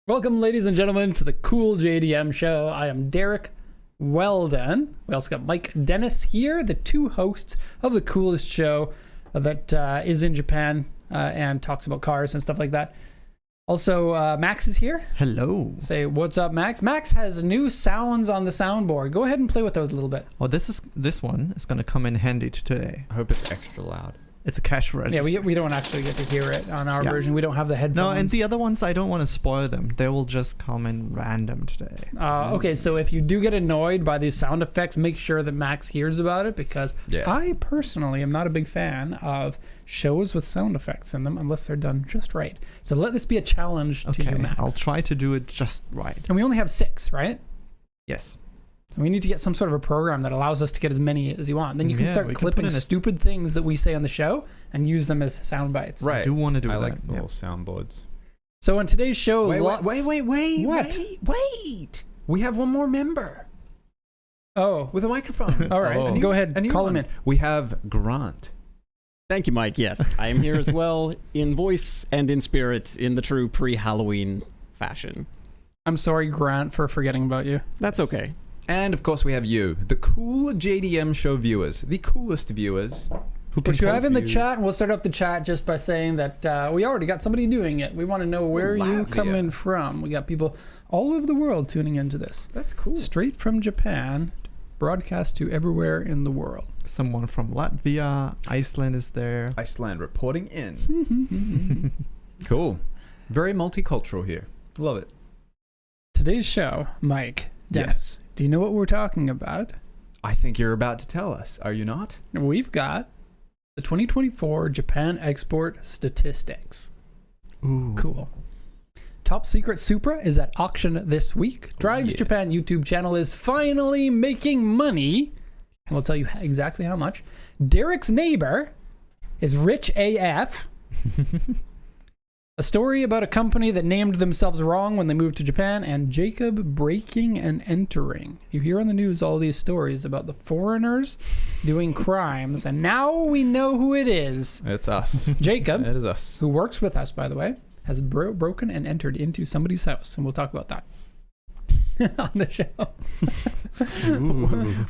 Welcome, ladies and gentlemen, to the Cool JDM Show. I am Derek Weldon. We also got Mike Dennis here, the two hosts of the coolest show that is in Japan and talks about cars and stuff like that. Also, Max is here. Hello. Say, what's up, Max? Max has new sounds on the soundboard. Go ahead and play with those a little bit. Oh, this one is going to come in handy today. I hope it's extra loud. It's a cash register. Yeah, we don't actually get to hear it on our version. We don't have the headphones. No, and the other ones, I don't want to spoil them. They will just come in random today. Okay, so if you do get annoyed by these sound effects, make sure that Max hears about it, because I personally am not a big fan of shows with sound effects in them unless they're done just right. So let this be a challenge to you, Max. I'll try to do it just right. And we only have 6, right? Yes. So we need to get some sort of a program that allows us to get as many as you want. Then you can start clipping stupid things that we say on the show and use them as sound bites. Right. I do want to do that. I like the little soundboards. So on today's show, Wait. What? Wait. We have one more member. Oh. With a microphone. All right. Go ahead. Call him in. We have Grant. Thank you, Mike. Yes, I am here as well, in voice and in spirit, in the true pre-Halloween fashion. I'm sorry, Grant, for forgetting about you. That's okay. And of course we have you, the cool JDM show viewers, the coolest viewers. Which you have in the chat, and we'll start up the chat just by saying that we already got somebody doing it. We want to know where you coming from. We got people all over the world tuning into this. That's cool. Straight from Japan, broadcast to everywhere in the world. Someone from Latvia, Iceland is there. Iceland reporting in. Cool. Very multicultural here. Love it. Today's show, Mike, Dennis, do you know what we're talking about? I think you're about to tell us, are you not? We've got the 2024 Japan export statistics. Ooh. Cool. Top Secret Supra is at auction this week. Drives Japan YouTube channel is finally making money. We'll tell you exactly how much. Derek's neighbor is rich AF. A story about a company that named themselves wrong when they moved to Japan, and Jacob breaking and entering. You hear on the news all these stories about the foreigners doing crimes, and now we know who it is. It's us. Jacob, It is us. who works with us, by the way, has broken and entered into somebody's house, and we'll talk about that on the show.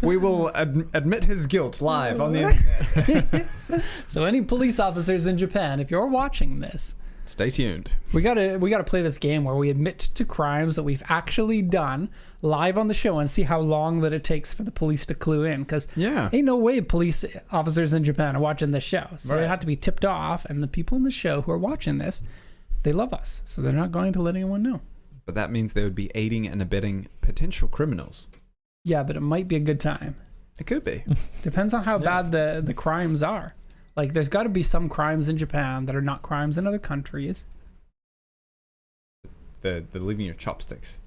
We will admit his guilt live on the internet. So any police officers in Japan, if you're watching this, stay tuned. We gotta play this game where we admit to crimes that we've actually done live on the show and see how long that it takes for the police to clue in. Because ain't no way police officers in Japan are watching this show. So they have to be tipped off, and the people in the show who are watching this, they love us. So they're not going to let anyone know. But that means they would be aiding and abetting potential criminals. Yeah, but it might be a good time. It could be. Depends on how bad the crimes are. Like, there's got to be some crimes in Japan that are not crimes in other countries. The leaving your chopsticks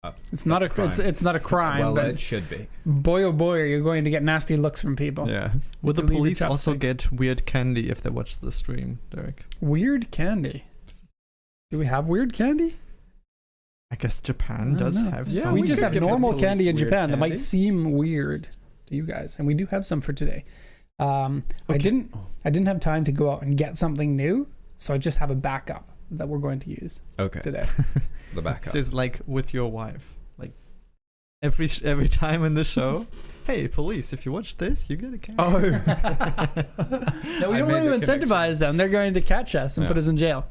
up. It's not a crime. Well, but it should be. Boy, oh boy, are you going to get nasty looks from people. Yeah. Would the Leave your police also chopsticks. get weird candy if they watch the stream, Derek? Weird candy. Do we have weird candy? I guess Japan does have some. We just have give normal police candy in weird Japan that candy. might seem weird to you guys, and we do have some for today. I didn't have time to go out and get something new, so I just have a backup that we're going to use today. The backup. This is like with your wife. Like every time in the show, hey, police, if you watch this, you get a candy. No, we don't want to incentivize them. They're going to catch us and put us in jail.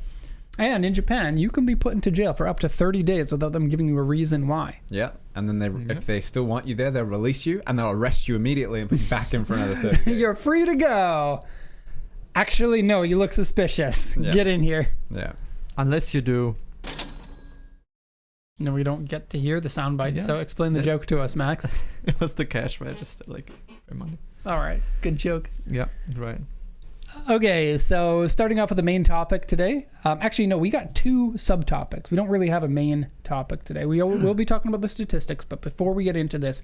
And in Japan, you can be put into jail for up to 30 days without them giving you a reason why. Yeah, and then if they still want you there, they'll release you and they'll arrest you immediately and put you back in for another 30 days. You're free to go. Actually, no, you look suspicious. Yeah. Get in here. Yeah. Unless you do. No, we don't get to hear the sound bites, Yeah. so explain the joke to us, Max. It was the cash register, like for money. All right, good joke. Yeah, right. Okay, so starting off with the main topic today. Actually, no, we got 2 subtopics. We don't really have a main topic today. We'll be talking about the statistics, but before we get into this,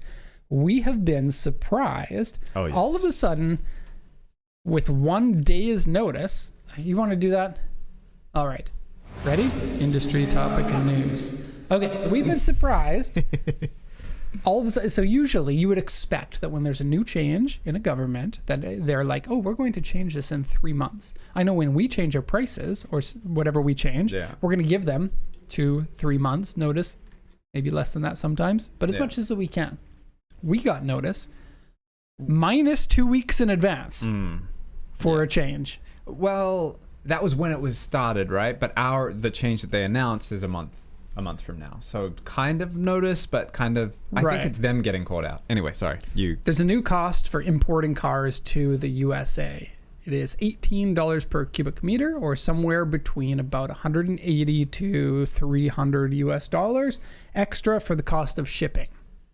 we have been surprised all of a sudden with 1 day's notice. You want to do that? All right. Ready? Industry topic and news. Okay, so we've been surprised. All of a sudden, so usually you would expect that when there's a new change in a government that they're like, oh, we're going to change this in 3 months. I know when we change our prices or whatever we change, we're going to give them 2-3 months notice, maybe less than that sometimes, but as much as we can. We got notice minus 2 weeks in advance for a change. Well, that was when it was started, right? But the change that they announced is a month from now. So kind of notice, but kind of, I think it's them getting caught out. Anyway, sorry. There's a new cost for importing cars to the USA. It is $18 per cubic meter, or somewhere between about $180 to $300 US extra for the cost of shipping.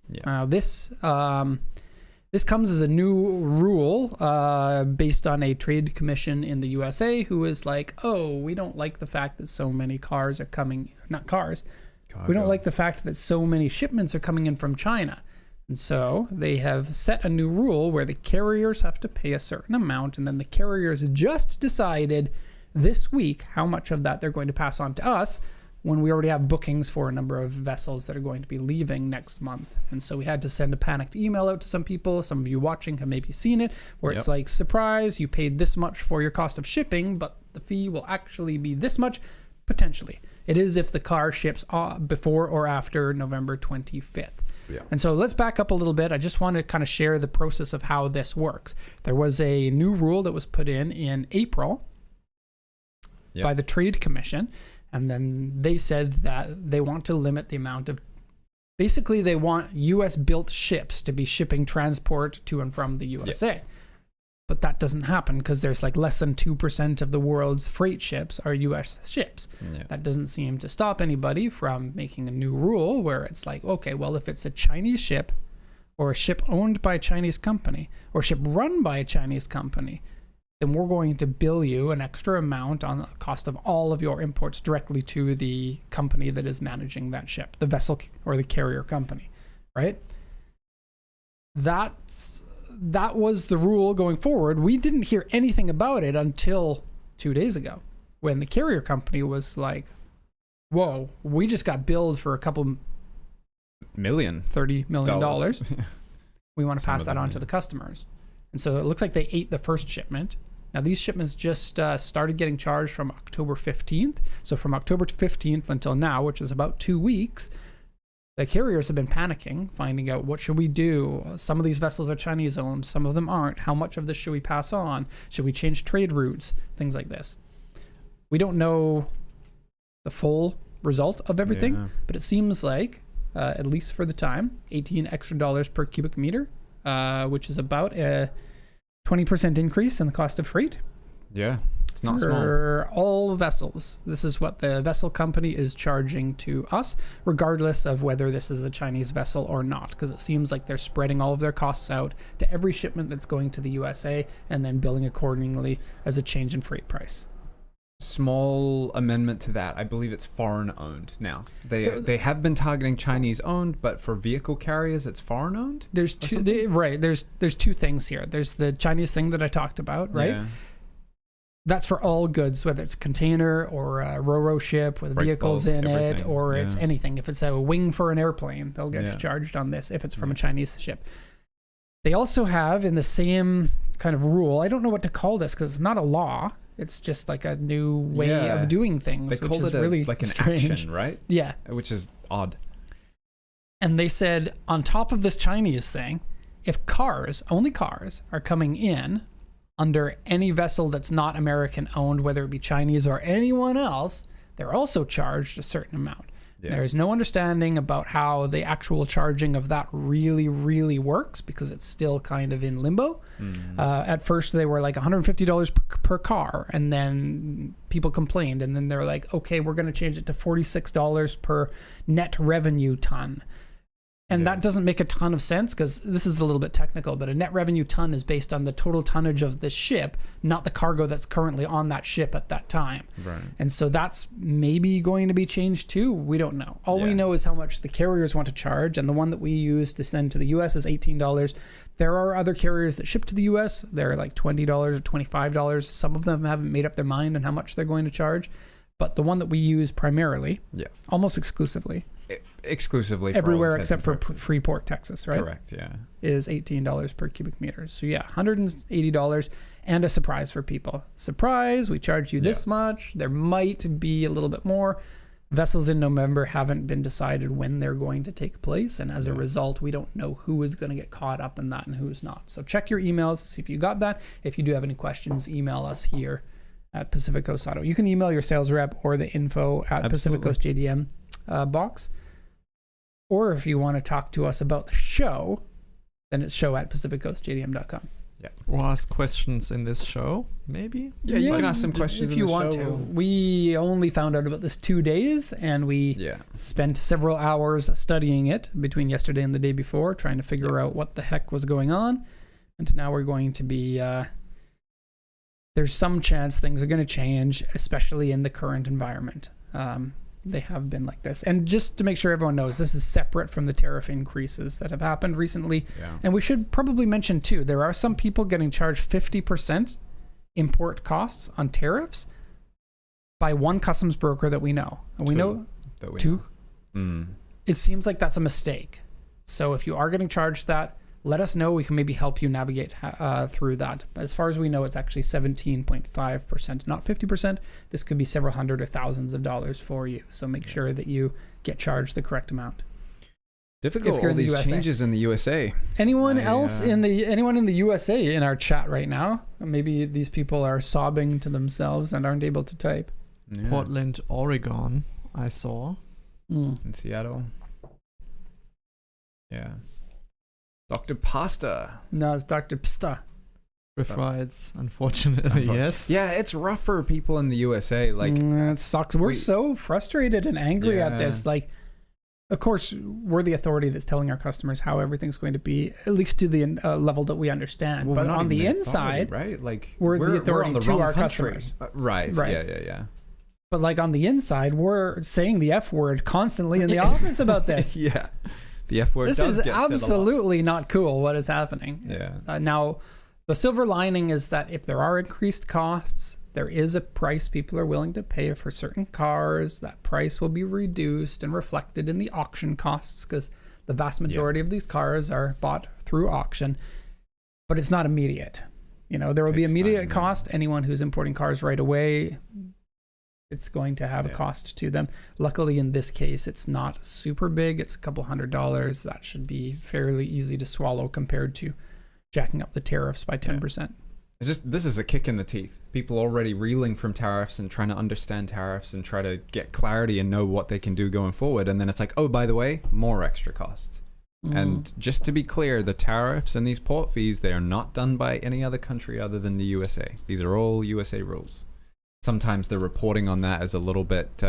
Yeah. This comes as a new rule based on a trade commission in the USA who is like, oh, we don't like the fact that so many cars are coming, not cars. Cargo. We don't like the fact that so many shipments are coming in from China. And so they have set a new rule where the carriers have to pay a certain amount, and then the carriers just decided this week how much of that they're going to pass on to us when we already have bookings for a number of vessels that are going to be leaving next month. And so we had to send a panicked email out to some people. Some of you watching have maybe seen it, where it's like, surprise, you paid this much for your cost of shipping, but the fee will actually be this much, potentially. It is if the car ships before or after November 25th. Yeah. And so let's back up a little bit. I just want to kind of share the process of how this works. There was a new rule that was put in April by the Trade Commission. And then they said that they want to limit the amount of, basically they want US built ships to be shipping transport to and from the USA. Yeah. But that doesn't happen because there's like less than 2% of the world's freight ships are US ships. Yeah. That doesn't seem to stop anybody from making a new rule where it's like, okay, well, if it's a Chinese ship or a ship owned by a Chinese company or a ship run by a Chinese company, then we're going to bill you an extra amount on the cost of all of your imports directly to the company that is managing that ship, the vessel or the carrier company, right? That was the rule going forward. We didn't hear anything about it until 2 days ago when the carrier company was like, whoa, we just got billed for a couple $30 million. We want to pass that on to the customers. And so it looks like they ate the first shipment. Now, these shipments just started getting charged from October 15th. So from October 15th until now, which is about 2 weeks, the carriers have been panicking, finding out what should we do. Some of these vessels are Chinese owned, some of them aren't. How much of this should we pass on? Should we change trade routes? Things like this. We don't know the full result of everything, but it seems like, at least for the time, $18 extra per cubic meter, which is about a 20% increase in the cost of freight. Yeah, it's not small. For all vessels. This is what the vessel company is charging to us, regardless of whether this is a Chinese vessel or not, because it seems like they're spreading all of their costs out to every shipment that's going to the USA and then billing accordingly as a change in freight price. Small amendment to that. I believe it's foreign owned now. They have been targeting Chinese owned, but for vehicle carriers, it's foreign owned. There's two. There's two things here. There's the Chinese thing that I talked about, right? Yeah. That's for all goods, whether it's a container or a ro-ro ship with vehicles in it, or it's anything. If it's a wing for an airplane, they'll get you charged on this if it's from a Chinese ship. They also have in the same kind of rule, I don't know what to call this because it's not a law. It's just like a new way of doing things, they which is really like an strange. Action, right? Yeah. Which is odd. And they said on top of this Chinese thing, if only cars are coming in under any vessel that's not American owned, whether it be Chinese or anyone else, they're also charged a certain amount. Yeah. There is no understanding about how the actual charging of that really, really works because it's still kind of in limbo. At first, they were like $150 per car, and then people complained, and then they're like, okay, we're going to change it to $46 per net revenue ton. And that doesn't make a ton of sense because this is a little bit technical, but a net revenue ton is based on the total tonnage of the ship, not the cargo that's currently on that ship at that time. Right. And so that's maybe going to be changed too. We don't know. All we know is how much the carriers want to charge, and the one that we use to send to the US is $18. There are other carriers that ship to the US. They're like $20 or $25. Some of them haven't made up their mind on how much they're going to charge. But the one that we use primarily, almost exclusively everywhere except for Freeport, Texas, right? Correct, yeah. Is $18 per cubic meter. So yeah, $180 and a surprise for people. Surprise, we charge you this much. There might be a little bit more. Vessels in November haven't been decided when they're going to take place, and as a result, we don't know who is going to get caught up in that and who's not. So check your emails, see if you got that. If you do have any questions, email us here at Pacific Coast Auto. You can email your sales rep or the info at Pacific Coast JDM box. Or if you want to talk to us about the show, then it's show@pacificcoastjdm.com. Yeah. Or ask questions in this show, maybe? Yeah, you can ask some questions if you want show. to. We only found out about this 2 days, and we spent several hours studying it between yesterday and the day before, trying to figure out what the heck was going on. And now we're going to be... there's some chance things are going to change, especially in the current environment. They have been like this. And just to make sure everyone knows, this is separate from the tariff increases that have happened recently. Yeah. And we should probably mention, too, there are some people getting charged 50% import costs on tariffs by one customs broker that we know. And we know two. It seems like that's a mistake. So if you are getting charged that, let us know. We can maybe help you navigate through that. As far as we know, it's actually 17.5%, not 50%. This could be several hundred or thousands of dollars for you. So make sure that you get charged the correct amount. Difficult. All these changes in the USA. Anyone in the USA in our chat right now? Maybe these people are sobbing to themselves and aren't able to type. Yeah. Portland, Oregon, I saw. In Seattle. Yeah. Dr. Pasta. No, it's Dr. Psta. Refrieds, unfortunately, yes. Yeah, it's rough for people in the USA. Like, it sucks. We're so frustrated and angry at this. Like, of course, we're the authority that's telling our customers how everything's going to be, at least to the level that we understand. Well, but on the inside, right? Like, we're the authority to our customers. Right. Yeah. But like on the inside, we're saying the F word constantly in the office about this. Yeah. The F word. This is absolutely not cool what is happening. Yeah. Now, the silver lining is that if there are increased costs, there is a price people are willing to pay for certain cars. That price will be reduced and reflected in the auction costs because the vast majority of these cars are bought through auction. But it's not immediate. You know, there will be immediate cost. Anyone who's importing cars right away, it's going to have a cost to them. Luckily, in this case, it's not super big. It's a couple $100s. That should be fairly easy to swallow compared to jacking up the tariffs by 10%. This is a kick in the teeth. People already reeling from tariffs and trying to understand tariffs and try to get clarity and know what they can do going forward. And then it's like, oh, by the way, more extra costs. And just to be clear, the tariffs and these port fees, they are not done by any other country other than the USA. These are all USA rules. Sometimes the reporting on that is a little bit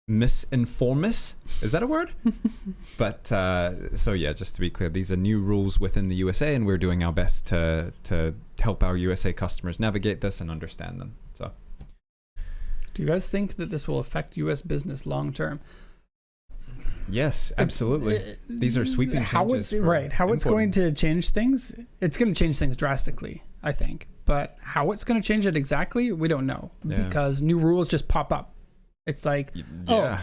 misinformous. Is that a word? But so yeah, just to be clear, these are new rules within the USA, and we're doing our best to help our USA customers navigate this and understand them. So, do you guys think that this will affect US business long term? Yes, absolutely. These are sweeping changes. How it's going to change things? It's going to change things drastically, I think. But how it's going to change it exactly, we don't know. Because new rules just pop up. It's like, oh,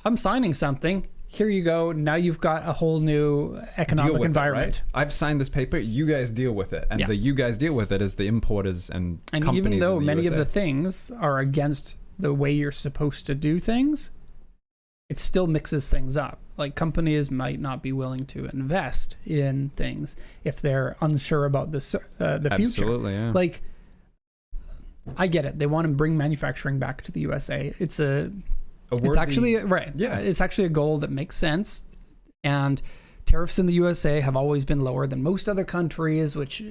I'm signing something. Here you go. Now you've got a whole new economic environment. Right? I've signed this paper. You guys deal with it. And the you guys deal with it is the importers and companies even though in the many USA. of the things are against the way you're supposed to do things, it still mixes things up. Like companies might not be willing to invest in things if they're unsure about the future. Absolutely, yeah. Like, I get it. They want to bring manufacturing back to the USA. It's actually It's actually a goal that makes sense. And tariffs in the USA have always been lower than most other countries, which,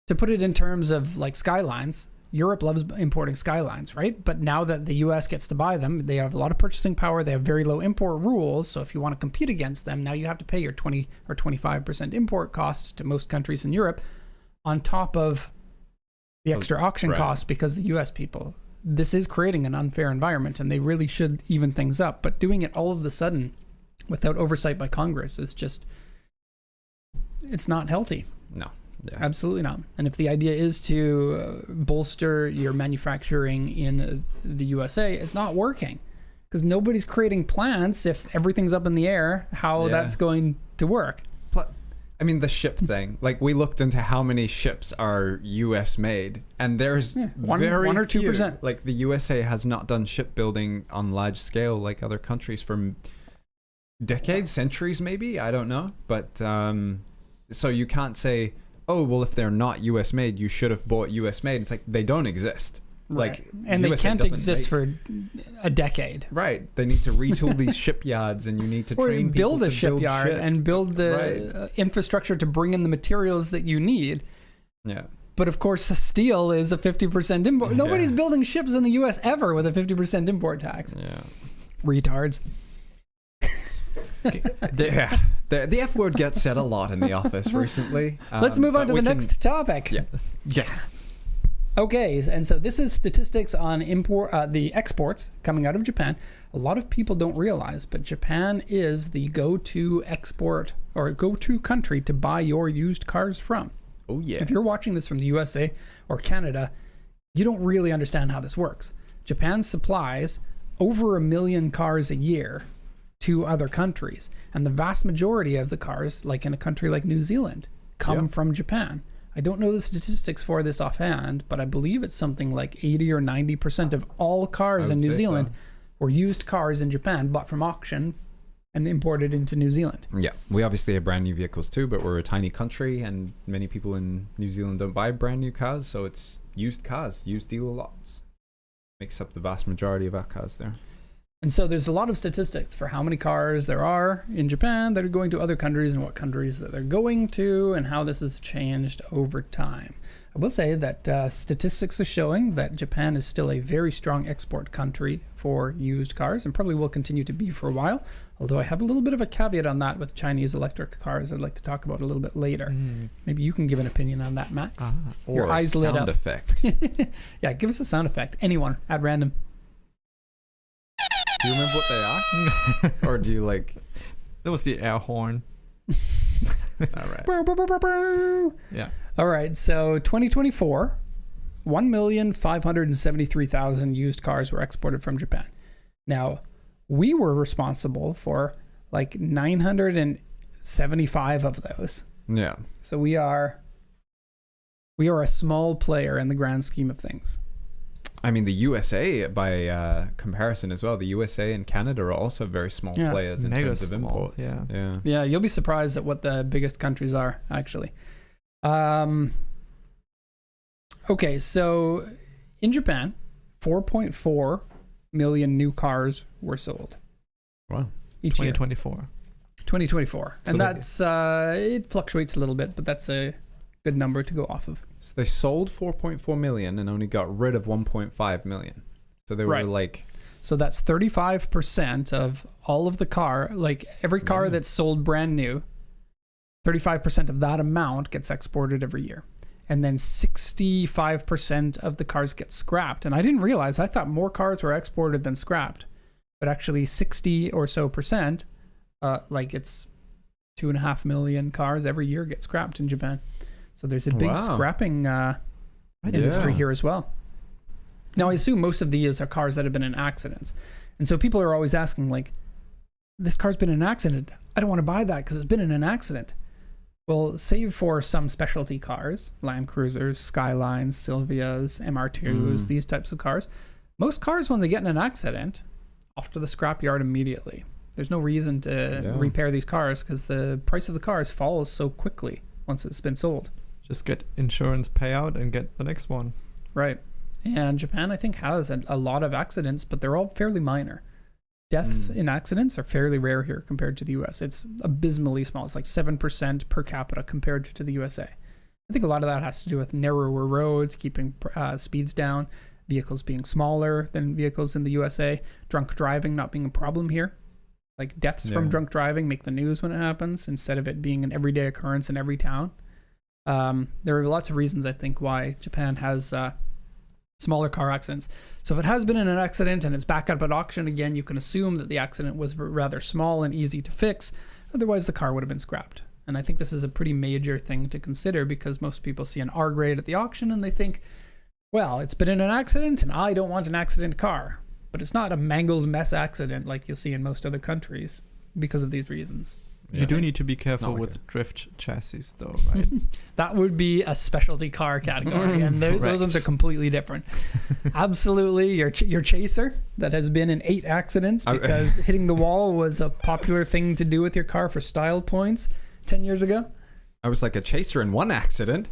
to put it in terms of like skylines, Europe loves importing skylines, right? But now that the US gets to buy them, they have a lot of purchasing power. They have very low import rules. So if you want to compete against them, now you have to pay your 20 or 25% import costs to most countries in Europe on top of the extra auction costs because the US people. This is creating an unfair environment, and they really should even things up. But doing it all of a sudden without oversight by Congress is just, it's not healthy. No. Yeah. Absolutely not. And if the idea is to bolster your manufacturing in the USA, it's not working because nobody's creating plans if everything's up in the air, how that's going to work. I mean, the ship thing. Like, we looked into how many ships are U.S. made, and there's one or 2%. few. Like, the USA has not done shipbuilding on large scale like other countries for decades, centuries, maybe. I don't know. But so you can't say, oh, well, if they're not U.S. made, you should have bought U.S. made. It's like they don't exist. Right. Like, and they USA can't doesn't exist for a decade. Right. They need to retool these shipyards, and you need to Or train build people a to shipyard build ship. and build the infrastructure to bring in the materials that you need. Yeah. But of course, steel is a 50% import. Nobody's building ships in the U.S. ever with a 50% import tax. Yeah. Retards. The F word gets said a lot in the office recently. Let's move on to but the we can- next topic. Yeah. Yes. Okay, and so this is statistics on the exports coming out of Japan. A lot of people don't realize, but Japan is the go-to export or go-to country to buy your used cars from. Oh, yeah. If you're watching this from the USA or Canada, you don't really understand how this works. Japan supplies over 1 million cars a year to other countries, and the vast majority of the cars, like in a country like New Zealand, come from Japan. I don't know the statistics for this offhand, but I believe it's something like 80 or 90% of all cars in New Zealand were used cars in Japan, bought from auction and imported into New Zealand. Yeah, we obviously have brand new vehicles too, but we're a tiny country, and many people in New Zealand don't buy brand new cars, so it's used cars, used dealer lots. Makes up the vast majority of our cars there. And so there's a lot of statistics for how many cars there are in Japan that are going to other countries and what countries that they're going to and how this has changed over time. I will say that statistics are showing that Japan is still a very strong export country for used cars and probably will continue to be for a while, although I have a little bit of a caveat on that with Chinese electric cars I'd like to talk about a little bit later. Maybe you can give an opinion on that, Max. Your Or eyes a lit sound up. effect. Yeah, give us a sound effect. Anyone, at random. Do you remember what they are? Or do you like... That was the air horn. All right. Bow, bow, bow, bow, bow. Yeah. All right, so 2024, 1,573,000 used cars were exported from Japan. Now, we were responsible for like 975 of those. Yeah. So we are a small player in the grand scheme of things. I mean, the USA, by comparison as well, the USA and Canada are also very small players in Mega terms of small, imports. yeah. Yeah, you'll be surprised at what the biggest countries are, actually. Okay, so in Japan, 4.4 million new cars were sold. Wow. Each year. 2024. 2024. So And they- that's, it fluctuates a little bit, but that's a good number to go off of. So they sold 4.4 million and only got rid of 1.5 million. So they were Right. like... So that's 35% of all of the car, like every car Wow. that's sold brand new, 35% of that amount gets exported every year. And then 65% of the cars get scrapped. And I didn't realize, I thought more cars were exported than scrapped. But actually 60 or so percent, like it's 2.5 million cars every year get scrapped in Japan. So there's a big Wow. scrapping industry Yeah. here as well. Now, I assume most of these are cars that have been in accidents. And so people are always asking, like, this car's been in an accident. I don't want to buy that because it's been in an accident. Well, save for some specialty cars, Land Cruisers, Skylines, Silvias, MR2s, these types of cars. Most cars, when they get in an accident, off to the scrapyard immediately. There's no reason to repair these cars because the price of the cars falls so quickly once it's been sold. Just get insurance payout and get the next one. Right. And Japan, I think, has a lot of accidents, but they're all fairly minor. Deaths in accidents are fairly rare here compared to the US. It's abysmally small. It's like 7% per capita compared to the USA. I think a lot of that has to do with narrower roads, keeping speeds down, vehicles being smaller than vehicles in the USA, drunk driving not being a problem here. Like deaths from drunk driving make the news when it happens instead of it being an everyday occurrence in every town. There are lots of reasons, I think, why Japan has smaller car accidents. So if it has been in an accident and it's back up at auction again, you can assume that the accident was rather small and easy to fix. Otherwise, the car would have been scrapped. And I think this is a pretty major thing to consider because most people see an R grade at the auction and they think, well, it's been in an accident and I don't want an accident car. But it's not a mangled mess accident like you'll see in most other countries because of these reasons. You do need to be careful Not like with drift chassis, though, right? That would be a specialty car category, and those Correct. ones are completely different. Absolutely, your chaser that has been in 8 accidents because hitting the wall was a popular thing to do with your car for style points 10 years ago. I was like, a chaser in 1 accident?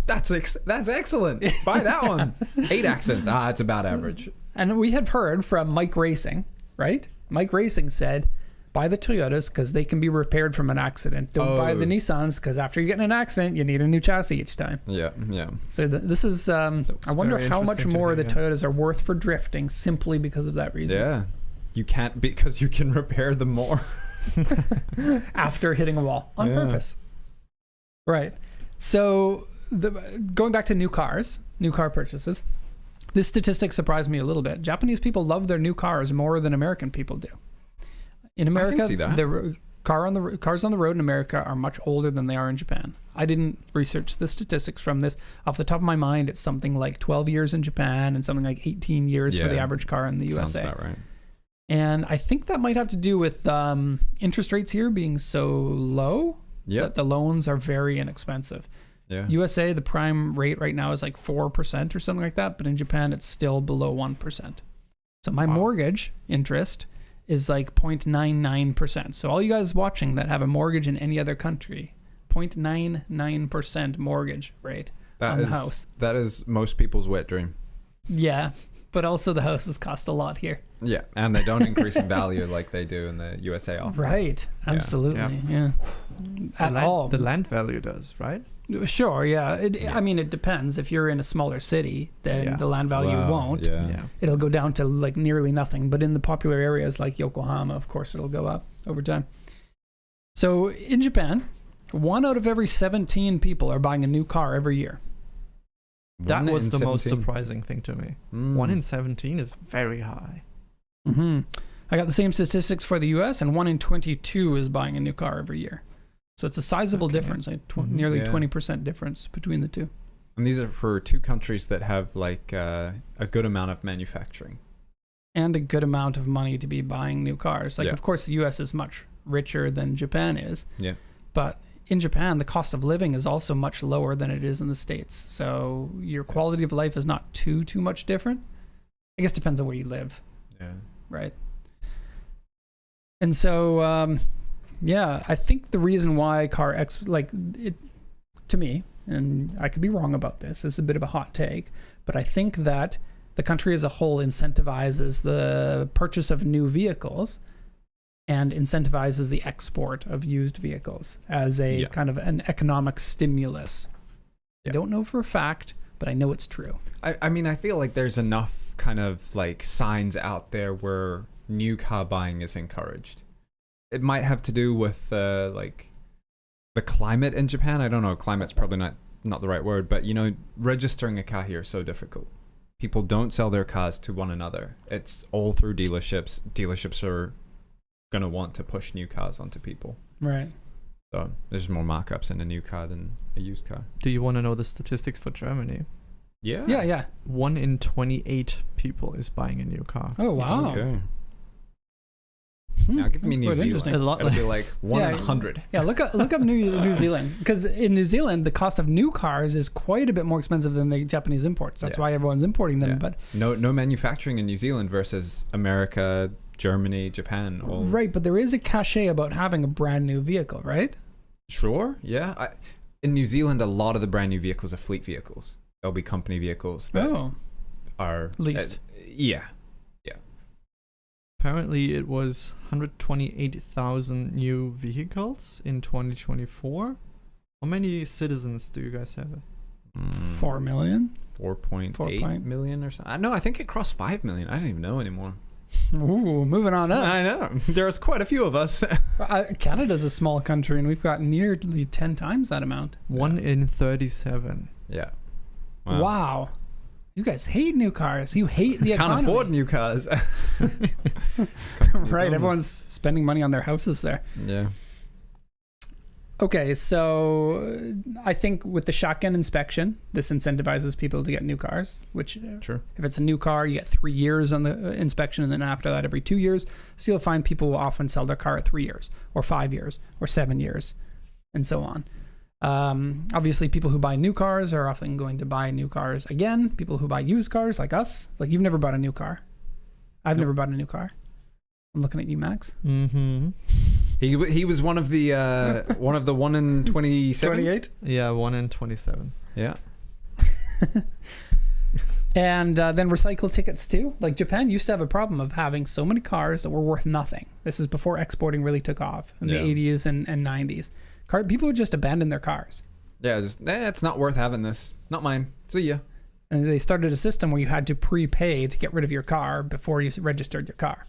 That's excellent. Buy that one. 8 accidents. It's about average. And we have heard from Mike Racing, right? Mike Racing said, buy the Toyotas because they can be repaired from an accident. Don't buy the Nissans because after you get in an accident, you need a new chassis each time. Yeah. So this is, I wonder very how much interesting to more hear, the yeah. Toyotas are worth for drifting simply because of that reason. Yeah. You can't, because you can repair them more. After hitting a wall on Yeah. purpose. Right. So going back to new car purchases, this statistic surprised me a little bit. Japanese people love their new cars more than American people do. In America, see that. the cars on the road in America are much older than they are in Japan. I didn't research the statistics from this. Off the top of my mind, it's something like 12 years in Japan and something like 18 years for the Yeah. average car in the Sounds USA. about right. And I think that might have to do with interest rates here being so low that the loans are very inexpensive. Yeah. USA, the prime rate right now is like 4% or something like that, but in Japan, it's still below 1%. So my mortgage interest is like 0.99%. So all you guys watching that have a mortgage in any other country, 0.99% mortgage rate on the house. That is most people's wet dream. Yeah, but also the houses cost a lot here. Yeah, and they don't increase in value like they do in the USA often. Right, absolutely, yeah. The land value does, right? Sure, yeah. I mean, it depends. If you're in a smaller city, then the land value won't. Yeah. It'll go down to like nearly nothing. But in the popular areas like Yokohama, of course, it'll go up over time. So in Japan, 1 out of every 17 people are buying a new car every year. That One was in the most 17. surprising thing to me. Mm. 1 in 17 is very high. Mm-hmm. I got the same statistics for the US, and 1 in 22 is buying a new car every year. So it's a sizable difference, like nearly 20% difference between the two. And these are for 2 countries that have like a good amount of manufacturing. And a good amount of money to be buying new cars. Like, of course, the US is much richer than Japan is. Yeah. But in Japan, the cost of living is also much lower than it is in the States. So your quality of life is not too much different. I guess it depends on where you live. Yeah. Right. And so, I think the reason why to me, and I could be wrong about this is a bit of a hot take, but I think that the country as a whole incentivizes the purchase of new vehicles and incentivizes the export of used vehicles as a kind of an economic stimulus. I don't know for a fact, but I know it's true. I mean, I feel like there's enough kind of like signs out there where new car buying is encouraged. It might have to do with like the climate in Japan. I don't know. Climate's probably not the right word, but registering a car here is so difficult. People don't sell their cars to one another. It's all through dealerships. Dealerships are going to want to push new cars onto people. Right. So there's more markups in a new car than a used car. Do you want to know the statistics for Germany? Yeah. Yeah. 1 in 28 people is buying a new car. Oh, wow. Okay. Now give me That's New quite Zealand. interesting. A lot It'll be less. like 1 in Yeah. 100. Yeah, look up New Zealand, because in New Zealand the cost of new cars is quite a bit more expensive than the Japanese imports. That's why everyone's importing them. Yeah. But No manufacturing in New Zealand versus America, Germany, Japan. All right, but there is a cachet about having a brand new vehicle, right? Sure. Yeah. In New Zealand, a lot of the brand new vehicles are fleet vehicles. They'll be company vehicles that are leased. Yeah. Apparently, it was 128,000 new vehicles in 2024. How many citizens do you guys have? 4 million. 4.8 million or something. No, I think it crossed 5 million. I don't even know anymore. Ooh, moving on up. I know. There's quite a few of us. Canada's a small country, and we've got nearly 10 times that amount. 1 in 37. Yeah. Wow. You guys hate new cars. You hate the economy. Can't afford new cars. Right, everyone's spending money on their houses there. Yeah. Okay, so I think with the shotgun inspection, this incentivizes people to get new cars, which Sure. if it's a new car, you get 3 years on the inspection, and then after that, every 2 years. So you'll find people will often sell their car at 3 years or 5 years or 7 years and so on. Obviously, people who buy new cars are often going to buy new cars again. People who buy used cars, like us, like you've never bought a new car. I've never bought a new car. I'm looking at you, Max. Mm-hmm. He was one of the 1 in 27. 28. Yeah, 1 in 27. Yeah. And then recycle tickets too. Like Japan used to have a problem of having so many cars that were worth nothing. This is before exporting really took off in the 80s and 90s. People would just abandon their cars. Yeah, just it's not worth having this. Not mine. See ya. And they started a system where you had to prepay to get rid of your car before you registered your car.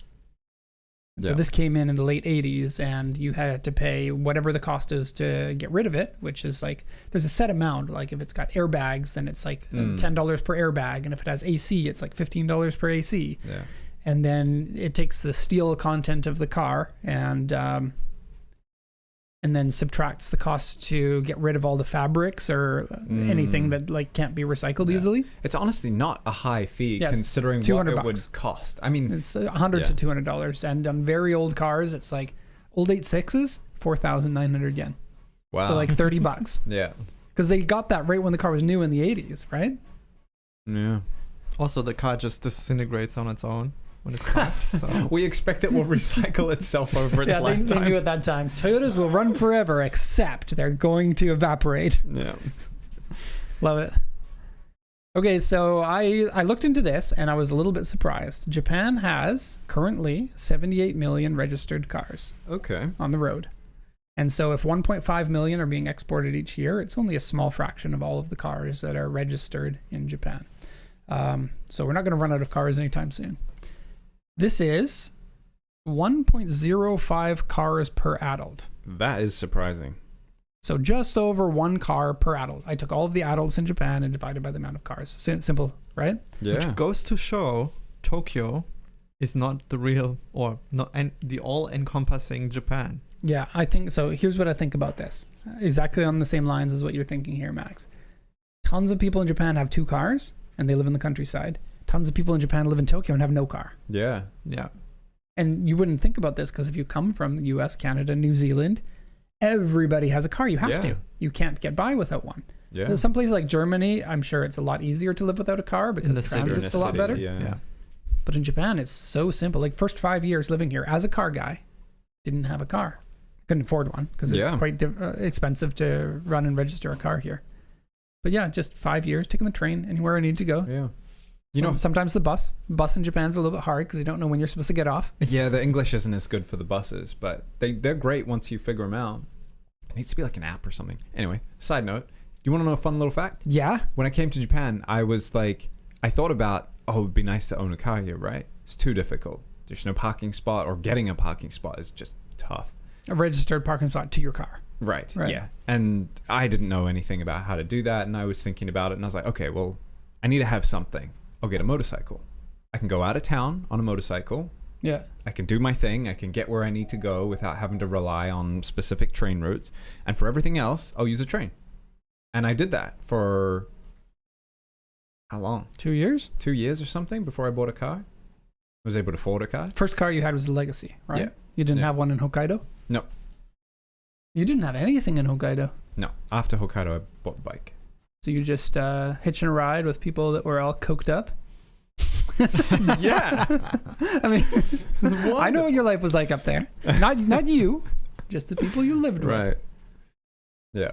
So this came in the late 80s, and you had to pay whatever the cost is to get rid of it, which is like, there's a set amount. Like if it's got airbags, then it's like $10 per airbag. And if it has AC, it's like $15 per AC. Yeah. And then it takes the steel content of the car and then subtracts the cost to get rid of all the fabrics or anything that like can't be recycled easily. It's honestly not a high fee Yeah, considering what it would cost. I mean, It's $100 to $200, and on very old cars, it's like old 86s, 4,900 yen. wow. So like $30, yeah. because they got that right when the car was new in the 80s, right? Yeah. Also, the car just disintegrates on its own when it's parked. So. We expect it will recycle itself over its Yeah, lifetime. they knew at that time Toyotas will run forever, except they're going to evaporate. Yeah. Love it. Okay, so I looked into this and I was a little bit surprised. Japan has currently 78 million registered cars Okay. on the road. And so if 1.5 million are being exported each year, it's only a small fraction of all of the cars that are registered in Japan. So we're not going to run out of cars anytime soon. This is 1.05 cars per adult. That is surprising. So just over 1 car per adult. I took all of the adults in Japan and divided by the amount of cars. Simple, right? Yeah. Which goes to show Tokyo is not the real or not the all-encompassing Japan. Yeah, I think so. Here's what I think about this. Exactly on the same lines as what you're thinking here, Max. Tons of people in Japan have 2 cars and they live in the countryside. Tons of people in Japan live in Tokyo and have no car. Yeah. Yeah. And you wouldn't think about this because if you come from the US, Canada, New Zealand, everybody has a car. You have to. You can't get by without one. Yeah. Some places like Germany, I'm sure it's a lot easier to live without a car because transit's a lot better. Yeah. But in Japan, it's so simple. Like first 5 years living here as a car guy, didn't have a car. Couldn't afford one because it's quite expensive to run and register a car here. But yeah, just 5 years, taking the train anywhere I need to go. Yeah. You know, sometimes the bus in Japan's a little bit hard because you don't know when you're supposed to get off. Yeah, the English isn't as good for the buses, but they're great once you figure them out. It needs to be like an app or something. Anyway, side note, you want to know a fun little fact? Yeah. When I came to Japan, I was like, I thought about, it would be nice to own a car here, right? It's too difficult. There's no parking spot, or getting a parking spot is just tough. A registered parking spot to your car. Right. Yeah. And I didn't know anything about how to do that, and I was thinking about it, and I was like, okay, well, I need to have something. I'll get a motorcycle. I can go out of town on a motorcycle. Yeah. I can do my thing. I can get where I need to go without having to rely on specific train routes. And for everything else, I'll use a train. And I did that for how long? 2 years? 2 years or something before I bought a car. I was able to afford a car. First car you had was a Legacy, right? Yeah. You didn't have one in Hokkaido? No. You didn't have anything in Hokkaido? No. After Hokkaido, I bought the bike. So you just hitching a ride with people that were all coked up? Yeah. I mean, I know what your life was like up there. Not you, just the people you lived with. Right. Yeah.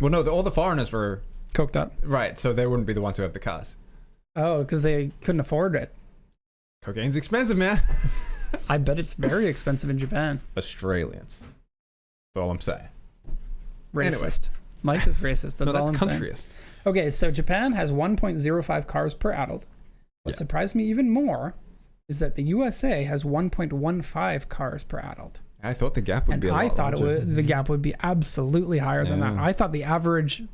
Well, no, all the foreigners were Coked up. right, so they wouldn't be the ones who have the cars. Oh, because they couldn't afford it. Cocaine's expensive, man. I bet it's very expensive in Japan. Australians. That's all I'm saying. Racist. Mike is racist. That's all I'm saying. countryist. Okay, so Japan has 1.05 cars per adult. What surprised me even more is that the USA has 1.15 cars per adult. I thought the gap would be a lot I thought larger. the gap would be absolutely higher than that. I thought the average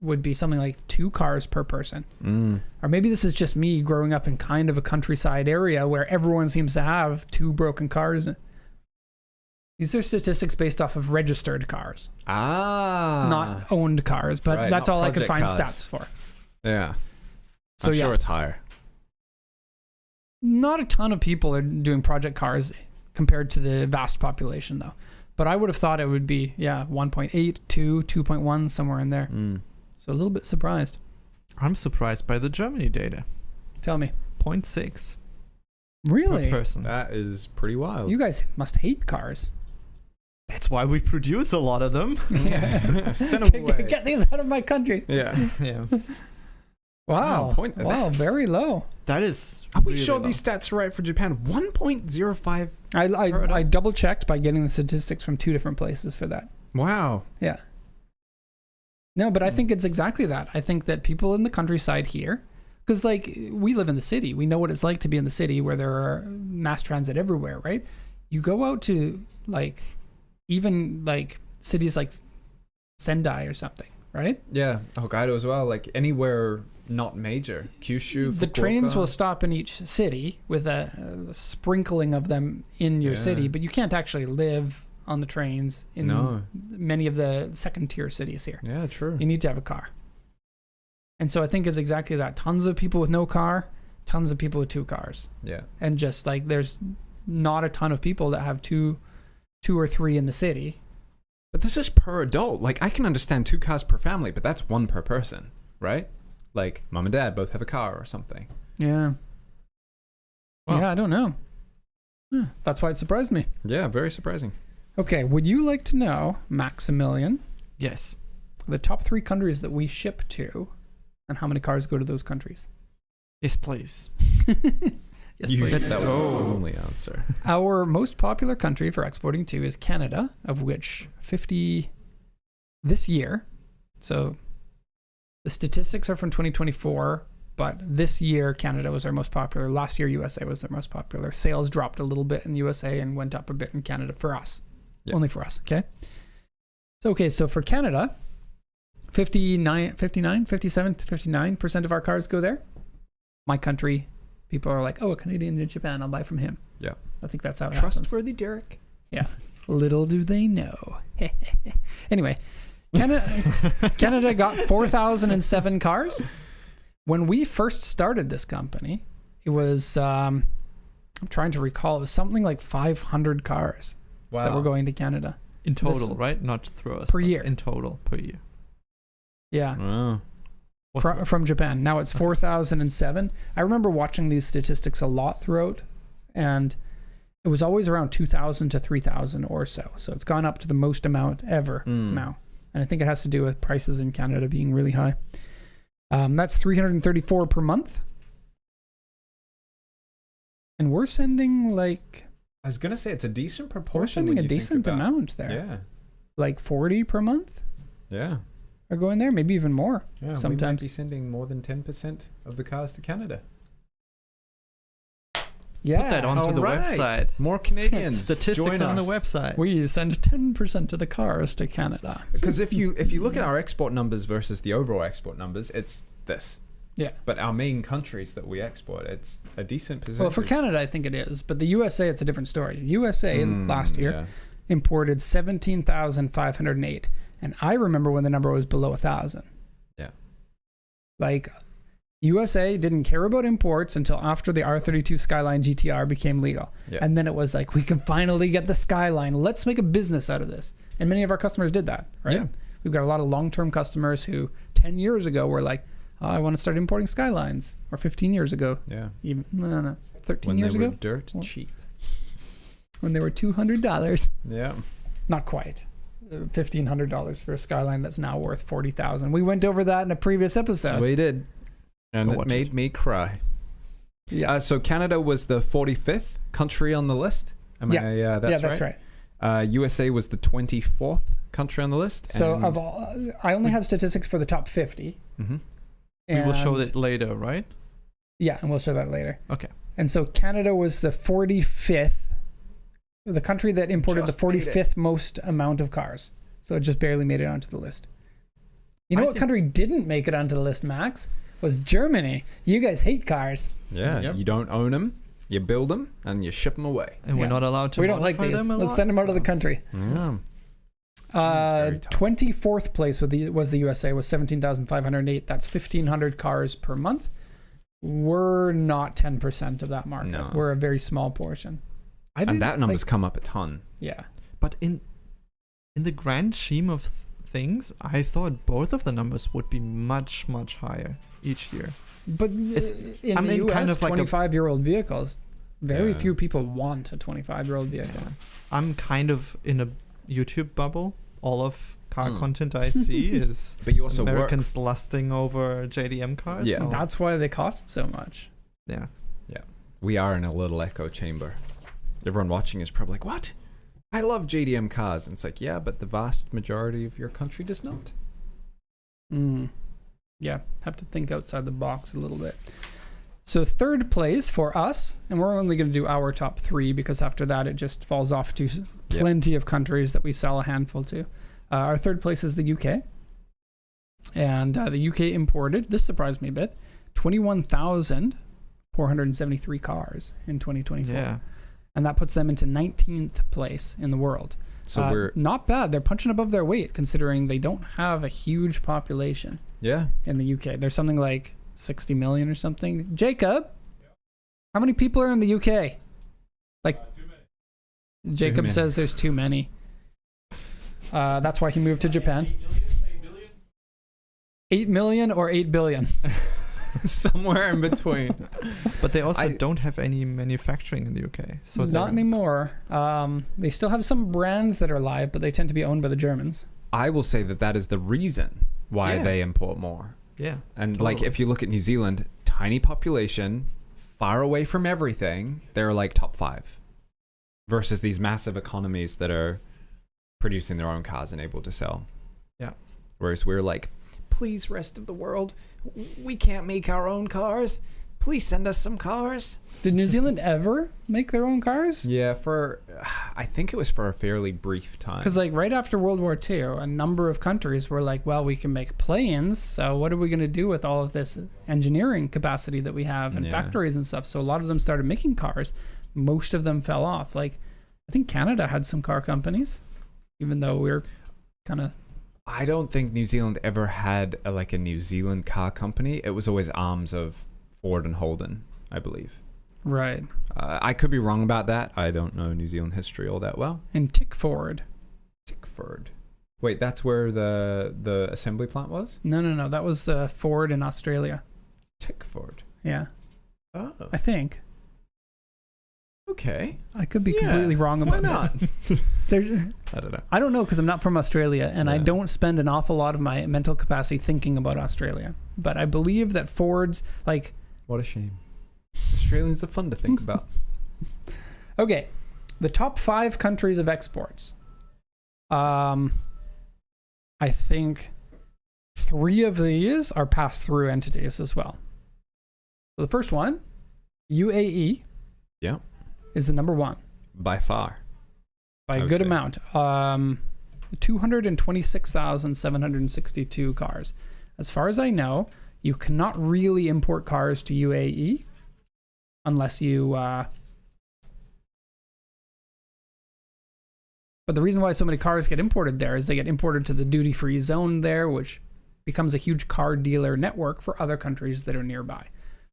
would be something like 2 cars per person. Or maybe this is just me growing up in kind of a countryside area where everyone seems to have 2 broken cars. You These are statistics based off of registered cars, not Not owned cars, but Right, that's not all I could project find cars. stats for. Yeah. So I'm yeah, sure it's higher. not a ton of people are doing project cars compared to the vast population though. But I would have thought it would be 1.8, 2, 2.1, somewhere in there. So a little bit surprised. I'm surprised by the Germany data. Tell me. 0.6 Really? per person. That is pretty wild. You guys must hate cars. That's why we produce a lot of them. Send them away. Get these out of my country. Yeah. Yeah. Wow. Wow, Wow, very low. That is. Are we really sure low. these stats are right for Japan? 1.05. I double checked by getting the statistics from 2 different places for that. Wow. Yeah. No, but I think it's exactly that. I think that people in the countryside here, because like we live in the city, we know what it's like to be in the city where there are mass transit everywhere, right? You go out to like even like cities like Sendai or something, right? Yeah. Hokkaido as well. Like anywhere not major. Kyushu, The trains Fukuoka. will stop in each city with a sprinkling of them in your Yeah. city, but you can't actually live on the trains in No. many of the second tier cities here. Yeah, true. You need to have a car. And so I think it's exactly that. Tons of people with no car, tons of people with 2 cars. Yeah. And just like there's not a ton of people that have two or 3 in the city. But this is per adult. Like I can understand 2 cars per family, but that's 1 per person, right? Like mom and dad both have a car or something. Yeah. Wow. Yeah, I don't know. That's why it surprised me. Yeah, very surprising. Okay, would you like to know, Maximilian, Yes. the top 3 countries that we ship to and how many cars go to those countries? Yes, please. Yes, You- please. that was the only answer. Our most popular country for exporting to is Canada, of which 50 this year. So the statistics are from 2024, but this year Canada was our most popular. Last year USA was our most popular. Sales dropped a little bit in USA and went up a bit in Canada for us. Yeah. Only for us, okay? So for Canada, 59, 57 to 59% of our cars go there. My country, people are like, oh, a Canadian in Japan, I'll buy from him. Yeah. I think that's how it happens. Trustworthy Derek. Yeah. Little do they know. Anyway, Canada got 4,007 cars. When we first started this company, it was, I'm trying to recall, it was something like 500 cars Wow. that were going to Canada. In total, This- right? Not through us. Per but year. In total, per year. Yeah. Wow. From Japan. Now it's 4,007. I remember watching these statistics a lot throughout, and it was always around 2,000 to 3,000 or so. So it's gone up to the most amount ever now. And I think it has to do with prices in Canada being really high. That's 334 per month. And we're sending like, I was gonna say it's a decent we're proportion. sending when a you think decent about- amount there. Yeah. Like 40 per month Yeah. are going there, maybe even more. Yeah. We might Sometimes. be sending more than 10% of the cars to Canada. Yeah. Put that onto the website. More Canadians. Statistics join on the us. website. We send 10% of the cars to Canada. Because if you look at our export numbers versus the overall export numbers, it's this. Yeah. But our main countries that we export, it's a decent percentage. Well, for Canada, I think it is. But the USA, it's a different story. USA last year Yeah. imported 17,508. And I remember when the number was below 1,000. Yeah. Like, USA didn't care about imports until after the R32 Skyline GTR became legal. Yeah. And then it was like, we can finally get the Skyline. Let's make a business out of this. And many of our customers did that, right? Yeah. We've got a lot of long-term customers who 10 years ago were like, oh, I want to start importing Skylines. Or 15 years ago. Yeah. Even, no, 13 When years they were ago? dirt Well, cheap. When they were $200. Yeah. Not quite. $1,500 for a Skyline that's now worth $40,000. We went over that in a previous episode. We did. And Go it watch made me cry. Yeah. So Canada was the 45th country on the list. That's right. USA was the 24th country on the list. So and- of all, I only have statistics for the top 50. Mhm. We will show And- that later, right? Yeah, and we'll show that later. Okay. And so Canada was the 45th, the country that imported Just the made it. 45th most amount of cars. So it just barely made it onto the list. You know I what think- country didn't make it onto the list, Max? Was Germany. You guys hate cars. Yeah, Yep. you don't own them. You build them and you ship them away. And we're Yeah. not allowed to. We don't like modify these. them a Let's lot, send them out of the so- country. Yeah. very tough. 24th place was the USA with 17,508. That's 1,500 cars per month. We're not 10% of that market. No. We're a very small portion. I And that number's like, come up a ton. yeah. But in the grand scheme of things, I thought both of the numbers would be much, much higher each year. But It's- in I the mean, US, kind of like a- 25-year-old vehicles, very Yeah. few people want a 25-year-old vehicle. I'm kind of in a YouTube bubble. All of car Mm. content I see is But you also Americans lusting over JDM cars. Yeah. so- That's why they cost so much. yeah. we are in a little echo chamber. Everyone watching is probably like, what? I love JDM cars. And it's like, yeah, but the vast majority of your country does not. Yeah, have to think outside the box a little bit. So third place for us, and we're only going to do our top 3 because after that it just falls off to plenty of countries that we sell a handful to. Our third place is the UK. And the UK imported, this surprised me a bit, 21,473 cars in 2024. Yeah. And that puts them into 19th place in the world. So we're, Not bad. They're punching above their weight considering they don't have a huge population yeah. in the UK. There's something like 60 million or something. Jacob, how many people are in the UK? Like, Jacob many. says there's too many. That's why he moved to Japan. 8 million or 8 billion? Somewhere in between. But they also I- don't have any manufacturing in the UK. So Not they're- anymore. They still have some brands that are live, but they tend to be owned by the Germans. I will say that is the reason why Yeah. they import more. Yeah. And like, Totally. if you look at New Zealand, tiny population, far away from everything, they're like top 5 versus these massive economies that are producing their own cars and able to sell. Yeah. Whereas we're like, please, rest of the world, we can't make our own cars. Please send us some cars. Did New Zealand ever make their own cars? Yeah, I think it was for a fairly brief time. Because like right after World War II, a number of countries were like, well, we can make planes, so what are we going to do with all of this engineering capacity that we have and Yeah. factories and stuff? So a lot of them started making cars. Most of them fell off. Like, I think Canada had some car companies, even though we're kind of... I don't think New Zealand ever had a New Zealand car company. It was always arms of Ford and Holden, I believe. Right. I could be wrong about that. I don't know New Zealand history all that well. And Tickford. Tickford. Wait, that's where the assembly plant was? No. That was Ford in Australia. Tickford. Yeah, Oh, I think. okay. I could be Yeah, completely wrong Why about not? this. I don't know. I don't know because I'm not from Australia and I Yeah. don't spend an awful lot of my mental capacity thinking about Australia. But I believe that Ford's like, What a shame. Australians are fun to think about. okay, the top 5 countries of exports. I think 3 of these are pass-through entities as well. So the first one, UAE, Yeah. is the number 1 By far. by I a would good say. amount. 226,762 cars. As far as I know, you cannot really import cars to UAE unless you... But the reason why so many cars get imported there is they get imported to the duty-free zone there, which becomes a huge car dealer network for other countries that are nearby.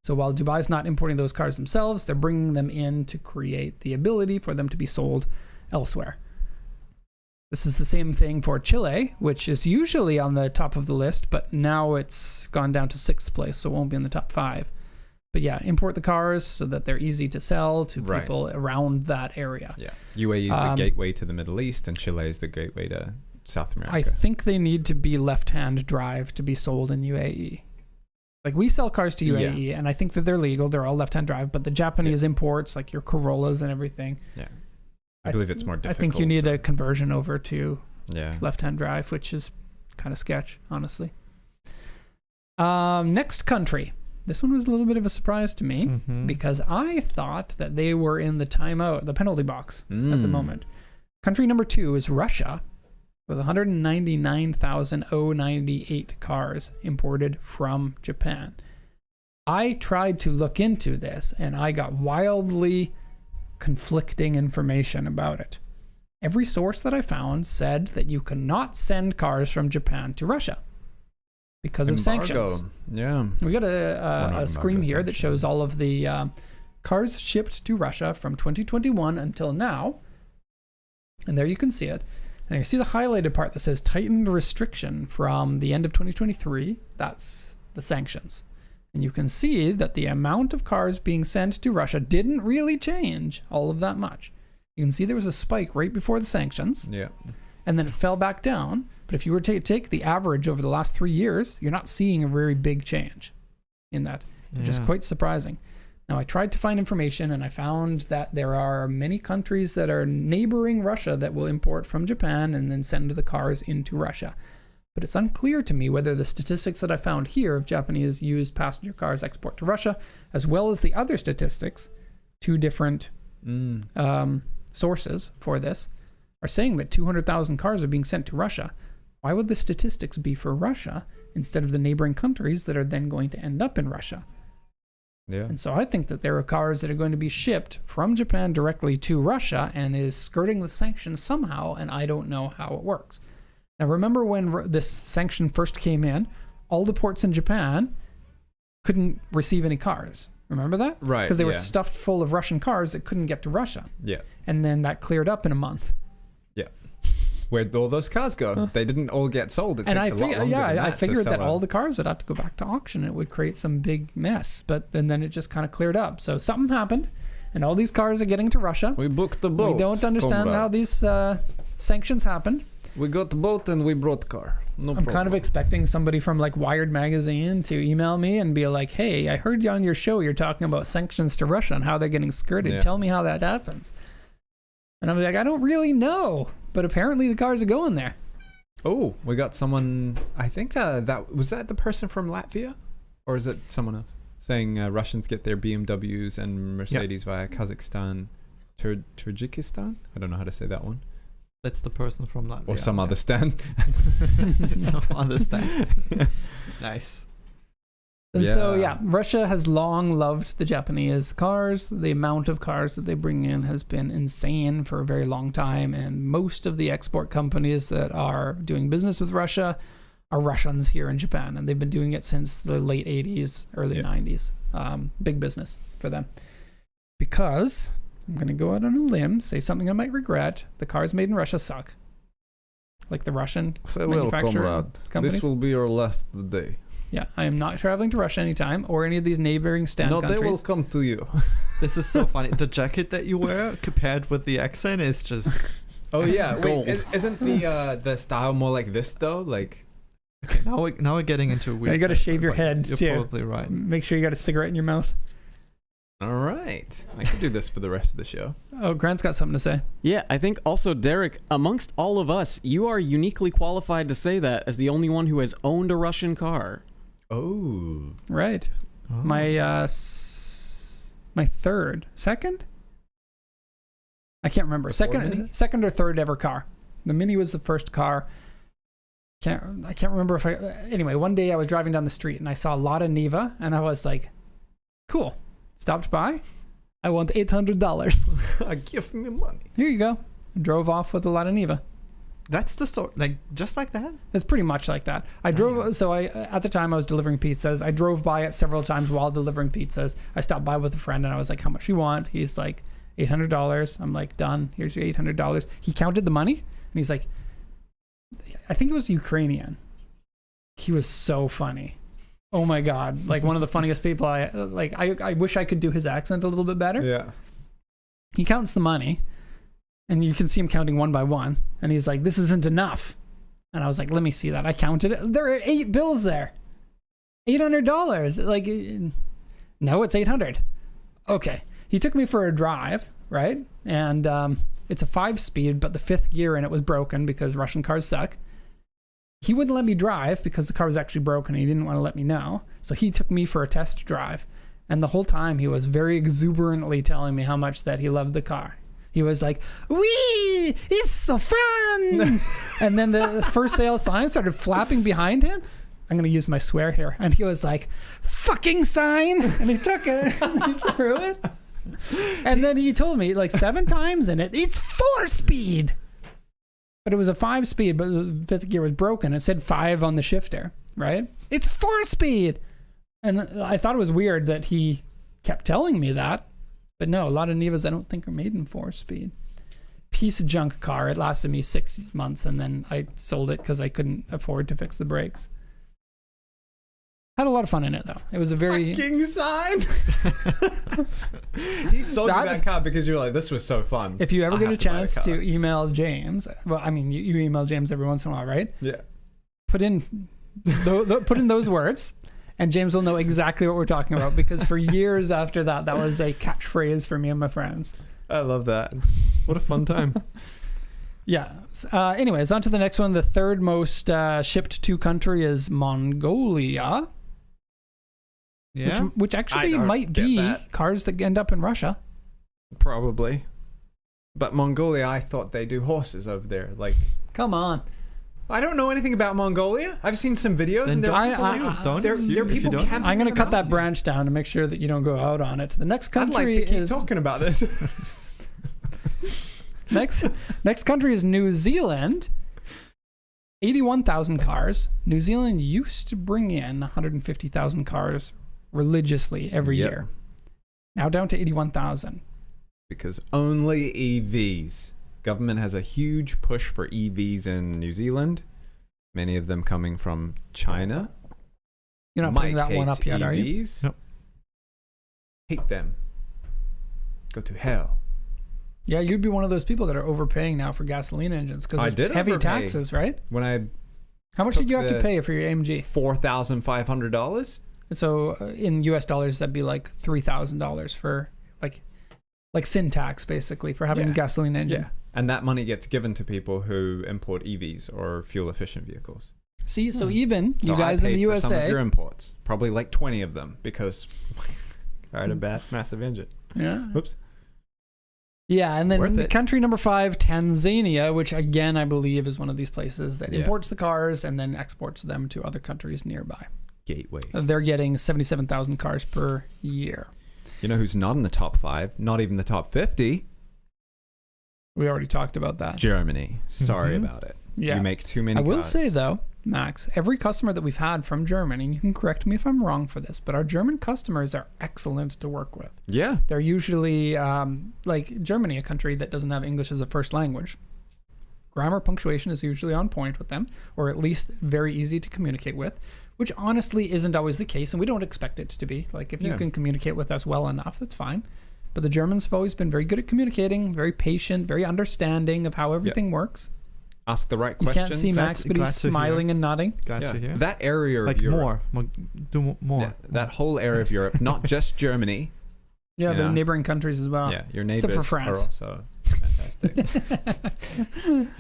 So while Dubai's not importing those cars themselves, they're bringing them in to create the ability for them to be sold elsewhere. This is the same thing for Chile, which is usually on the top of the list, but now it's gone down to 6th place, so it won't be in the top 5. But yeah, import the cars so that they're easy to sell to Right. people around that area. Yeah. UAE is the gateway to the Middle East, and Chile is the gateway to South America. I think they need to be left-hand drive to be sold in UAE. Like, we sell cars to UAE, and I think that they're legal. They're all left-hand drive, but the Japanese imports, like your Corollas and everything, Yeah. I believe it's more difficult. I think you need a conversion over to Yeah. left-hand drive, which is kind of sketch, honestly. Next country. This one was a little bit of a surprise to me Mhm. because I thought that they were in the timeout, the penalty box at the moment. Country number 2 is Russia with 199,098 cars imported from Japan. I tried to look into this and I got wildly conflicting information about it. Every source that I found said that you cannot send cars from Japan to Russia because of sanctions. Yeah. We got not a screen here that sanctions. shows all of the cars shipped to Russia from 2021 until now. And there you can see it. And you see the highlighted part that says tightened restriction from the end of 2023. That's the sanctions. And you can see that the amount of cars being sent to Russia didn't really change all of that much. You can see there was a spike right before the sanctions. Yeah. And then it fell back down. But if you were to take the average over the last 3 years, you're not seeing a very big change in that, which is quite surprising. Now, I tried to find information and I found that there are many countries that are neighboring Russia that will import from Japan and then send the cars into Russia. But it's unclear to me whether the statistics that I found here of Japanese used passenger cars export to Russia, as well as the other statistics, 2 different sources for this, are saying that 200,000 cars are being sent to Russia. Why would the statistics be for Russia instead of the neighboring countries that are then going to end up in Russia? Yeah. And so I think that there are cars that are going to be shipped from Japan directly to Russia and is skirting the sanctions somehow, and I don't know how it works. Now, remember when this sanction first came in, all the ports in Japan couldn't receive any cars. Remember that? Right. Because they were stuffed full of Russian cars that couldn't get to Russia. Yeah. And then that cleared up in a month. Yeah. Where'd all those cars go? They didn't all get sold. It takes a lot longer than that I to figured that sell all out. the cars would have to go back to auction. It would create some big mess, but then it just kind of cleared up. So something happened, and all these cars are getting to Russia. We booked the boat. We don't understand comrade. how these sanctions happened. We got the boat and we brought car. No I'm problem. kind of expecting somebody from like Wired magazine to email me and be like, "Hey, I heard you on your show. You're talking about sanctions to Russia and how they're getting skirted. Yeah. Tell me how that happens." And I'm like, I don't really know, but apparently the cars are going there. Oh, we got someone. I think that was that the person from Latvia, or is it someone else saying Russians get their BMWs and Mercedes via Kazakhstan, Tajikistan? I don't know how to say that one. That's the person from Latvia. Or some other stand. Some other stand. Nice. And so, Russia has long loved the Japanese cars. The amount of cars that they bring in has been insane for a very long time. And most of the export companies that are doing business with Russia are Russians here in Japan. And they've been doing it since the late 80s, early 90s. Big business for them. Because, I'm going to go out on a limb, say something I might regret, the cars made in Russia suck. Like the Russian manufacturer companies. This will be your last day. Yeah, I am not traveling to Russia anytime or any of these neighboring countries. They will come to you. This is so funny. The jacket that you wear compared with the accent is just... Oh yeah, Gold. wait, isn't the style more like this though? Like, Okay, now we're getting into a weird... You got to shave your head You're too. probably right. Make sure you got a cigarette in your mouth. all right, I could do this for the rest of the show. Oh, Grant's got something to say. Yeah, I think also, Derek, amongst all of us, you are uniquely qualified to say that as the only one who has owned a Russian car. Oh, Right. Oh. My second? I can't remember. Mini? Second or third ever car. The Mini was the first car. I can't remember anyway, one day I was driving down the street and I saw a lot of Niva and I was like, cool. Stopped by. I want $800. give me money. Here you go. Drove off with a lot of Niva. That's the story. Like, just like that? It's pretty much like that. At the time I was delivering pizzas. I drove by it several times while delivering pizzas. I stopped by with a friend and I was like, how much do you want? He's like, $800. I'm like, done. Here's your $800. He counted the money and he's like, I think it was Ukrainian. He was so funny. Oh my God. Like one of the funniest people. I wish I could do his accent a little bit better. Yeah. He counts the money and you can see him counting one by one. And he's like, this isn't enough. And I was like, let me see that. I counted it. There are 8 bills there. $800. Like, no, it's 800. Okay. He took me for a drive, right? And it's a 5-speed, but the 5th gear in it was broken because Russian cars suck. He wouldn't let me drive because the car was actually broken and he didn't want to let me know. So he took me for a test drive. And the whole time he was very exuberantly telling me how much that he loved the car. He was like, wee, it's so fun. And then the first sale sign started flapping behind him. I'm going to use my swear here. And he was like, fucking sign. And he took it and he threw it. And then he told me like 7 times in it, it's 4-speed. But it was a 5-speed, but the fifth gear was broken. It said 5 on the shifter, right? It's 4-speed. And I thought it was weird that he kept telling me that. But no, a lot of Nivas I don't think are made in 4-speed. Piece of junk car. It lasted me 6 months and then I sold it because I couldn't afford to fix the brakes. Had a lot of fun in it though. It was a very fucking sign. He sold you that car because you were like, this was so fun. If you ever get a chance to email James, well, I mean, you email James every once in a while, right? Yeah. Put in those words, and James will know exactly what we're talking about because for years after that, that was a catchphrase for me and my friends. I love that. What a fun time. Yeah. Anyways, on to the next one. The third most shipped to country is Mongolia. Yeah. Which actually might be cars that end up in Russia. Probably. But Mongolia, I thought they do horses over there. Like, come on. I don't know anything about Mongolia. I've seen some videos Then and there are people camping. I'm going to cut that branch down to make sure that you don't go out on it. The next country I'd like to keep talking about this. Next country is New Zealand. 81,000 cars. New Zealand used to bring in 150,000 cars religiously every year. Now down to 81,000. Because only EVs. Government has a huge push for EVs in New Zealand. Many of them coming from China. You're not putting that one up yet, are you? Nope. Hate them. Go to hell. Yeah, you'd be one of those people that are overpaying now for gasoline engines because there's heavy taxes, right? How much did you have to pay for your AMG? $4,500. So in US dollars, that'd be like $3,000 for like sin tax, basically, for having a gasoline engine. Yeah, and that money gets given to people who import EVs or fuel-efficient vehicles. See, so even you guys in the USA, for some of your imports, probably like 20 of them, because I had a massive engine. Yeah. Oops. Yeah, and then country number 5, Tanzania, which again I believe is one of these places that imports the cars and then exports them to other countries nearby. Gateway. They're getting 77,000 cars per year. You know who's not in the top 5? Not even the top 50? We already talked about that. Germany. Sorry about it. Yeah. You make too many I will cars. say though, Max, every customer that we've had from Germany, and you can correct me if I'm wrong for this, but our German customers are excellent to work with. Yeah. They're usually, like Germany, a country that doesn't have English as a first language. Grammar, punctuation is usually on point with them, or at least very easy to communicate with, which honestly isn't always the case, and we don't expect it to be. Like, if you can communicate with us well enough, that's fine. But the Germans have always been very good at communicating, very patient, very understanding of how everything works. Ask the right You questions. can't see Max, but he's smiling and nodding. Gotcha. Yeah. That area like of Europe. Do more. Yeah, that whole area of Europe, not just Germany. Yeah, the neighboring countries as well. Yeah, your neighbors Except for France. are also fantastic.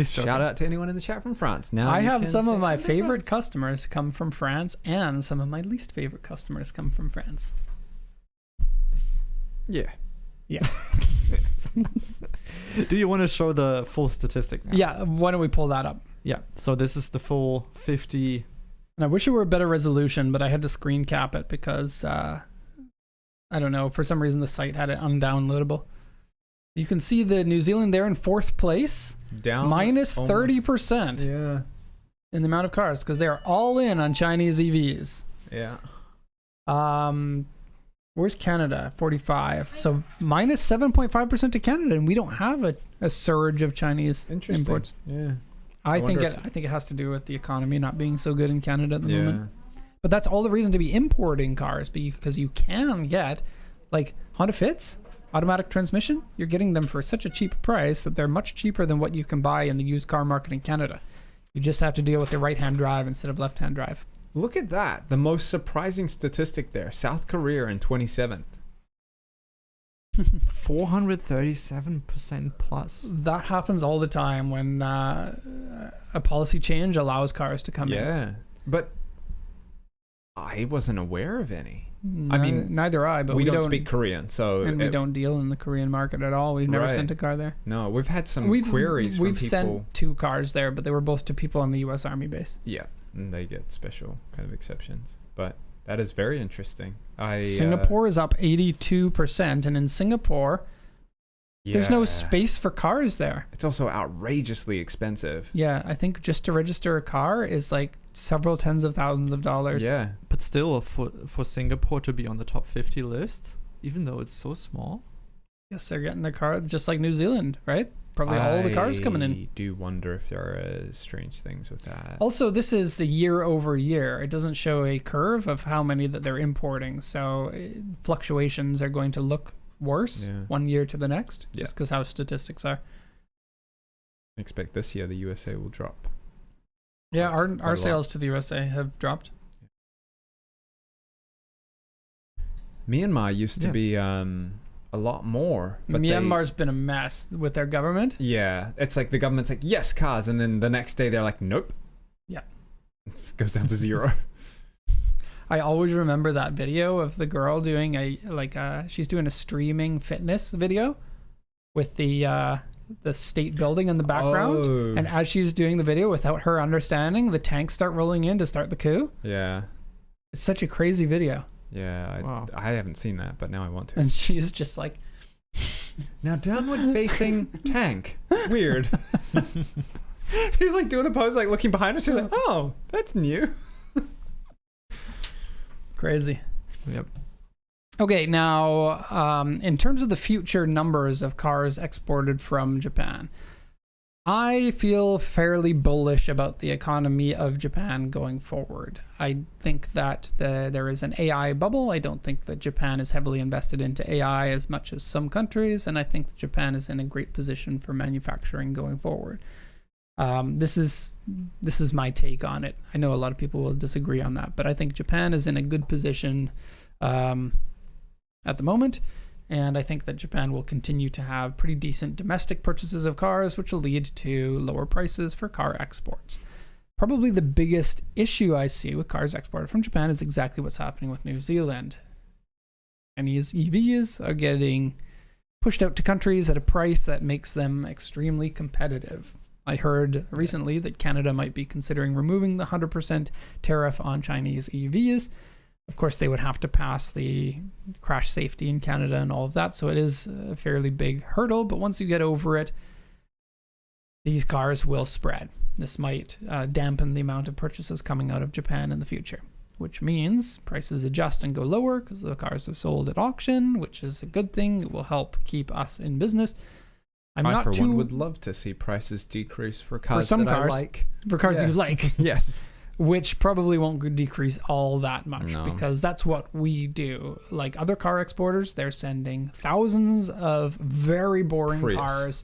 Shout out to anyone in the chat from France. Now I have some of my favorite customers come from France, and some of my least favorite customers come from France. Yeah. Yeah. Do you want to show the full statistic now? Yeah, why don't we pull that up? Yeah, so this is the full 50. And I wish it were a better resolution, but I had to screen cap it because, I don't know, for some reason the site had it undownloadable. You can see the New Zealand there in 4th place, down minus 30% in the amount of cars because they are all in on Chinese EVs. Yeah. Where's Canada? 45. So minus 7.5% to Canada, and we don't have a surge of Chinese imports. Yeah. I think it has to do with the economy not being so good in Canada at the moment. But that's all the reason to be importing cars, because you can get like Honda Fits, automatic transmission. You're getting them for such a cheap price that they're much cheaper than what you can buy in the used car market in Canada. You just have to deal with the right-hand drive instead of left-hand drive. Look at that. The most surprising statistic there. South Korea in 27th. 437% plus. That happens all the time when a policy change allows cars to come in. Yeah. But I wasn't aware of any. Neither I, but we don't speak Korean, so we don't deal in the Korean market at all. We've never sent a car there. No, we've had some queries from people. We've sent 2 cars there, but they were both to people on the U.S. Army base. Yeah, and they get special kind of exceptions. But that is very interesting. Singapore is up 82%, and in Singapore, there's no space for cars there. It's also outrageously expensive. Yeah, I think just to register a car is like several tens of thousands of dollars. Yeah. But still, for Singapore to be on the top 50 list, even though it's so small. Yes, they're getting their car just like New Zealand, right? Probably all the cars coming in. I do wonder if there are strange things with that. Also, this is a year over year. It doesn't show a curve of how many that they're importing. So fluctuations are going to look worse one year to the next, just because how statistics are. I expect this year the USA will drop. Yeah, our sales to the USA have dropped. Myanmar used to be a lot more. But Myanmar's been a mess with their government. Yeah, it's like the government's like, yes, cars, and then the next day they're like, nope. Yeah. It goes down to 0. I always remember that video of the girl doing she's doing a streaming fitness video with the state building in the background. Oh. And as she's doing the video, without her understanding, the tanks start rolling in to start the coup. Yeah. It's such a crazy video. Yeah, I haven't seen that, but now I want to. And she's just like, now downward facing tank. Weird. She's like doing the pose, like looking behind her. She's like, oh, that's new. crazy. Yep. Okay, now in terms of the future numbers of cars exported from Japan, I feel fairly bullish about the economy of Japan going forward. I think that there is an AI bubble. I don't think that Japan is heavily invested into AI as much as some countries, and I think that Japan is in a great position for manufacturing going forward. This is my take on it. I know a lot of people will disagree on that, but I think Japan is in a good position at the moment, and I think that Japan will continue to have pretty decent domestic purchases of cars, which will lead to lower prices for car exports. Probably the biggest issue I see with cars exported from Japan is exactly what's happening with New Zealand. Chinese EVs are getting pushed out to countries at a price that makes them extremely competitive. I heard recently that Canada might be considering removing the 100% tariff on Chinese EVs. Of course, they would have to pass the crash safety in Canada and all of that, so it is a fairly big hurdle, but once you get over it, these cars will spread. This might dampen the amount of purchases coming out of Japan in the future, which means prices adjust and go lower because the cars are sold at auction, which is a good thing. It will help keep us in business. I, for one, would love to see prices decrease for cars for some that cars, I like. For cars you like. Yes. Which probably won't decrease all that much because that's what we do. Like other car exporters, they're sending thousands of very boring cars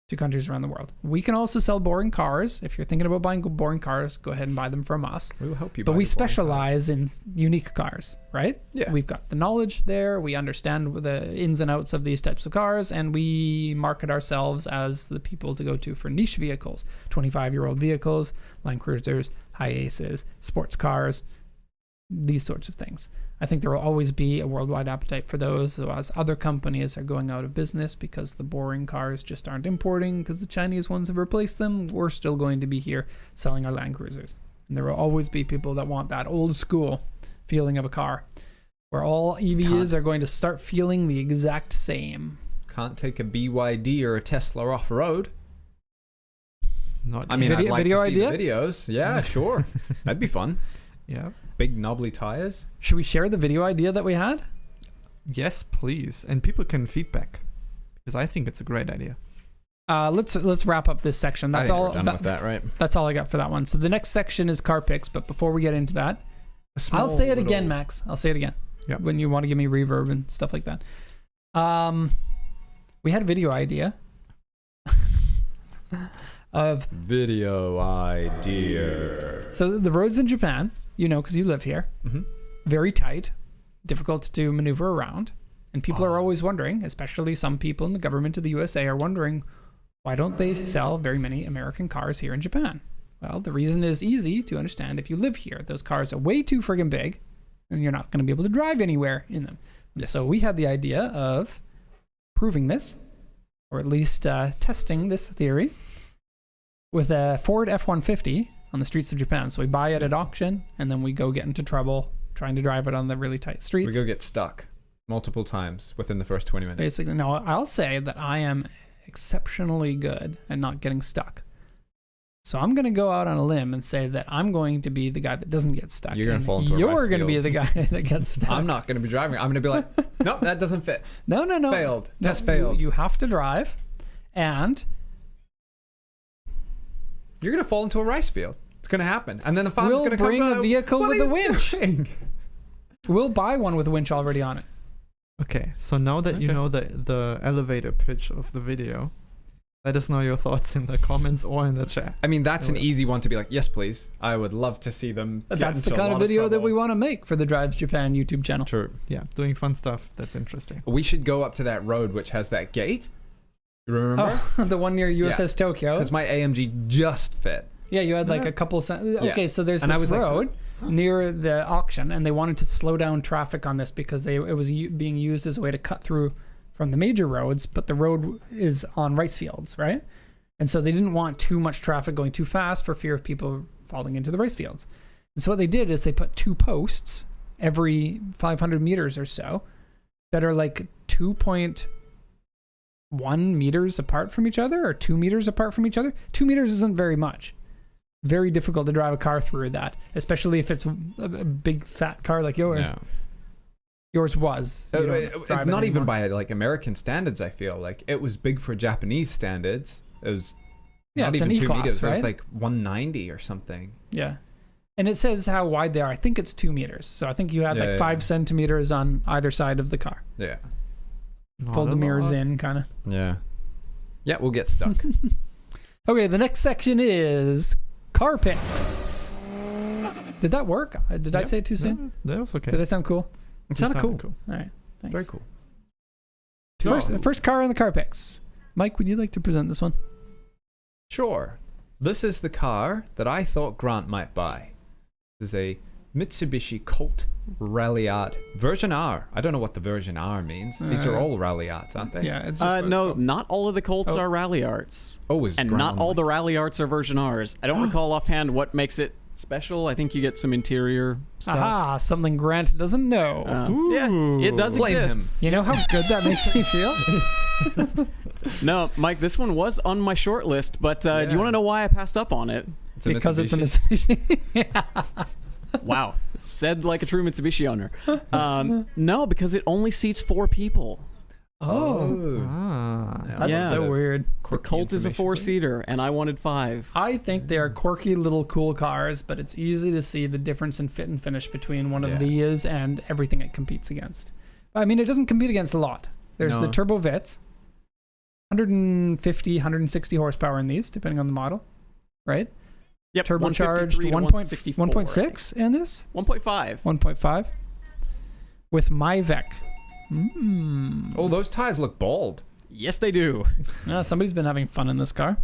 to countries around the world. We can also sell boring cars. If you're thinking about buying boring cars, go ahead and buy them from us. We will help you. But we specialize in unique cars, right? Yeah. We've got the knowledge there. We understand the ins and outs of these types of cars, and we market ourselves as the people to go to for niche vehicles, 25-year-old vehicles, Land Cruisers, high aces, sports cars, these sorts of things. I think there will always be a worldwide appetite for those, so as other companies are going out of business because the boring cars just aren't importing because the Chinese ones have replaced them, we're still going to be here selling our Land Cruisers. And there will always be people that want that old school feeling of a car, where all EVs are going to start feeling the exact same. Can't take a BYD or a Tesla off-road. Not I mean, I'd like video to see idea? the videos. Yeah, sure. That'd be fun. Yeah. Big knobbly tires. Should we share the video idea that we had? Yes, please. And people can feedback because I think it's a great idea. Let's wrap up this section. That's all. We're done with that, right? That's all I got for that one. So the next section is car picks. But before we get into that, I'll say it again, Max. I'll say it again. Yep. When you want to give me reverb and stuff like that. We had a video idea of video idea. So the roads in Japan, because you live here, very tight, difficult to maneuver around. And people are always wondering, especially some people in the government of the USA are wondering, why don't they sell very many American cars here in Japan? Well, the reason is easy to understand. If you live here, those cars are way too friggin' big, and you're not going to be able to drive anywhere in them. Yes. So we had the idea of proving this, or at least testing this theory, with a Ford F-150 on the streets of Japan. So we buy it at auction, and then we go get into trouble trying to drive it on the really tight streets. We go get stuck multiple times within the first 20 minutes. Basically, no, I'll say that I am exceptionally good at not getting stuck. So I'm going to go out on a limb and say that I'm going to be the guy that doesn't get stuck. You're going to fall into a You're rice going to be field. the guy that gets stuck. I'm not going to be driving. I'm going to be like, nope, that doesn't fit. No. Failed. No, Test failed. You have to drive, and You're going to fall into a rice field. It's going to happen. And then the farmer's we'll going to come bring a out, vehicle "What with are a you winch. doing?" We'll buy one with a winch already on it. Okay, so now that you Okay. know the elevator pitch of the video, let us know your thoughts in the comments or in the chat. I mean, that's an Yeah. easy one to be like, yes, please. I would love to see them. get That's the into a kind of lot video that trouble. we want to make for the Drives Japan YouTube channel. True. Yeah, doing fun stuff. That's interesting. We should go up to that road which has that gate. You remember? Oh, the one near USS Tokyo. Because my AMG just fit. Yeah, you had like Yeah. a couple. Okay, so there's And I this was like, road near the auction, and they wanted to slow down traffic on this because it was being used as a way to cut through from the major roads, but the road is on rice fields, right? And so they didn't want too much traffic going too fast for fear of people falling into the rice fields. And so what they did is they put 2 posts every 500 meters or so that are like 2.1 meters apart from each other, or 2 meters apart from each other. 2 meters isn't very much. Very difficult to drive a car through that, especially if it's a big fat car like yours. Yeah. Yours was. You don't drive it Not even anymore. by like American standards, I feel. Like it was big for Japanese standards. It was Yeah, not it's even an 2 E-Class, meters. It right? was like 190 or something. Yeah. And it says how wide they are. I think it's 2 meters. So I think you had like 5 centimeters on either side of the car. Yeah. Fold the mirrors in, kind of. Yeah. Yeah, we'll get stuck. Okay, the next section is Car Pics. Did that work? Did I Yeah. say it too soon? No, that was okay. Did I sound cool? It sounded cool. All right. Thanks. Very cool. First car in the Car Pics. Mike, would you like to present this one? Sure. This is the car that I thought Grant might buy. This is a Mitsubishi Colt Rally Art version R. I don't know what the version R means. These are all Rally Arts, aren't they? Yeah, it's just what it's No, called. not all of the Colts Oh. are rally arts. Oh, is And Grant not on all the the rally arts are version Rs. I don't recall offhand what makes it special. I think you get some interior stuff. Aha, something Grant doesn't know. Yeah, it does Blame exist. him. You know how good that makes me feel? No, Mike, this one was on my short list, but do Yeah. you want to know why I passed up on it? It's a Because it's a Mitsubishi. Mitsubishi. Wow, said like a true Mitsubishi owner. No, because it only seats 4 people. Oh. Ah. That's Yeah. so weird. The Colt is a information for you. 4-seater, and I wanted 5. I think they are quirky little cool cars, but it's easy to see the difference in fit and finish between one of Yeah. these and everything it competes against. I mean, it doesn't compete against a lot. There's the No. Turbo Vits, 150, 160 horsepower in these, depending on the model, right? Yep, Turbocharged 153 to 1.6 164, in this? 1.5. 1.5 with MyVec. Oh, those tires look bald. Yes, they do. Yeah, somebody's been having fun in this car.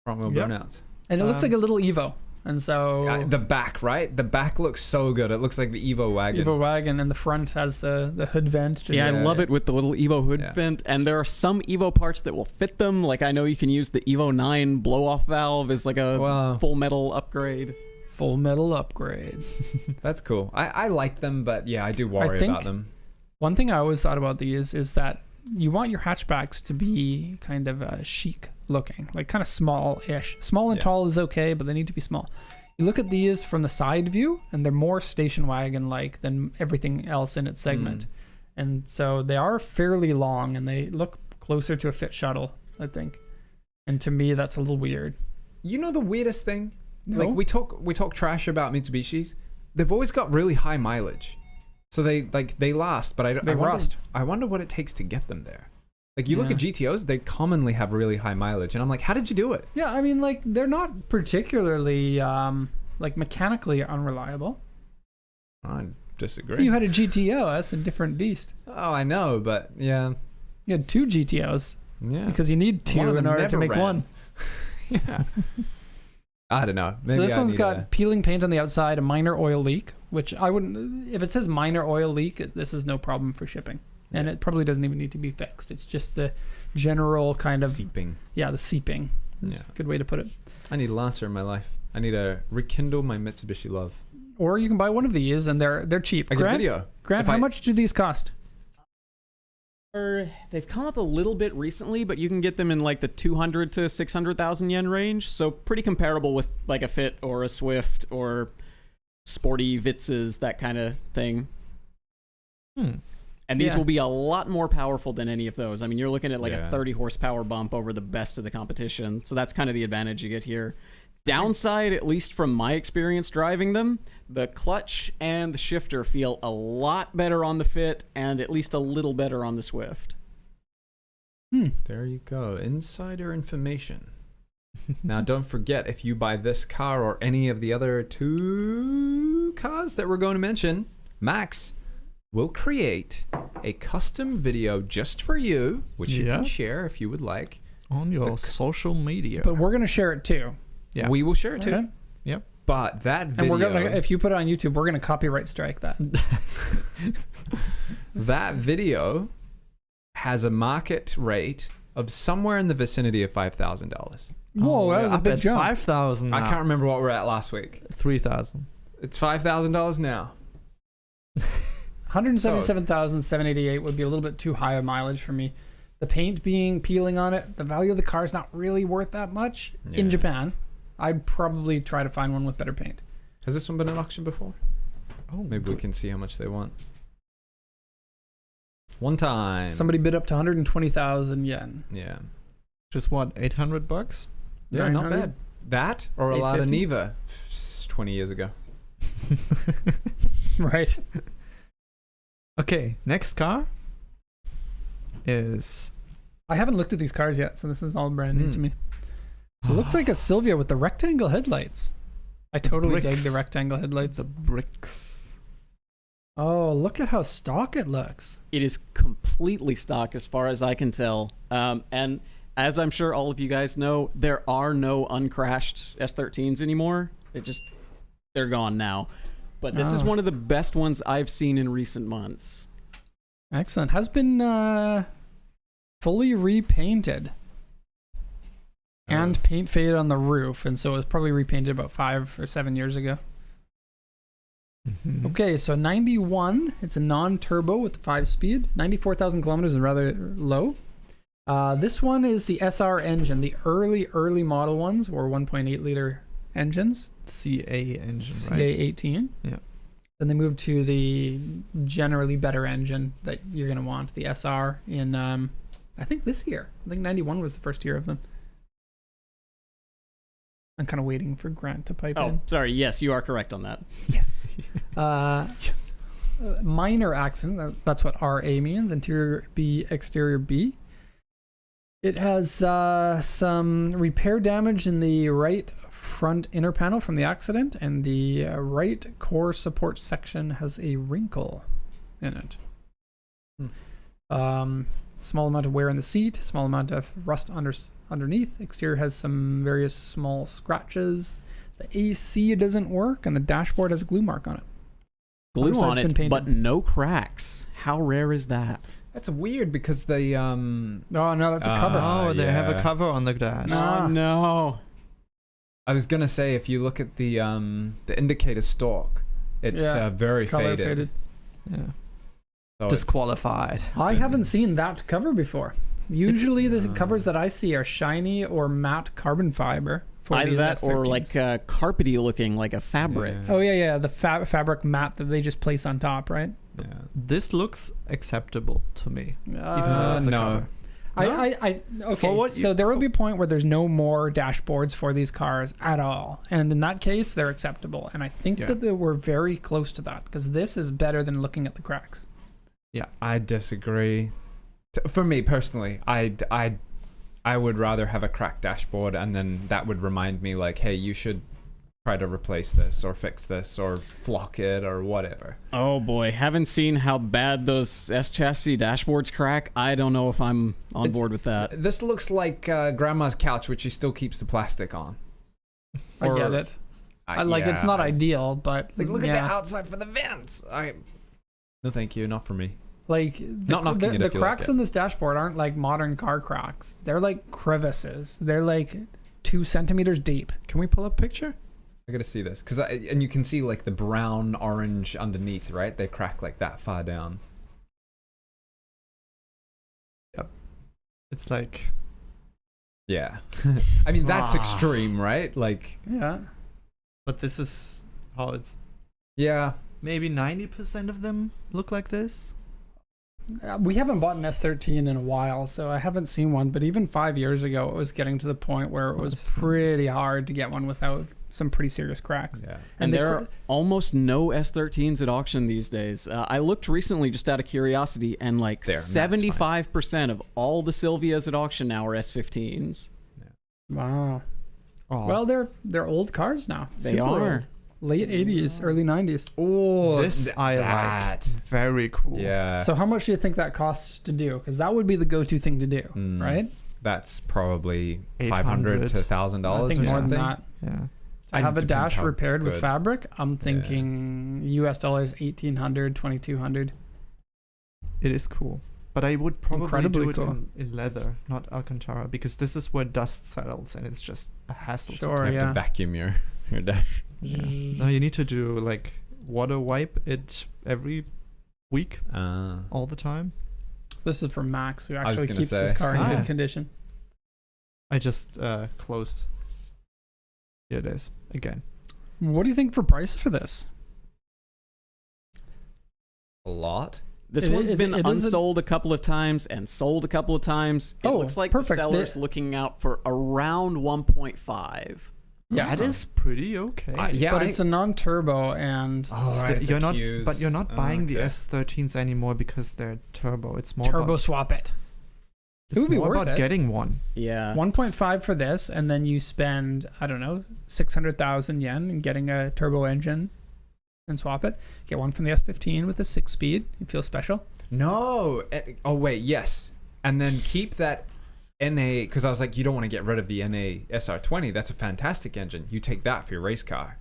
Front wheel Yep. burnouts. And it looks like a little Evo. And so The back, right? The back looks so good. It looks like the Evo wagon. Evo wagon, and the front has the hood vent. Just Yeah, I Yeah. love it with the little Evo hood Yeah. vent, and there are some Evo parts that will fit them. Like I know you can use the Evo 9 blow-off valve as like a Wow. full metal upgrade. Full metal upgrade. That's cool. I like them, but yeah, I do worry think- about them. One thing I always thought about these is that you want your hatchbacks to be kind of chic looking, like kind of small-ish. Small and Yeah. tall is okay, but they need to be small. You look at these from the side view, and they're more station wagon-like than everything else in its segment. And so they are fairly long, and they look closer to a fit shuttle, I think. And to me, that's a little weird. You know the weirdest thing? No? Like we talk trash about Mitsubishis. They've always got really high mileage, so they last. But They rust. I wonder what it takes to get them there. Like you look Yeah. at GTOs, they commonly have really high mileage, and I'm like, how did you do it? Yeah, I mean, like, they're not particularly, like, mechanically unreliable. I disagree. You had a GTO, that's a different beast. Oh, I know, but yeah, You had 2 GTOs yeah. because you need One 2 of in them order to never make ran. one. Yeah. I don't know. Maybe So this I one's need got a- peeling paint on the outside, a minor oil leak, which I wouldn't. If it says minor oil leak, this is no problem for shipping, and it probably doesn't even need to be fixed. It's just the general kind of seeping. the seeping. Is Yeah. a good way to put it. I need a Lancer in my life. I need to rekindle my Mitsubishi love. Or you can buy one of these, and they're cheap. I get a video. Grant, If how I- much do these cost? They've come up a little bit recently, but you can get them in like the 200 to 600,000 yen range. So pretty comparable with like a Fit or a Swift or sporty Vitzes, that kind of thing. And these Yeah. will be a lot more powerful than any of those. I mean, you're looking at like Yeah. a 30 horsepower bump over the best of the competition. So that's kind of the advantage you get here. Downside, at least from my experience driving them, the clutch and the shifter feel a lot better on the Fit and at least a little better on the Swift. There you go. Insider information. Now, don't forget, if you buy this car or any of the other 2 cars that we're going to mention, Max will create a custom video just for you, which you Yeah. can share if you would like. On your social media. But we're gonna share it too. Yeah. We will share it too. Okay? Yep. But that video, And we're gonna, if you put it on YouTube, we're gonna copyright strike that. that video has a market rate of somewhere in the vicinity of $5,000. Whoa, that was a up big at jump. 5,000 I now. can't remember what we're at last week. 3,000. It's $5,000 now. 177,788 would be a little bit too high a mileage for me. The paint being peeling on it, the value of the car is not really worth that much in Yeah. Japan. I'd probably try to find one with better paint. Has this one been at auction before? Oh, Maybe we can see how much they want. One time. Somebody bid up to 120,000 yen. Yeah. Just what, $800? Yeah, not 900? bad. That or a lot of 850? Neva 20 years ago. Right. Okay, next car is I haven't looked at these cars yet, so this is all brand new to me. So it Ah. looks like a Sylvia with the rectangle headlights. I totally dig bricks. the rectangle headlights. the bricks. Oh, look at how stock it looks. It is completely stock as far as I can tell. And as I'm sure all of you guys know, there are no uncrashed S13s anymore. They're gone now. But this is Oh. one of the best ones I've seen in recent months. Excellent. Has been fully repainted. And paint faded on the roof, and so it was probably repainted about 5 or 7 years ago. Mhm. Okay, so 91. It's a non-turbo with 5-speed. 94,000 kilometers is rather low. This one is the SR engine. The early model ones were 1.8 liter engines. CA engine, right? CA18. Yeah. Then they moved to the generally better engine that you're going to want, the SR, in, I think this year. I think 91 was the first year of them. I'm kind of waiting for Grant to pipe Oh, in. sorry. Yes, you are correct on that. Yes. Minor accident, that's what RA means, interior B, exterior B. It has some repair damage in the right front inner panel from the accident, and the right core support section has a wrinkle in it. Small amount of wear in the seat, small amount of rust underneath. Exterior has some various small scratches. The AC doesn't work, and the dashboard has a glue mark on it. Glue Other on side's been it, painted. but no cracks. How rare is that? That's weird because they Oh no, that's a cover. Oh, they have a yeah. cover on the dash. Ah. Oh, no. I was gonna say if you look at the indicator stalk, it's Yeah, very Color faded. faded. Yeah. So it's- Disqualified. I haven't seen that cover before. Usually the covers that I see are shiny or matte carbon fiber for Either these that or S13s. like carpety looking, like a fabric. Yeah. Oh yeah, the fabric mat that they just place on top, right? Yeah. This looks acceptable to me. Even though it's a no. cover. Okay. For what So you- there will be a point where there's no more dashboards for these cars at all, and in that case, they're acceptable. And I think Yeah. that they were very close to that because this is better than looking at the cracks. I disagree. For me personally, I would rather have a cracked dashboard, and then that would remind me like, hey, you should try to replace this or fix this or flock it or whatever. Oh boy, haven't seen how bad those S-chassis dashboards crack. I don't know if I'm on board with that. This looks like grandma's couch, which she still keeps the plastic on. I Or- get it. I like it's not ideal, but Like, look yeah. at the outside for the vents. No, thank you, not for me. Like Not knocking it the if you like cracks it. in this dashboard aren't like modern car cracks. They're like crevices. They're like 2 centimeters deep. Can we pull up a picture? I gotta see this and you can see like the brown orange underneath, right? They crack like that far down. Yep. It's like, Yeah. I mean, that's extreme, right? Like, Yeah. but this is how it's. yeah. Maybe 90% of them look like this. We haven't bought an S13 in a while, so I haven't seen one. But even 5 years ago, it was getting to the point where it was pretty hard to get one without some pretty serious cracks. Yeah. And there are almost no S13s at auction these days. I looked recently just out of curiosity, and like 75% of all the Silvias at auction now are S15s. Wow. Oh. Well, they're old cars now. They Super are. old. Late 80s, early 90s. Oh, This I like. Very cool. Yeah. So how much do you think that costs to do? Because that would be the go-to thing to do, right? That's probably $800 $500 to $1,000. I think or more than something. that. Yeah. To have a Depends dash how repaired with good. fabric, I'm thinking US dollars $1,800, $2,200. It is cool. But I would probably Incredibly do it cool. in leather, not Alcantara, because this is where dust settles and it's just a hassle. Sure, You have yeah. to vacuum your dash. No, you need to do like water wipe it every week, all the time. This is from Max, who was actually gonna keeps his say. car in Ah. good condition. I just closed. Here it is again. What do you think for price for this? A lot. This It- one's it- been it is a- unsold a couple of times and sold a couple of times. It Oh, looks like perfect. the seller's looking out for around 1.5. Yeah, That is pretty okay. Yeah, but it's a non-turbo, and You're not buying the S13s anymore because they're turbo. It's more turbo about, swap it. it's It would be more worth about it. getting one. Yeah. 1.5 for this, and then you spend, I don't know, 600,000 yen and getting a turbo engine and swap it. Get one from the S15 with a 6-speed. You feel special. No. Oh wait, yes. And then keep that NA, because I was like, you don't want to get rid of the NA SR20. That's a fantastic engine. You take that for your race car.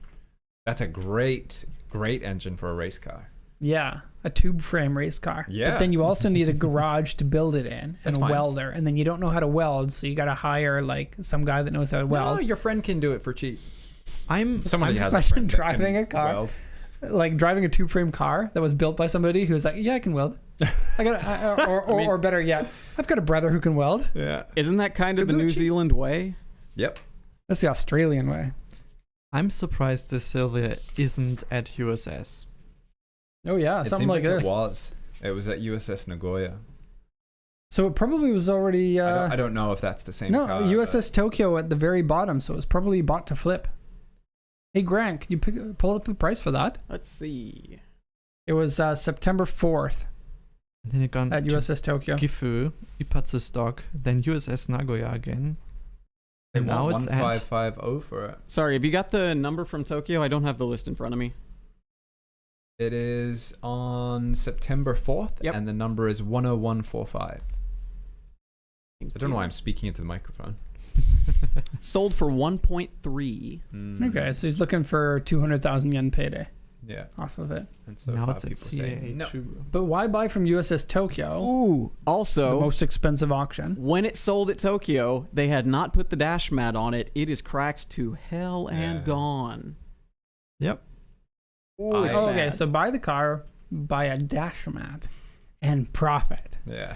That's a great engine for a race car. Yeah, a tube frame race car. Yeah. But then you also need a garage to build it in, That's and a fine. welder, and then you don't know how to weld, so you got to hire like some guy that knows how to weld. Well, your friend can do it for cheap. I'm Somebody has a imagine friend that driving can a car. weld. Like driving a tube frame car that was built by somebody who's like, yeah, I can weld. Or better yet, I've got a brother who can weld. Yeah. Isn't that kind of the Could do it New cheap. Zealand way? Yep. That's the Australian way. I'm surprised the Silvia isn't at USS. Oh yeah, It something seems like this. It was at USS Nagoya. So it probably was already. I don't know if that's the same No, car, USS Tokyo at the very bottom, so it was probably bought to flip. Hey Grant, can you pull up the price for that? Let's see. It was September 4th And then it gone at to USS Tokyo. Gifu, Ipatsu stock, then USS Nagoya again. They And now want it's at 1550 for it. Sorry, have you got the number from Tokyo? I don't have the list in front of me. It is on September 4th, Yep. and the number is 10145. I don't know why I'm speaking into the microphone. Sold for 1.3. Okay, so he's looking for 200,000 yen payday Yeah. off of it. And so now far it's at people say no. CAH. But why buy from USS Tokyo, Ooh. the Also, most expensive auction? when it sold at Tokyo, they had not put the dash mat on it. It is cracked to hell and Yeah. gone. Yep. Ooh, it's Oh, okay, bad. so buy the car, buy a dash mat, and profit. Yeah.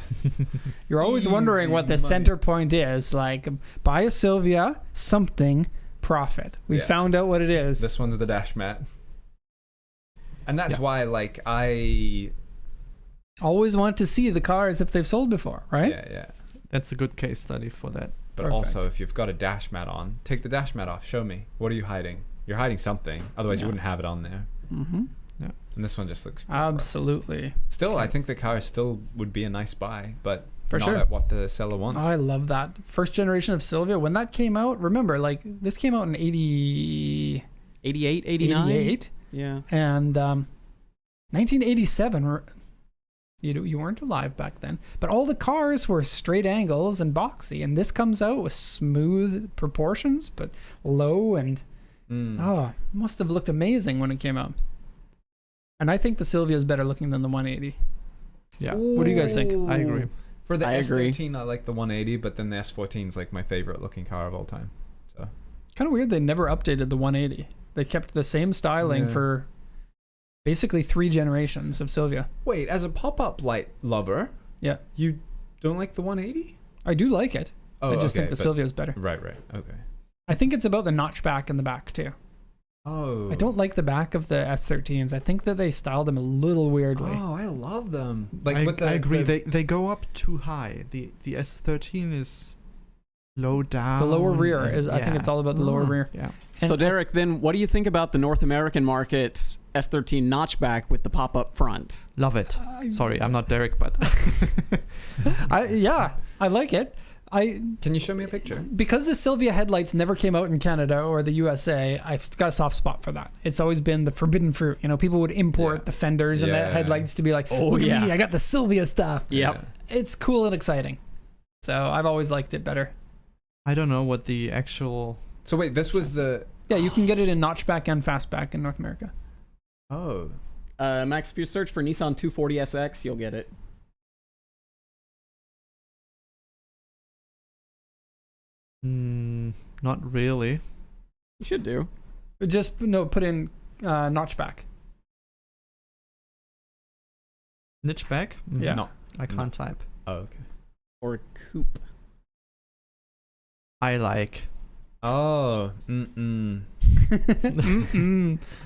You're always wondering what the Easy money. center point is. Like, buy a Silvia, something, profit. We Yeah. found out what it is. This one's the dash mat. And that's Yeah. why, like, I... Always want to see the cars if they've sold before, right? Yeah. That's a good case study for that. But Perfect. also, if you've got a dash mat on, take the dash mat off. Show me. What are you hiding? You're hiding something. Otherwise, Yeah. you wouldn't have it on there. Mm-hmm. And this one just looks... pretty Absolutely. rough. Still, I think the car still would be a nice buy, but For not sure. at what the seller wants. I love that. First generation of Silvia. When that came out, remember, like, this came out in 88. 88. Yeah. And 1987, you weren't alive back then, but all the cars were straight angles and boxy, and this comes out with smooth proportions, but low and must have looked amazing when it came out. And I think the Silvia is better looking than the 180. Yeah. What do you guys think? I agree. For the I agree. S13, I like the 180, but then the S14 is like my favorite looking car of all time. So Kind of weird they never updated the 180. They kept the same styling for basically 3 generations of Silvia. wait, as a pop-up light lover, Yeah. you don't like the 180? I do like it. Oh, I just think the but- Silvia is better. Right. Okay. I think it's about the notchback in the back too. Oh. I don't like the back of the S13s. I think that they styled them a little weirdly. Oh, I love them. Like I agree. They go up too high. The S13 is low down. The lower rear is. I think it's all about the lower rear. Yeah. So Derek, then what do you think about the North American market S13 notchback with the pop-up front? Love it. Sorry, I'm not Derek, but I like it. Can you show me a picture? Because the Silvia headlights never came out in Canada or the USA, I've got a soft spot for that. It's always been the forbidden fruit. You know, people would import the fenders and the headlights to be like, look at me, I got the Silvia stuff. Yep. It's cool and exciting. So I've always liked it better. I don't know what the actual. So wait, this was the. Yeah, you can get it in notchback and fastback in North America. Oh. Max, if you search for Nissan 240SX, you'll get it. Not really. You should do. Just put in notchback. Nitchback? Yeah. No. I can't type. Oh, okay. Or coupe. I like. Oh.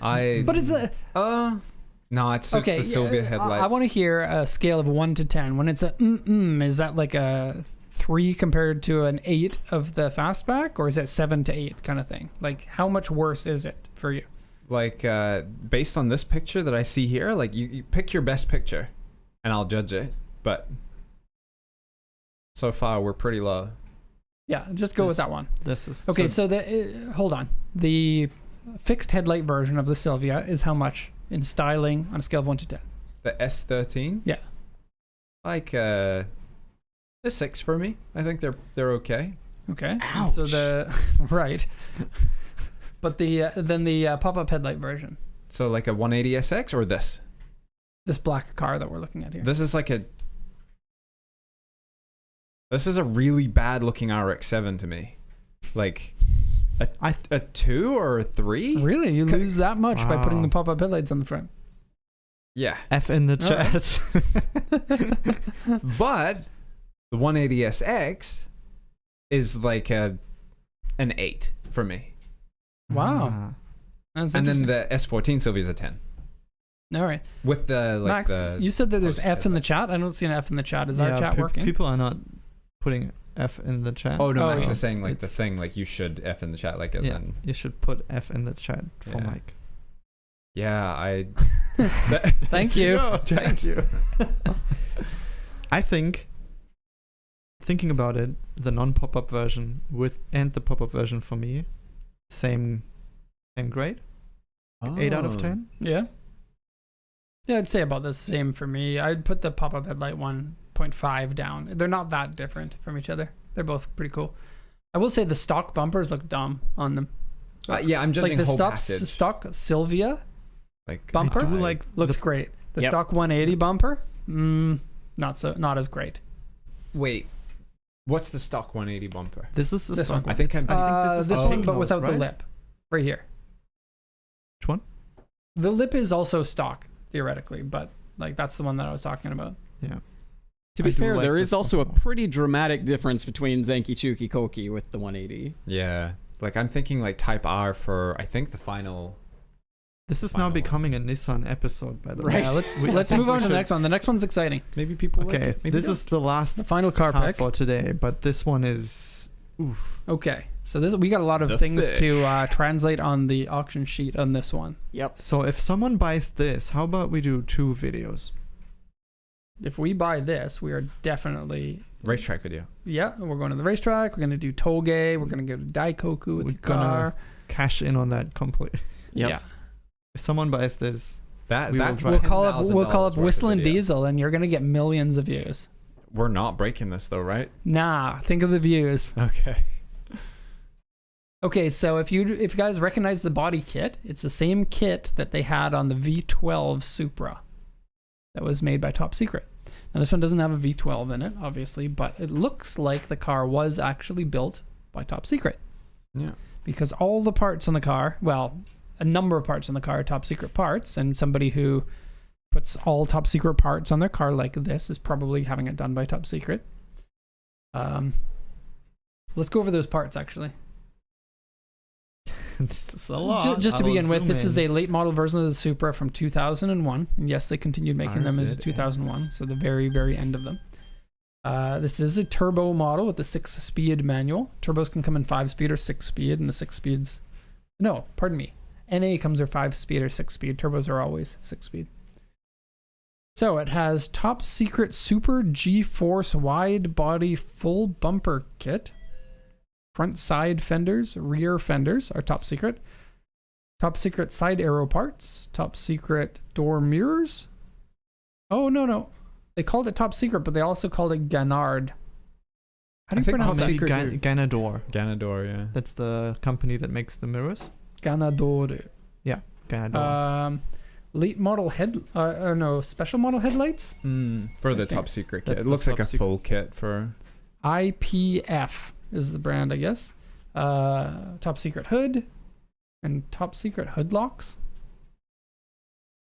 I. But it's a No, it suits the Silvia headlights. I want to hear a scale of 1 to 10. When it's a is that like a 3 compared to an 8 of the fastback, or is it 7 to 8 kind of thing? Like, how much worse is it for you? Like, based on this picture that I see here, like you pick your best picture, and I'll judge it. But so far, we're pretty low. Yeah, just go with that one. This is Okay, so hold on. The fixed headlight version of the Silvia is how much in styling on a scale of 1 to 10? The S13. Yeah. Like a 6 for me. I think they're okay. Okay. Ouch. So right. But then the pop-up headlight version. So like a 180 SX or this? This black car that we're looking at here. This is like This is a really bad looking RX-7 to me. Like a 2 or a 3? Really? You lose that much by putting the pop-up headlights on the front? Yeah. F in the chat. But the 180 SX is like an 8 for me. Wow. That's And then interesting. the S14 Silvia's a 10. All right. With the like Max, you said that there's post F in the headlight. chat. I don't see an F in the chat. Is our chat working? People are not putting F in the chat. Oh no, Max Oh. is saying like the It's- thing, like you should F in the chat, like as Yeah, in you should put F in the chat for Yeah. Mike. yeah, I Thank you. Thank you. I think, thinking about it, the non-pop-up version and the pop-up version for me, same grade, 8 out of 10. Yeah. Yeah, I'd say about the same for me. I'd put the pop-up headlight 1.5 down. They're not that different from each other. They're both pretty cool. I will say the stock bumpers look dumb on them. Yeah, I'm judging Like the whole stock package. Silvia Like bumper? I do like looks the- great. The Yep. stock 180 bumper, not as great. Wait, what's the stock 180 bumper? This is the This stock one. I think It's- I'm- this is this the one, pink but nose, without the right? lip, right here. Which one? The lip is also stock theoretically, but like that's the one that I was talking about. Yeah. To be I do fair, like there this is also a bumper. pretty dramatic difference between Zenki Chuki Koki with the 180. Yeah, like I'm thinking like Type R for I think the final. This is now Final one. becoming a Nissan episode, by the way. Right. Yeah, let's I let's think move we on to the should- next one. The next one's exciting. Maybe people. like Okay, it, maybe this don't. is the last The final car car pick. for today, but this one is. Oof. Okay, so we got a lot of The things fish. to translate on the auction sheet on this one. Yep. So if someone buys this, how about we do 2 videos? If we buy this, we are definitely racetrack video. we're going to the racetrack. We're going to do Toge. We're going to go to Daikoku with We're the car. Cash in on that completely. Yep. Yeah, If someone buys this, That We will that's try. we'll call $10,000 up worth of Whistling video. Diesel, and you're going to get millions of views. We're not breaking this though, right? Nah, think of the views. Okay. Okay, so if you guys recognize the body kit, it's the same kit that they had on the V12 Supra that was made by Top Secret. Now this one doesn't have a V12 in it, obviously, but it looks like the car was actually built by Top Secret. Yeah. because all the parts on the car, well, a number of parts on the car are top secret parts, and somebody who puts all top secret parts on their car like this is probably having it done by Top Secret. Let's go over those parts actually. This is a lot. Just to I'll begin with, zoom this is in. a late model version of the Supra from 2001. And yes, they continued making them Ours into it 2001, so the very, very end of them. This is a turbo model with a 6-speed manual. Turbos can come in 5-speed or 6-speed, and the 6 speeds... No, pardon me. NA comes in 5-speed or 6-speed. Turbos are always 6-speed. So it has Top Secret Super G-Force Wide Body Full Bumper Kit. Front side fenders, rear fenders are Top Secret. Top Secret side arrow parts. Top Secret door mirrors. Oh, no. They called it Top Secret, but they also called it Ganard. How do you pronounce that? Maybe Ganador. Ganador, yeah. That's the company that makes the mirrors. Ganador. Ganador. Late model special model headlights. For the Okay. Top Secret kit. That's It looks the like a top secret. full kit for... IPF is the brand, I guess. Top Secret hood and Top Secret hood locks.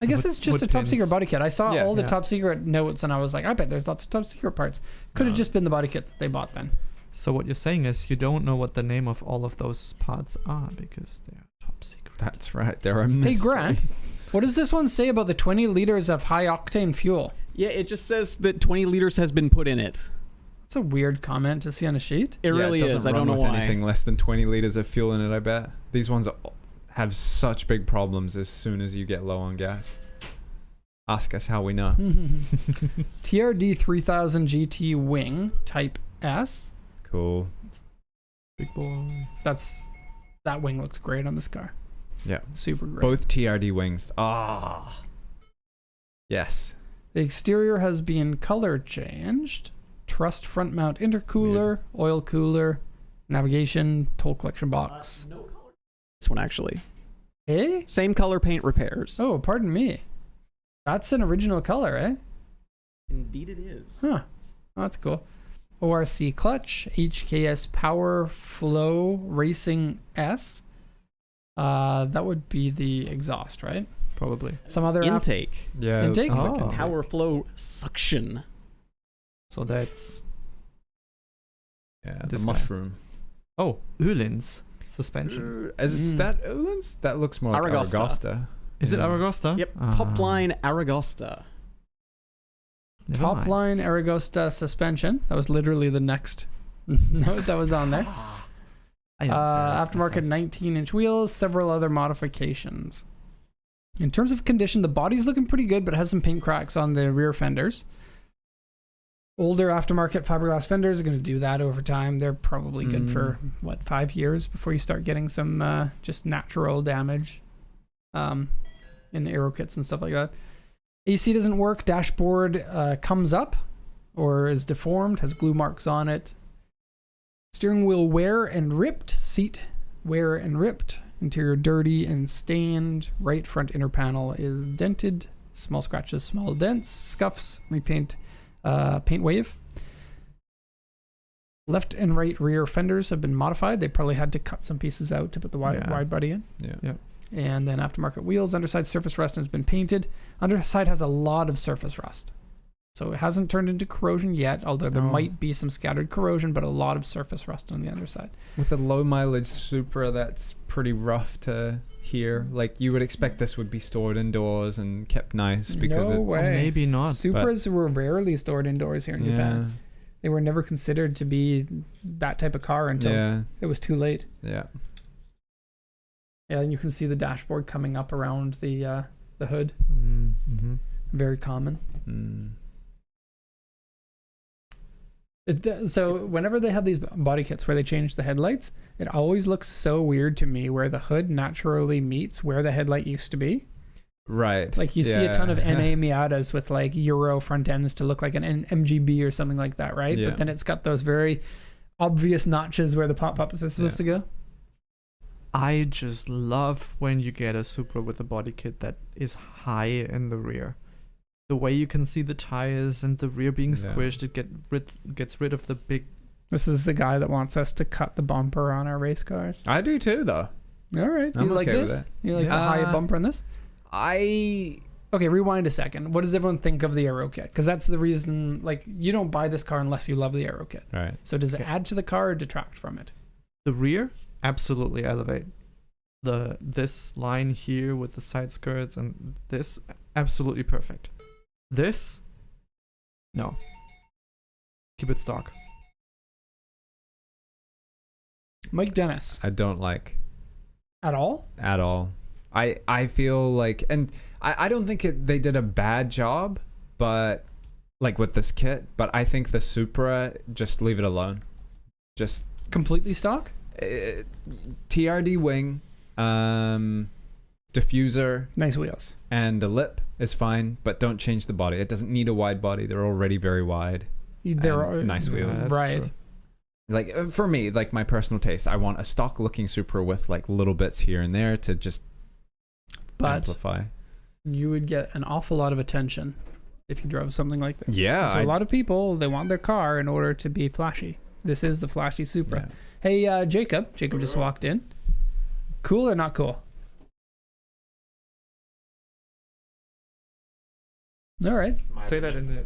I guess Wood- it's just a wood Top pins. Secret body kit. I saw Yeah, all the yeah. Top Secret notes and I was like, I bet there's lots of Top Secret parts. Could have No. just been the body kit that they bought then. So what you're saying is you don't know what the name of all of those parts are because they are top secret. That's right. There are Hey, mystery. Grant, what does this one say about the 20 liters of high octane fuel? Yeah, it just says that 20 liters has been put in it. That's a weird comment to see on a sheet. It really doesn't is. I don't run know with why. anything less than 20 liters of fuel in it, I bet. These ones have such big problems as soon as you get low on gas. Ask us how we know. TRD 3000 GT Wing Type S. Cool. Big boy. That wing looks great on this car. Yeah. Super great. Both TRD wings. Yes. The exterior has been color changed. Trussed front mount intercooler, oil cooler, navigation, toll collection box. No color. This one actually. Eh? Same color paint repairs. Oh, pardon me. That's an original color, eh? Indeed it is. Huh. Oh, that's cool. ORC clutch, HKS Power Flow Racing S. That would be the exhaust, right? Probably. Some other Intake. Yeah. Intake? it looks like Oh. intake. Power flow suction. So that's Yeah, This the guy. mushroom. Öhlins suspension. Is that Öhlins? That looks more like Aragosta. Aragosta. Is it Yeah. Aragosta? Yep. Ah, Top line Aragosta. never top mind. line Aragosta suspension. That was literally the next note that was on there. I am embarrassed Aftermarket 19-inch wheels, several other modifications. In terms of condition, the body's looking pretty good, but it has some paint cracks on the rear fenders. Older aftermarket fiberglass fenders are going to do that over time. They're probably good for, 5 years before you start getting some just natural damage in aero kits and stuff like that. AC doesn't work. Dashboard comes up or is deformed, has glue marks on it. Steering wheel wear and ripped. Seat wear and ripped. Interior dirty and stained. Right front inner panel is dented. Small scratches, small dents. Scuffs, repaint, paint wave. Left and right rear fenders have been modified. They probably had to cut some pieces out to put the wide, Yeah. wide body in. Yeah. And then aftermarket wheels. Underside surface rust has been painted. Underside has a lot of surface rust. So it hasn't turned into corrosion yet, although there No. might be some scattered corrosion, but a lot of surface rust on the underside. With a low mileage Supra, that's pretty rough to hear. Like, you would expect this would be stored indoors and kept nice because No it, way. Or maybe not. Supras were rarely stored indoors here in Japan. They were never considered to be that type of car until Yeah. it was too late. Yeah. Yeah, and you can see the dashboard coming up around the hood. Mm-hmm. Very common. Mm. So whenever they have these body kits where they change the headlights, it always looks so weird to me where the hood naturally meets where the headlight used to be. Right. Like you see a ton of NA Miatas with like Euro front ends to look like an MGB or something like that, right? Yeah. But then it's got those very obvious notches where the pop-up is supposed to go. I just love when you get a Supra with a body kit that is high in the rear. The way you can see the tires and the rear being Yeah. squished, it gets rid of the big This is the guy that wants us to cut the bumper on our race cars. I do too, though. All right. I'm You like okay with this? it. You like the high bumper on this? Okay, rewind a second. What does everyone think of the aero kit? Because that's the reason, like, you don't buy this car unless you love the aero kit. Right. So does it add to the car or detract from it? The rear, absolutely elevate. This line here with the side skirts and this, absolutely perfect. This, no. Keep it stock. Mike Dennis. I don't like At all? at all. I feel like, and I don't think they did a bad job, but like with this kit, but I think the Supra, just leave it alone. Just Completely stock? TRD wing, diffuser, Nice wheels. and the lip is fine, but don't change the body. It doesn't need a wide body. They're already very wide. There And are nice wheels. that's right. true. Like for me, like my personal taste, I want a stock looking Supra with like little bits here and there to just But amplify. you would get an awful lot of attention if you drove something like this. Yeah, To a lot of people, they want their car in order to be flashy. This is the flashy Supra. Yeah. Hey, Jacob. Jacob just walked in. Cool or not cool? All right. Say that in the.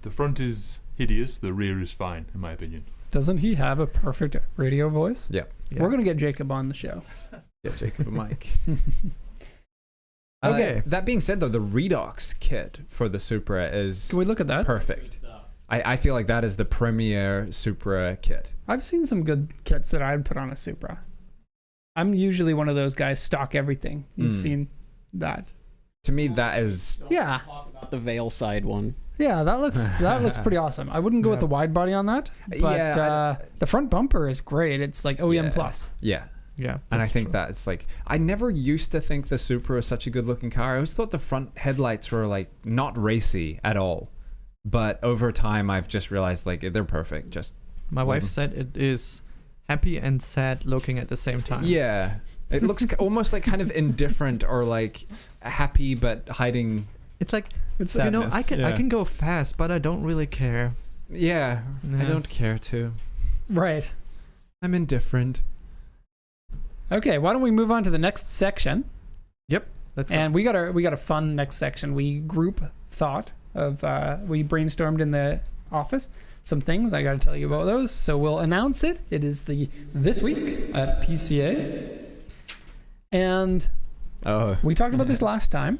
The front is hideous, the rear is fine, in my opinion. Doesn't he have a perfect radio voice? Yeah. We're going to get Jacob on the show. Yeah, Jacob and Mike. Okay. That being said, though, the redox kit for the Supra is Can we look at that? perfect. I feel like that is the premier Supra kit. I've seen some good kits that I'd put on a Supra. I'm usually one of those guys, stock everything. You've seen that. To me, that is Yeah. The Veil side one. Yeah, that looks pretty awesome. I wouldn't go with the wide body on that, but Yeah, the front bumper is great. It's like OEM Yeah. plus. yeah. Yeah. And I that's think true. that's like, I never used to think the Supra was such a good looking car. I always thought the front headlights were like not racy at all. But over time, I've just realized like they're perfect. Just My wife said it is happy and sad looking at the same time. yeah, it looks almost like kind of indifferent or like happy but hiding. It's like, It's you know, I sadness, can yeah. go fast, but I don't really care. Yeah, I Yeah. don't care to. right. I'm indifferent. Okay, why don't we move on to the next section? Let's go. And we got a fun next section. We group thought of we brainstormed in the office some things. I got to tell you about those. So we'll announce it. It is the This Week at PCA. And Oh, we talked about this last time.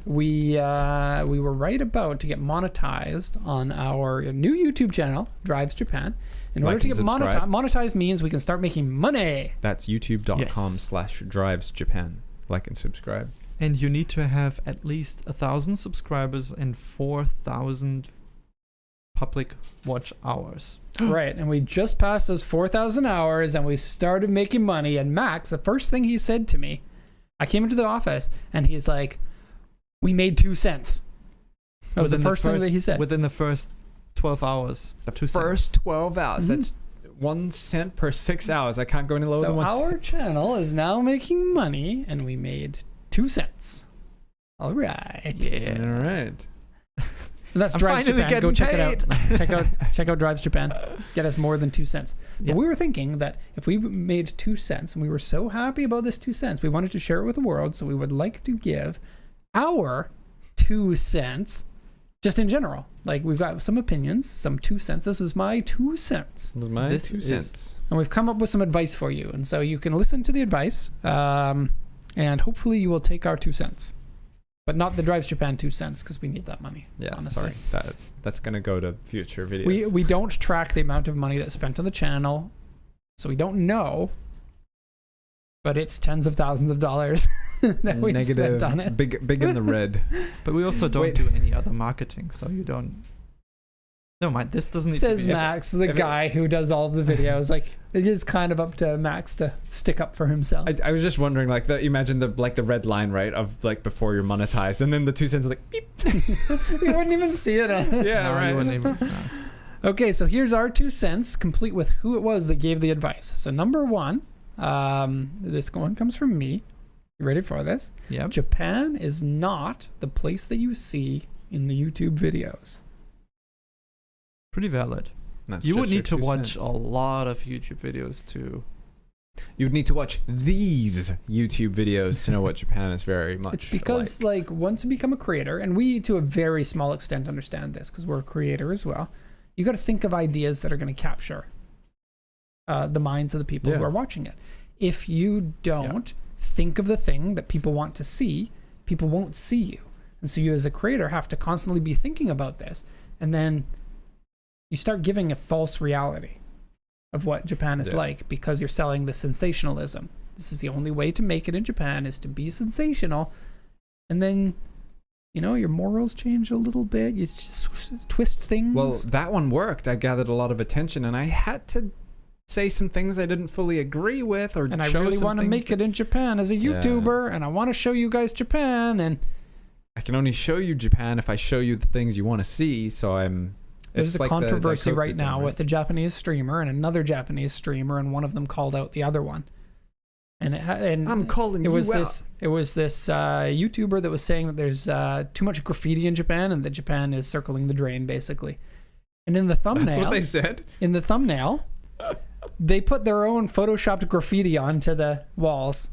We were right about to get monetized on our new YouTube channel, Drives Japan. In order Like to and get subscribe. monetized means we can start making money. that's youtube.com/drivesjapan. Like and subscribe. And you need to have at least 1,000 subscribers and 4,000 public watch hours. Right, and we just passed those 4,000 hours and we started making money. And Max, the first thing he said to me, I came into the office and he's like, "We made 2 cents." That was the first thing that he said. Within the first 12 hours. The 2 first cents. 12 hours. Mhm. That's 1 cent per 6 hours. I can't go any lower So than 1 our cent. channel is now making money and we made 2 cents. All right. Yeah. All right. And that's I'm Drives finally Japan. Go getting check it out. check out Drives Japan. Get us more than 2 cents. But Yeah. we were thinking that if we made 2 cents and we were so happy about this 2 cents, we wanted to share it with the world. So we would like to give our 2 cents just in general. Like we've got some opinions, some 2 cents. This is my 2 cents. That was my This 2 is- cents. And we've come up with some advice for you. And so you can listen to the advice and hopefully you will take our 2 cents. But not the Drives Japan 2 cents because we need that money. Yeah, honestly. sorry. That's going to go to future videos. We don't track the amount of money that's spent on the channel, so we don't know. But it's tens of thousands of dollars that we Negative, spent on it. big in the red. But we also don't Wait. do any other marketing, so you don't. No mind, this doesn't need Says to be. Max, the if it- guy who does all of the videos. Like it is kind of up to Max to stick up for himself. I was just wondering, like, imagine the red line, right, of like before you're monetized, and then the 2 cents is like, beep. You wouldn't even see it. Yeah, No, right. you wouldn't even- no. Okay, so here's our 2 cents, complete with who it was that gave the advice. So number 1, this one comes from me. You ready for this? Yep. Japan is not the place that you see in the YouTube videos. Pretty valid. That's You would just your need to 2 watch cents. a lot of YouTube videos to. You would need to watch these YouTube videos to know what Japan is very much. It's because like once you become a creator, and we to a very small extent understand this because we're a creator as well, you got to think of ideas that are going to capture the minds of the people who Yeah. are watching it. If you don't think of the thing that people want to see, people won't see you. And so you as a creator have to constantly be thinking about this. And then you start giving a false reality of what Japan is like because you're selling the sensationalism. This is the only way to make it in Japan is to be sensational. And then, you know, your morals change a little bit. You just twist things. Well, that one worked. I gathered a lot of attention, and I had to say some things I didn't fully agree with, or and I show really some want to things make it in Japan as a YouTuber, and I want to show you guys Japan. And I can only show you Japan if I show you the things you want to see. So there's it's a like the controversy Daikoku right thing, now with a Japanese streamer and another Japanese streamer, and one of them called out the other one. And I'm calling it was you this. It was this YouTuber that was saying that there's too much graffiti in Japan, and that Japan is circling the drain, basically. And in the thumbnail, That's what they said. In the thumbnail, they put their own photoshopped graffiti onto the walls.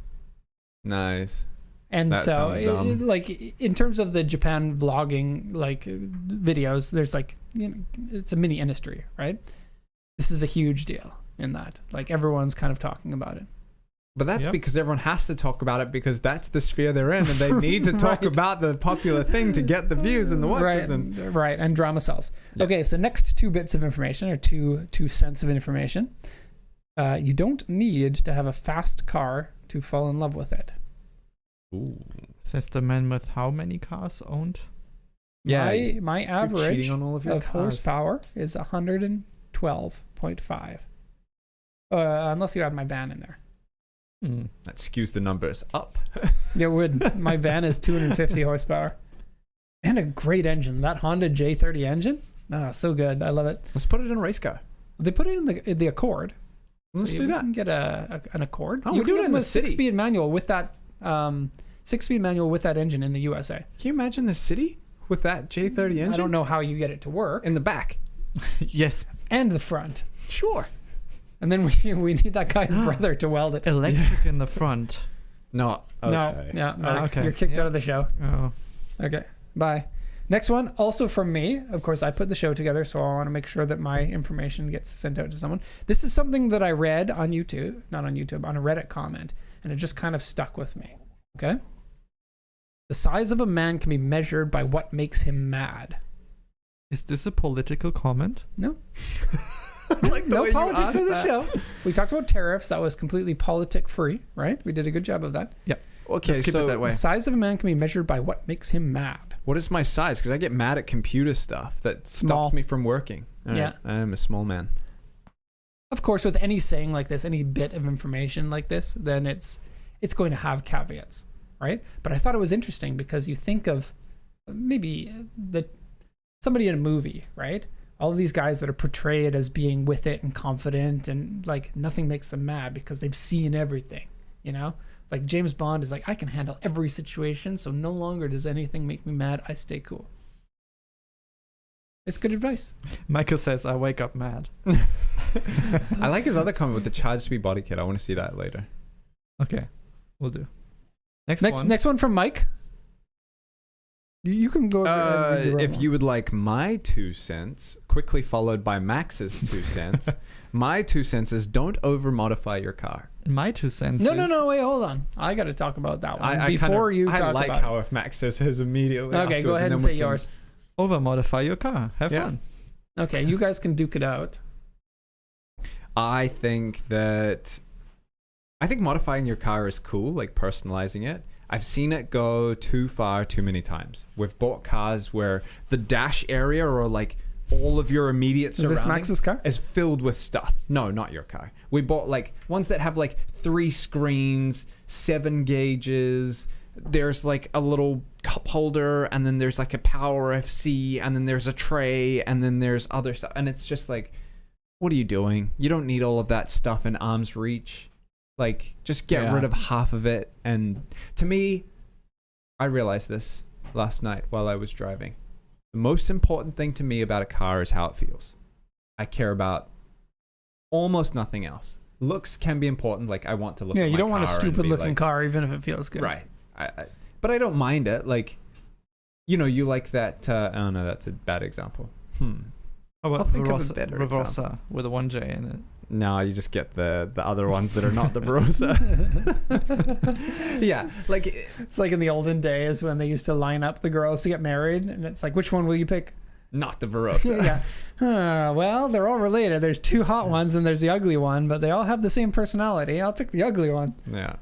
Nice. And That so, sounds dumb. like in terms of the Japan vlogging like videos, there's like, you know, it's a mini industry, right? This is a huge deal in that. Like everyone's kind of talking about it. But that's Yep. because everyone has to talk about it because that's the sphere they're in, and they need to talk Right. about the popular thing to get the views and the watches. Right, and drama sells. Yeah. Okay, so next 2 bits of information, or two cents of information. You don't need to have a fast car to fall in love with it. Ooh. Says the man with how many cars owned? Yeah, My You're average cheating on all of your of cars. horsepower is 112.5. Unless you add my van in there. That skews the numbers up. It would. My van is 250 horsepower. And a great engine. That Honda J30 engine. Ah, so good. I love it. Let's put it in a race car. They put it in the Accord. Let's do You that. can get an Accord. Oh, You we can do it get in a the city. 6-speed manual with that 6-speed manual with that engine in the USA. Can you imagine the city with that J30 engine? I don't know how you get it to work. In the back. Yes, And the front. Sure. And then we need that guy's brother to weld it. electric in the front. No. No, yeah, Max, Okay. you're kicked Yeah. out of the show. Oh, Okay, bye. Next one, also from me. Of course, I put the show together, so I want to make sure that my information gets sent out to someone. This is something that I read on YouTube, not on YouTube, on a Reddit comment, and it just kind of stuck with me. Okay? The size of a man can be measured by what makes him mad. is this a political comment? No. Like the No way you politics in the asked show. We talked about tariffs. That was completely politic-free, right? We did a good job of that. Okay, Let's keep so it that way. The size of a man can be measured by what makes him mad. what is my size? Because I get mad at computer stuff that Small. stops me from working. All Yeah. right, I am a small man. Of course, with any saying like this, any bit of information like this, then it's going to have caveats, right? But I thought it was interesting because you think of maybe somebody in a movie, right? All of these guys that are portrayed as being with it and confident, and like nothing makes them mad because they've seen everything, you know? Like James Bond is like, I can handle every situation, so no longer does anything make me mad. I stay cool. It's good advice. Michael says, I wake up mad. I like his other comment with the charged speed body kit. I want to see that later. Okay, we'll do. Next Next one from Mike. You can go. ahead and read your own If one. you would like my 2 cents, quickly followed by Max's 2 cents, my 2 cents is don't over modify your car. My 2 cents. No, wait, hold on. I got to talk about that one before you I talk like about how if Max says his immediately. it. Okay, go afterwards, ahead and then say we can- yours. Over modify your car. Have Yeah. fun. Okay, you guys can duke it out. I think modifying your car is cool, like personalizing it. I've seen it go too far too many times. We've bought cars where the dash area or like all of your immediate Is surroundings this Max's car? is filled with stuff. No, not your car. We bought like ones that have like 3 screens, 7 gauges. There's like a little cup holder, and then there's like a power FC, and then there's a tray, and then there's other stuff. And it's just like, what are you doing? You don't need all of that stuff in arm's reach. Like, just get rid of half of it. And to me, I realized this last night while I was driving. The most important thing to me about a car is how it feels. I care about almost nothing else. Looks can be important. Like I want to look. Yeah, at you my don't want a car and stupid be looking like, car, even if it feels good. right? But I don't mind it. Like, you know, you like that. Oh no, that's a bad example. How I'll about think of a Verosa, better Verosa example. with a 1J in it? No, you just get the other ones that are not the Verosa. Yeah, like It's like in the olden days when they used to line up the girls to get married, and it's like, which one will you pick? not the Verosa. Yeah. Well, they're all related. There's two hot ones and there's the ugly one, but they all have the same personality. I'll pick the ugly one. Yeah.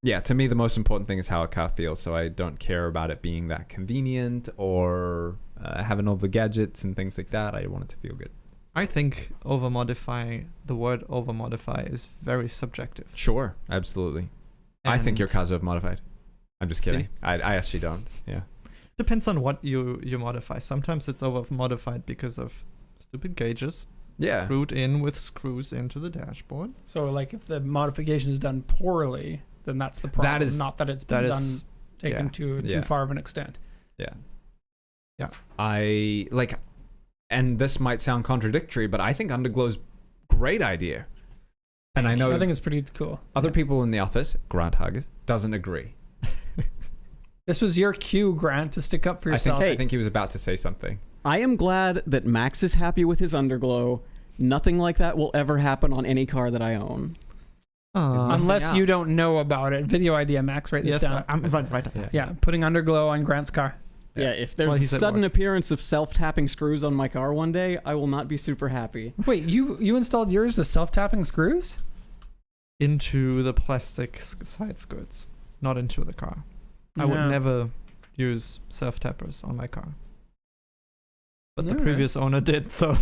Yeah, to me, the most important thing is how a car feels. So I don't care about it being that convenient or having all the gadgets and things like that. I want it to feel good. I think the word over-modify is very subjective. Sure, absolutely. I think And your car's over-modified. I'm just kidding. See? I actually don't. Yeah. depends on what you modify. Sometimes it's over-modified because of stupid gauges Yeah. screwed in with screws into the dashboard. So, like, if the modification is done poorly, then that's the problem. That is- not that it's been taken yeah. to too Yeah. far of an extent. I like, and this might sound contradictory, but I think underglow's great idea. And I know I think it's pretty cool. other people in the office, Grant Hugg, doesn't agree. This was your cue, Grant, to stick up for yourself. I think he was about to say something. I am glad that Max is happy with his underglow. Nothing like that will ever happen on any car that I own. Aw. missing Unless out. you don't know about it. Video idea, Max. Write this Yes, down. I'm right. Yeah, putting underglow on Grant's car. Yeah, if there's Well, a he's at sudden work. appearance of self-tapping screws on my car one day, I will not be super happy. Wait, you installed yours with self-tapping screws? Into the plastic side skirts, not into the car. I would Yeah. never use self-tappers on my car. But the Alright. previous owner did, so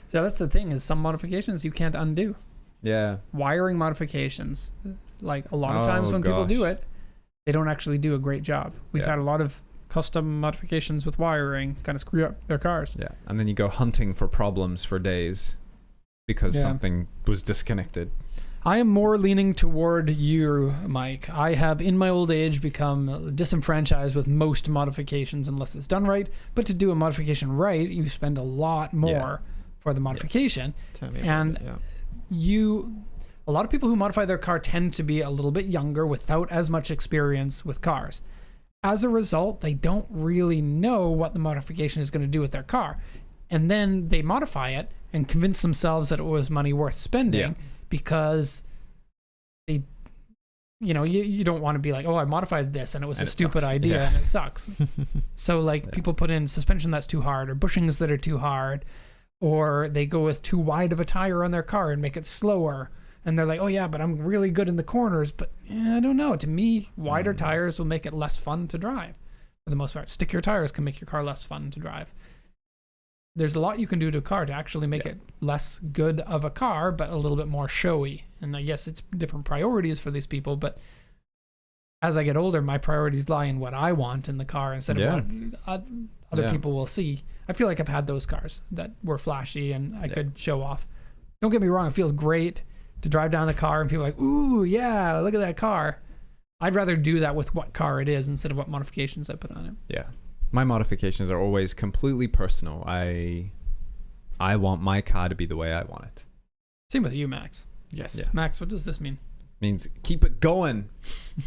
So that's the thing, is some modifications you can't undo. Yeah. Wiring modifications. Like a lot of Oh, times when people do gosh. it, they don't actually do a great job. We've Yeah. had a lot of custom modifications with wiring kind of screw up their cars. Yeah. And then you go hunting for problems for days because Yeah. something was disconnected. I am more leaning toward you, Mike. I have, in my old age, become disenfranchised with most modifications unless it's done right. But to do a modification right, you spend a lot more for the modification. tell me And- about it, yeah. A lot of people who modify their car tend to be a little bit younger without as much experience with cars. As a result, they don't really know what the modification is going to do with their car. And then they modify it and convince themselves that it was money worth spending Yeah. because they, you don't want to be like, oh, I modified this and it was And a it stupid sucks. idea Yeah. and it sucks. So like Yeah. people put in suspension that's too hard or bushings that are too hard, or they go with too wide of a tire on their car and make it slower. And they're like, oh yeah, but I'm really good in the corners. But I don't know. To me, wider tires will make it less fun to drive for the most part. Stickier tires can make your car less fun to drive. There's a lot you can do to a car to actually make it less good of a car, but a little bit more showy. And I guess it's different priorities for these people. But as I get older, my priorities lie in what I want in the car instead Yeah. of what other Yeah. people will see. I feel like I've had those cars that were flashy and I could show off. Don't get me wrong, it feels great to drive down the car and people are like, ooh, yeah, look at that car. I'd rather do that with what car it is instead of what modifications I put on it. Yeah. My modifications are always completely personal. I want my car to be the way I want it. Same with you, Max. Yes. Yeah. Max, what does this mean? Means keep it going.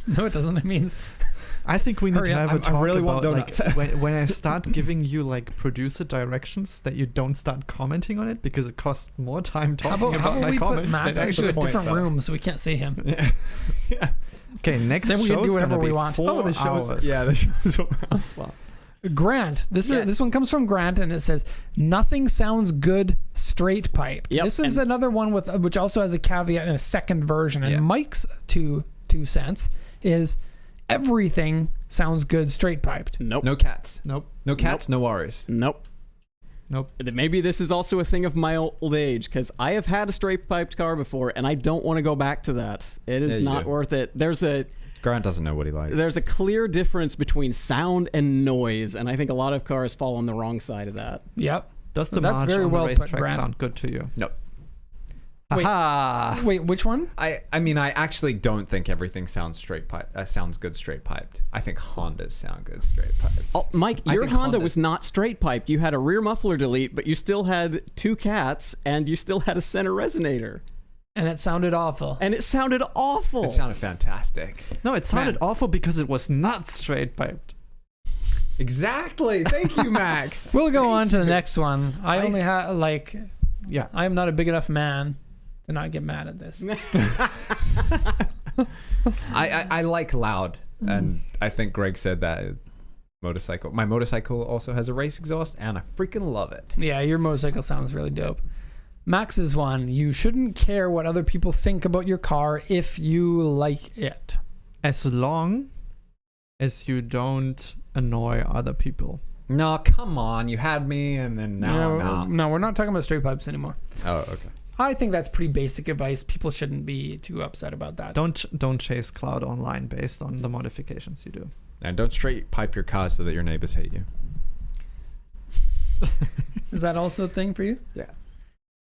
No, it doesn't. It means I think we need Hurry to up. have a talk I really want about like, donuts. when I start giving you like producer directions that you don't start commenting on it because it costs more time how talking about about my we put comments Max than into a actually different point. room so we can't see him? Yeah. Okay, next Then we can show's do whatever gonna we be want. 4 hours. Yeah, the show's over. Grant, this Yes. one comes from Grant, and it says nothing sounds good straight piped. Yep, This is and- another one which also has a caveat in a second version. And Yeah. Mike's two cents is everything sounds good straight piped. Nope. No cats. Nope. No cats, no worries. Nope. Nope. Maybe this is also a thing of my old age, because I have had a straight-piped car before, and I don't want to go back to that. It is Yeah, you not do. worth it. There's Grant doesn't know what he likes. a clear difference between sound and noise, and I think a lot of cars fall on the wrong side of that. Yep. Does the That's march very on well the put, racetrack Grant. sound good to you? Nope. Wait. Aha! Wait, which one? I mean, I actually don't think everything sounds sounds good straight piped. I think Hondas sound good straight piped. Oh, Mike, I your think Honda Honda- was not straight piped. You had a rear muffler delete, but you still had 2 cats, and you still had a center resonator. And it sounded awful. And it sounded awful. It sounded fantastic. No, it sounded Man. awful because it was not straight piped. Exactly. Thank you, Max. We'll go on to the next one. I Nice. only have Yeah. I am not a big enough man to not get mad at this. I like loud, and I think Greg said that. Motorcycle. My motorcycle also has a race exhaust, and I freaking love it. Yeah, your motorcycle sounds really dope. Max's one, you shouldn't care what other people think about your car if you like it. As long as you don't annoy other people. No, come on. You had me, and then now I'm out. No, we're not talking about straight pipes anymore. Oh, okay. I think that's pretty basic advice. People shouldn't be too upset about that. Don't chase cloud online based on the modifications you do. And don't straight pipe your car so that your neighbors hate you. Is that also a thing for you? Yeah.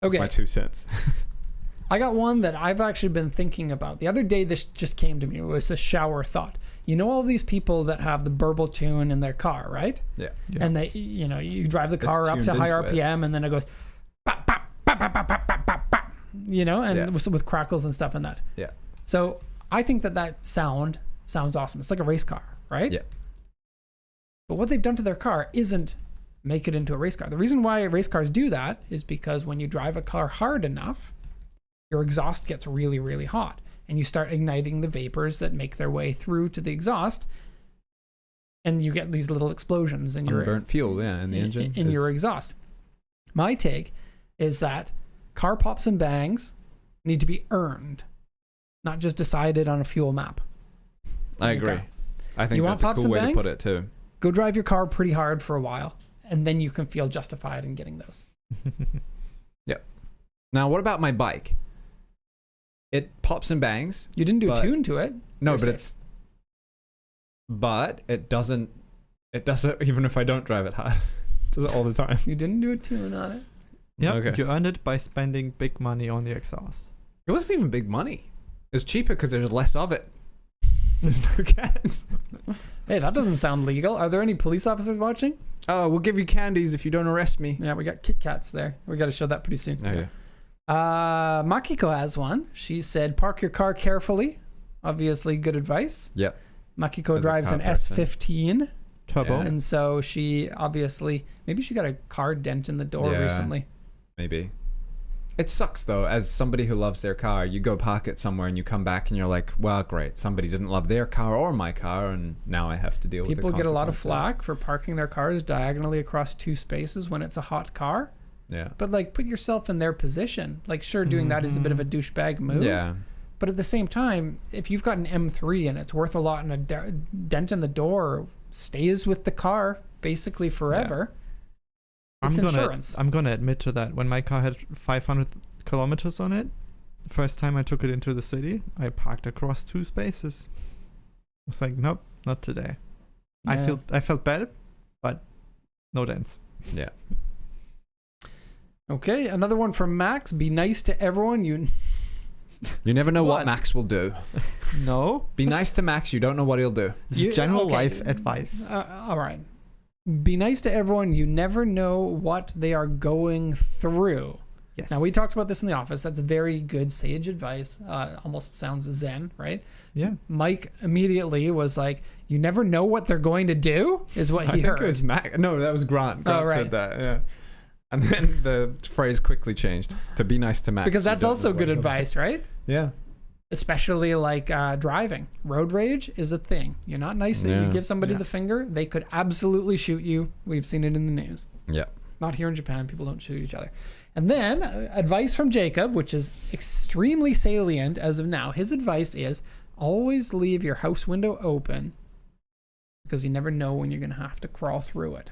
That's Okay. my 2 cents. I got one that I've actually been thinking about. The other day, this just came to me. It was a shower thought. You know all these people that have the burble tune in their car, right? Yeah. And they, you drive the car up tuned to high into it. RPM, and then it goes, pop, pop, pop, pop, pop, pop, pop, pop, pop, and Yeah. with crackles and stuff in that. Yeah. So I think that sound sounds awesome. It's like a race car, right? Yeah. But what they've done to their car isn't make it into a race car. The reason why race cars do that is because when you drive a car hard enough, your exhaust gets really, really hot, and you start igniting the vapors that make their way through to the exhaust, and you get these little explosions in your Unburnt fuel, yeah, in the engine. in your exhaust. My take is that car pops and bangs need to be earned, not just decided on a fuel map. I agree. Okay. I think You want that's a pops cool and way to bangs? put it too. Go drive your car pretty hard for a while, and then you can feel justified in getting those. Now, what about my bike? It pops and bangs. You didn't do a But- tune to it. No, You're but safe. it doesn't. It does it even if I don't drive it hard. It does it all the time. You didn't do a tune on it. Yeah, Okay. you earned it by spending big money on the exhaust. It wasn't even big money. It was cheaper because there's less of it. There's no cats. Hey, that doesn't sound legal. Are there any police officers watching? Oh, we'll give you candies if you don't arrest me. Yeah, we got Kit Kats there. We got to show that pretty soon. Oh, yeah. Makiko has one. She said, park your car carefully. Obviously, good advice. Yep. Makiko As a drives car an person. S15. Turbo. Yeah. And so she obviously, maybe she got a car dent in the door Yeah. recently. Maybe. It sucks though, as somebody who loves their car, you go park it somewhere and you come back and you're like, well, great, somebody didn't love their car or my car, and now I have to deal with the People get a lot of consequences. flack for parking their cars diagonally across 2 spaces when it's a hot car. Yeah. But like, put yourself in their position. Like, sure, doing that is a bit of a douchebag move. Yeah. But at the same time, if you've got an M3 and it's worth a lot and a dent in the door stays with the car basically forever, it's insurance. I'm gonna admit to that. When my car had 500 kilometers on it, the first time I took it into the city, I parked across 2 spaces. I was like, nope, not today. Yeah. I felt bad, but no dents. Yeah. Okay, another one from Max. Be nice to everyone. You never know what What? Max will do. No, Be nice to Max, you don't know what he'll do. this is general okay. life advice. All right. Be nice to everyone. You never know what they are going through. Yes. Now, we talked about this in the office. That's very good sage advice. Almost sounds zen, right? Yeah. Mike immediately was like, you never know what they're going to do, is what he I heard. think it was Max. No, that was Grant. Grant right. said that, yeah. And then the phrase quickly changed to be nice to Max. Because You that's don't also know what good he'll do. advice, right? Yeah. Especially like driving. Road rage is a thing. You're not nice that you Yeah. give somebody Yeah. the finger. They could absolutely shoot you. We've seen it in the news. Yeah. Not here in Japan. People don't shoot each other. And then advice from Jacob, which is extremely salient as of now. His advice is always leave your house window open because you never know when you're going to have to crawl through it.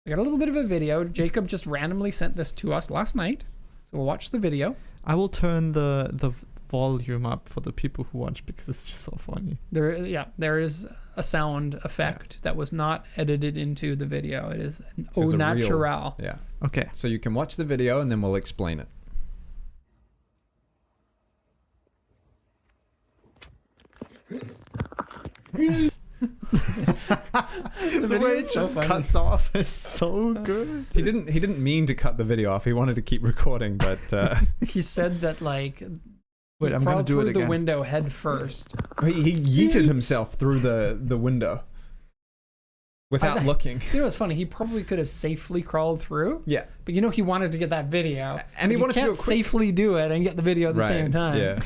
I got a little bit of a video. Jacob just randomly sent this to us last night. So we'll watch the video. I will turn the volume up for the people who watch because it's just so funny. There is a sound effect that was not edited into the video. It is au There's a real- natural. Yeah. Okay. So you can watch the video and then we'll explain it. The way it just cuts off is so good. He didn't mean to cut the video off. He wanted to keep recording, but He said that like Wait, he I'm gonna crawled do it through the again. window head first. he yeeted himself through the window without looking. You know what's funny? He probably could have safely crawled through. Yeah. But he wanted to get that video, And he but wanted to can't do it quick. safely do it and get the video at the same time. Yeah.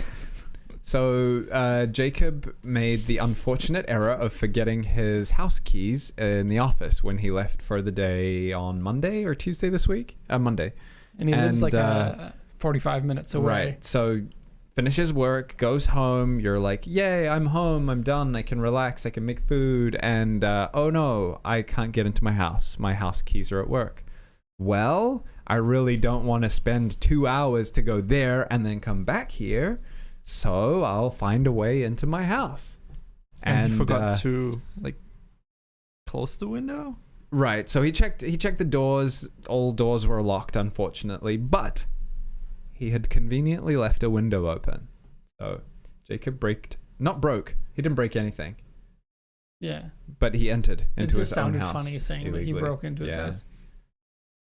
So Jacob made the unfortunate error of forgetting his house keys in the office when he left for the day on Monday or Tuesday this week. Monday. And he lives And, like 45 minutes away. Right. So finishes work, goes home. You're like, yay, I'm home. I'm done. I can relax. I can make food. And oh no, I can't get into my house. My house keys are at work. Well, I really don't want to spend 2 hours to go there and then come back here. So I'll find a way into my house. And he forgot to like close the window. Right. So he checked the doors. All doors were locked, unfortunately, but he had conveniently left a window open. So Jacob not broke. He didn't break anything, Yeah. but he entered It into just his own sounded house. funny saying that he illegally. broke into his Yeah. house.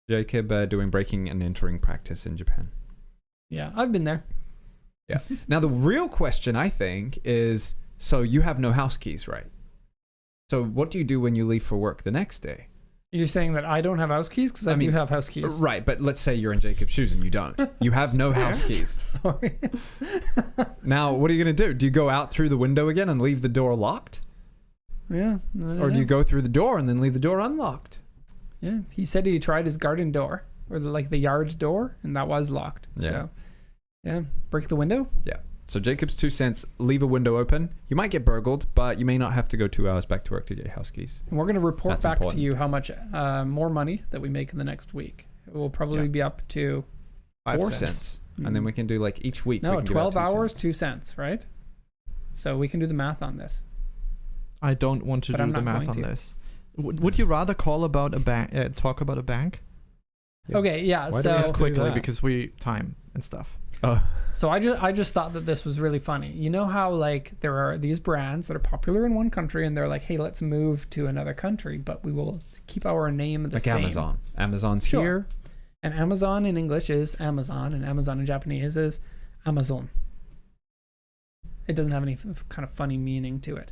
Jacob doing breaking and entering practice in Japan. Yeah, I've been there. Now the real question, I think, is: so you have no house keys, right? So what do you do when you leave for work the next day? You're saying that I don't have house keys? Because I do mean, have house keys. Right, but let's say you're in Jacob's shoes and you don't. You have no house keys. Sorry. Now, what are you going to do? Do you go out through the window again and leave the door locked? Yeah. Or do you go through the door and then leave the door unlocked? Yeah. He said he tried his garden door, or the yard door, and that was locked. Yeah. So, yeah. Break the window. Yeah. So Jacob's 2 cents, leave a window open. You might get burgled, but you may not have to go 2 hours back to work to get your house keys. And we're going to report That's back important. to you how much more money that we make in the next week. It will probably be up to 4 cents. And then we can do like each week. we no, can give out 12 2 hours, cents. 2 cents, right? So we can do the math on this. I don't want to But do I'm the not math going on to. this. Would you rather call about a bank? Talk about a bank? Yeah. Okay, yeah. Why do we have So to- Quickly, that? because we time and stuff. So I just thought that this was really funny. You know how like there are these brands that are popular in one country and they're like, hey, let's move to another country, but we will keep our name the Like same. Amazon. Amazon's Sure. here. And Amazon in English is Amazon, and Amazon in Japanese is Amazon. It doesn't have any kind of funny meaning to it.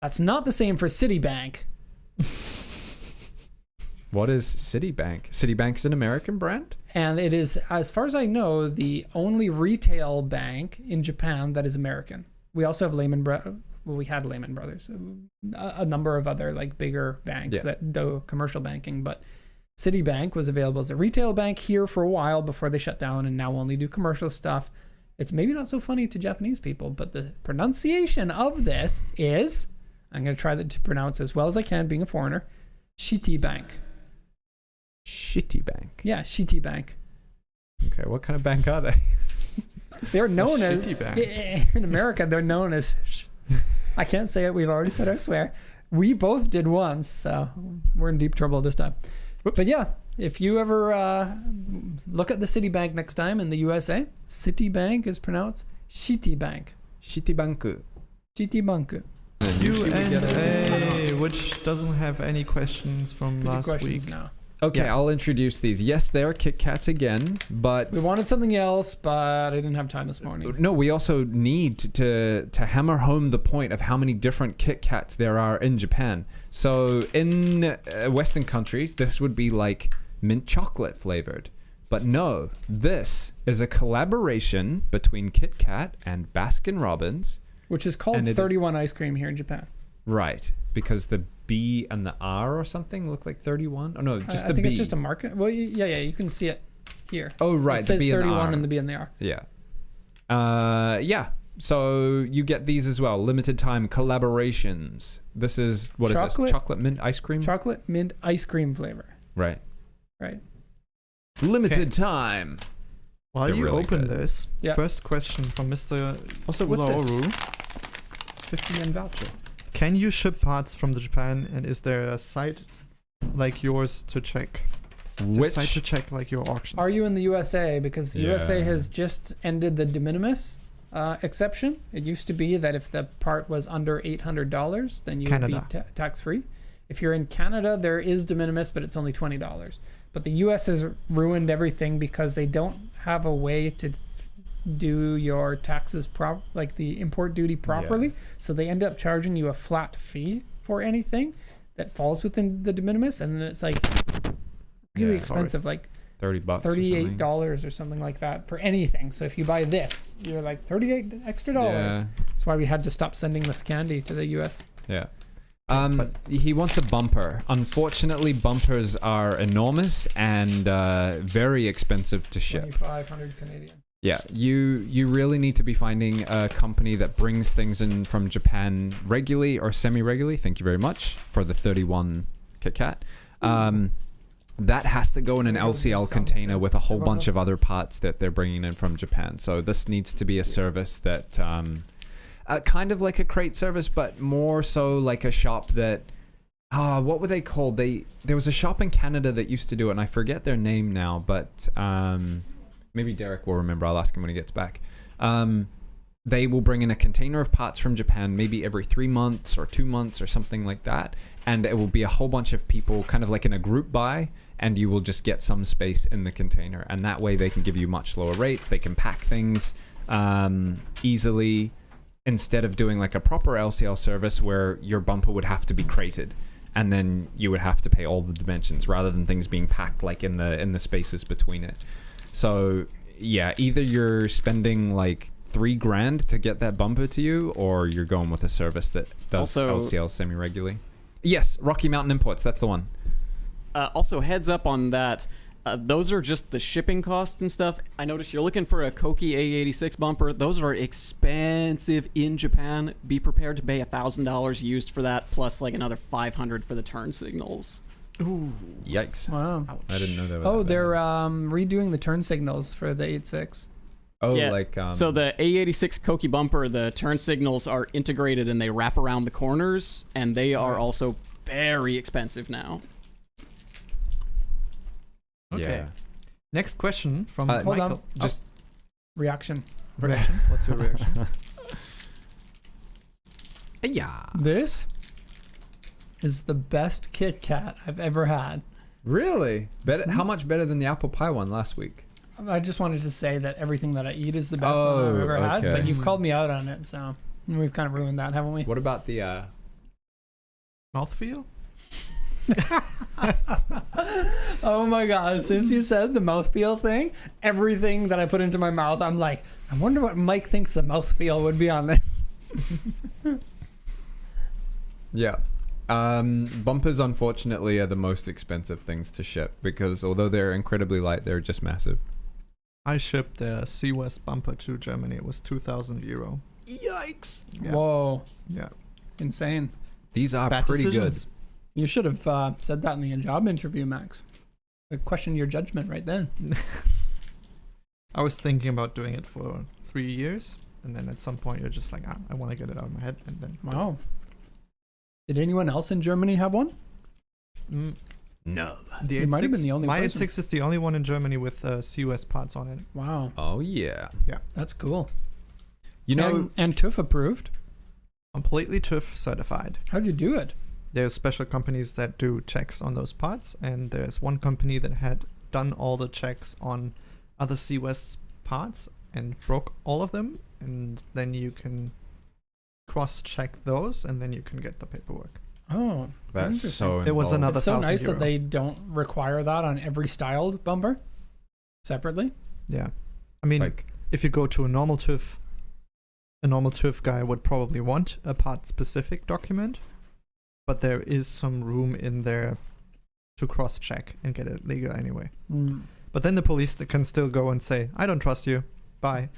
That's not the same for Citibank. What is Citibank? Citibank's an American brand? And it is, as far as I know, the only retail bank in Japan that is American. We also have we had Lehman Brothers, a number of other like bigger banks that do commercial banking, but Citibank was available as a retail bank here for a while before they shut down and now only do commercial stuff. It's maybe not so funny to Japanese people, but the pronunciation of this is, I'm going to try to pronounce as well as I can being a foreigner, Citibank. Shitty bank. Yeah, Citibank. Okay, what kind of bank are they? They're known as, Shitty bank. in America, they're known as, I can't say it, we've already said I swear. We both did once, so we're in deep trouble this time. Whoops. But yeah, if you ever look at the Citibank next time in the USA, Citibank is pronounced Citibank. Shitty Citibank. Q&A, which doesn't have any questions from Pretty last questions week. now. Okay, Yeah. I'll introduce these. Yes, they are Kit Kats again, but We wanted something else, but I didn't have time this morning. no, we also need to hammer home the point of how many different Kit Kats there are in Japan. So in Western countries, this would be like mint chocolate flavored. But no, this is a collaboration between Kit Kat and Baskin Robbins. Which is called And it is- 31 ice cream here in Japan. Right, because the B and the R or something look like 31. Oh no, just I the think B. it's just a market. Well, yeah, you can see it here. Oh right, It the says B and the 31 R. and the B and the R. Yeah. So you get these as well. Limited time collaborations. This is, what is Chocolate- this? Chocolate mint ice cream? Chocolate mint ice cream flavor. Right. Right. Limited time. While They're you really open good. this, Yeah. first question from Mr. Also, what's this? Ulaoru. 50 yen voucher. Can you ship parts from the Japan, and is there a site like yours to check? Is there a site to Which? check like your auctions? Are you in the USA? Because the USA Yeah. has just ended the de minimis exception. It used to be that if the part was under $800, then you would be tax-free. If you're in Canada, there is de minimis, but it's only $20. But the U.S. has ruined everything because they don't have a way to do your taxes like the import duty properly. Yeah. So they end up charging you a flat fee for anything that falls within the de minimis, and then it's like really expensive, like $30, $38 or something like that for anything. So if you buy this, you're like $38 extra dollars. Yeah. That's why we had to stop sending this candy to the U.S. Yeah. He wants a bumper. Unfortunately, bumpers are enormous and very expensive to ship. 2,500 Canadian. Yeah, you really need to be finding a company that brings things in from Japan regularly or semi-regularly. Thank you very much for the 31 Kit Kat. That has to go in an LCL container with a whole bunch of other parts that they're bringing in from Japan. So this needs to be a service that, kind of like a crate service, but more so like a shop that, what were they called? There was a shop in Canada that used to do it, and I forget their name now, but maybe Derek will remember. I'll ask him when he gets back. They will bring in a container of parts from Japan maybe every 3 months or 2 months or something like that, and it will be a whole bunch of people kind of like in a group buy, and you will just get some space in the container, and that way they can give you much lower rates. They can pack things easily instead of doing like a proper LCL service where your bumper would have to be crated and then you would have to pay all the dimensions rather than things being packed like in the spaces between it. So yeah, either you're spending like $3,000 to get that bumper to you, or you're going with a service that does LCL semi-regularly. Yes, Rocky Mountain Imports, that's the one. Also, heads up on that. Those are just the shipping costs and stuff. I noticed you're looking for a Koki A86 bumper. Those are expensive in Japan. Be prepared to pay $1,000 used for that, plus like another $500 for the turn signals. Ooh, yikes! Wow, ouch. I didn't know that. Oh, they're redoing the turn signals for the 86. Oh, yeah. like so the A86 Koki bumper, the turn signals are integrated and they wrap around the corners, and they are also very expensive now. Okay. Yeah. Next question from Michael. Hold on. Just reaction. What's your reaction? Yeah. This is the best Kit Kat I've ever had. Really? Better? How much better than the apple pie one last week? I just wanted to say that everything that I eat is the best one I've ever had, but you've called me out on it, so we've kind of ruined that, haven't we? What about the mouthfeel? Oh my god, since you said the mouthfeel thing, everything that I put into my mouth, I'm like, I wonder what Mike thinks the mouthfeel would be on this. Yeah. Bumpers, unfortunately, are the most expensive things to ship because although they're incredibly light, they're just massive. I shipped a Seawest bumper to Germany. It was €2,000. Yikes! Yeah. Whoa. Yeah. Insane. These are Bad pretty decisions. good. You should have said that in the job interview, Max. I questioned your judgment right then. I was thinking about doing it for 3 years, and then at some point you're just like, I want to get it out of my head, and then. Wow. Did anyone else in Germany have one? No. You might have been the only my person. 86 is the only one in Germany with CUS parts on it. Wow. Oh yeah. Yeah. That's cool. You know, and TÜV approved. Completely TÜV certified. How'd you do it? There's special companies that do checks on those parts, and there's one company that had done all the checks on other CUS parts and broke all of them, and then you can cross-check those, and then you can get the paperwork. Oh, that's so. It was another. It's so nice €1,000. that they don't require that on every styled bumper separately. Yeah, I mean, Like, if you go to a normal TÜV guy would probably want a part-specific document, but there is some room in there to cross-check and get it legal anyway. Mm. But then the police can still go and say, "I don't trust you. Bye."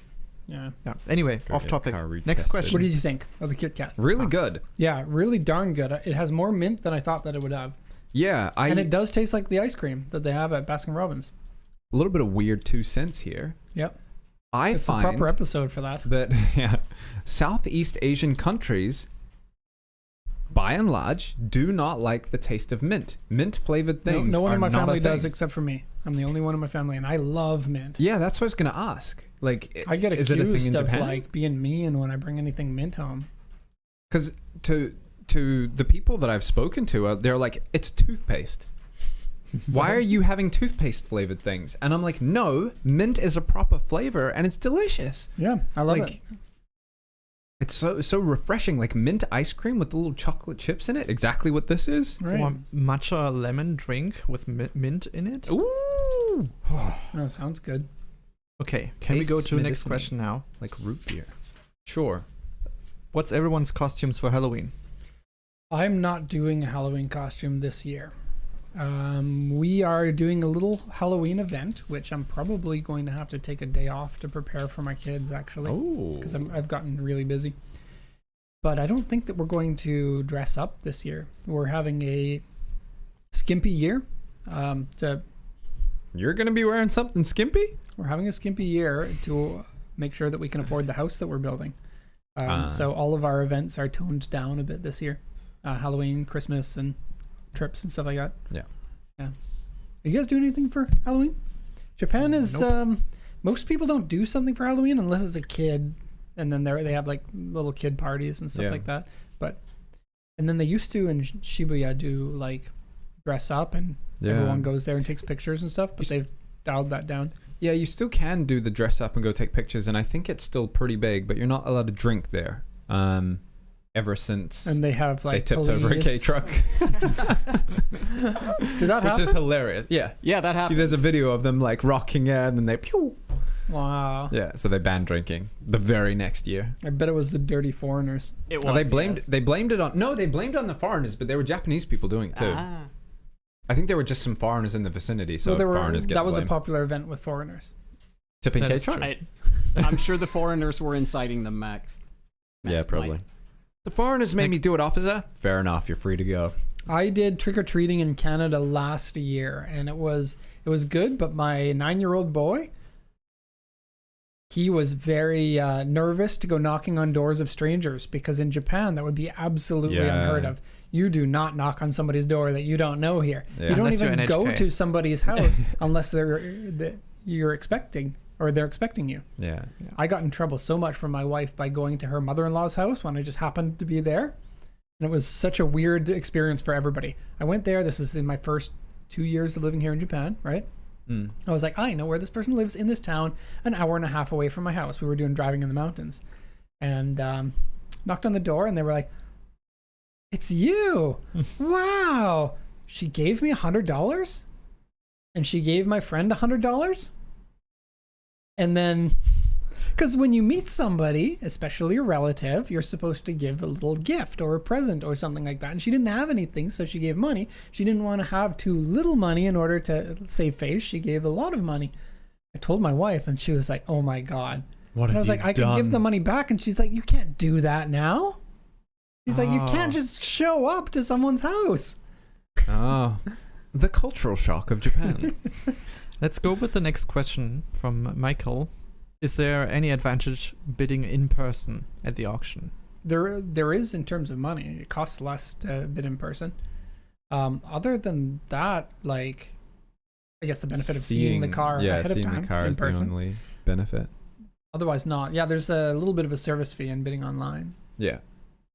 Yeah. Yeah. Anyway, Go off get topic. car Next retested. question. What did you think of the Kit Kat? really good. Yeah, really darn good. It has more mint than I thought that it would have. Yeah, And it does taste like the ice cream that they have at Baskin Robbins. a little bit of weird 2 cents here. Yep. I It's the find proper episode for that. that Southeast Asian countries, by and large, do not like the taste of mint. Mint flavored things. No one are in my not a family does thing. except for me. I'm the only one in my family, and I love mint. Yeah, that's what I was gonna ask. Like, I get is it a thing in accused of Japan? like being mean when I bring anything mint home. Because to the people that I've spoken to, they're like, it's toothpaste. Why are you having toothpaste flavored things? And I'm like, no, mint is a proper flavor and it's delicious. Yeah, I love Like, it. It's so refreshing, like mint ice cream with the little chocolate chips in it. Exactly what this is. Right. Or matcha lemon drink with mint in it. Ooh, Oh, sounds good. Okay, can we go Tastes to the next medicinal. question now? like root beer. Sure. What's everyone's costumes for Halloween? I'm not doing a Halloween costume this year. We are doing a little Halloween event, which I'm probably going to have to take a day off to prepare for my kids, actually, Oh, because I've gotten really busy. But I don't think that we're going to dress up this year. We're having a skimpy year. you're gonna be wearing something skimpy? We're having a skimpy year to make sure that we can afford the house that we're building. So all of our events are toned down a bit this year. Halloween, Christmas, and trips and stuff like that. Yeah. You guys do anything for Halloween? Japan is most people don't do something for Halloween unless it's a kid, and then they have like little kid parties and stuff Yeah. like that. And then they used to in Shibuya do like dress up and everyone goes there and takes pictures and stuff, but they've dialed that down. Yeah, you still can do the dress up and go take pictures, and I think it's still pretty big, but you're not allowed to drink there. Ever since And they have like they tipped over a K police. truck, Did that which happen? is hilarious. Yeah, Yeah, that happened. there's a video of them like rocking it, and then they pew. Wow. Yeah, so they banned drinking the very next year. I bet it was the dirty foreigners. It Oh, was. they blamed it on they blamed it on the foreigners, but there were Japanese people doing it too. Ah. I think there were just some foreigners in the vicinity, so Well, foreigners get that the was a blame. popular event with foreigners. Tipping That K is true. trucks. I'm sure the foreigners were inciting them, Max. Yeah, probably. The foreigners made me do it, officer. Fair enough, you're free to go. I did trick or treating in Canada last year, and it was good. But my 9-year-old boy, he was very nervous to go knocking on doors of strangers, because in Japan that would be absolutely Yeah. unheard of. You do not knock on somebody's door that you don't know here. Yeah. You don't Unless you're even an go HK. to somebody's house unless you're expecting or they're expecting you. Yeah. I got in trouble so much from my wife by going to her mother-in-law's house when I just happened to be there. And it was such a weird experience for everybody. I went there. This is in my first 2 years of living here in Japan, right? I was like, I know where this person lives in this town, an hour and a half away from my house. We were doing driving in the mountains. And knocked on the door, and they were like, it's you. Wow. She gave me $100, and she gave my friend $100. And then, because when you meet somebody, especially a relative, you're supposed to give a little gift or a present or something like that. And she didn't have anything, so she gave money. She didn't want to have too little money in order to save face. She gave a lot of money. I told my wife, and she was like, oh my God. What And I was like, I can give the money back. And she's like, you can't do that now. He's like, you can't just show up to someone's house. Oh, the cultural shock of Japan. Let's go with the next question from Michael. Is there any advantage bidding in person at the auction? There is in terms of money. It costs less to bid in person. Other than that, like, I guess the benefit of seeing the car ahead of time the car in is the person. only benefit. Otherwise, not. Yeah, there's a little bit of a service fee in bidding online Yeah,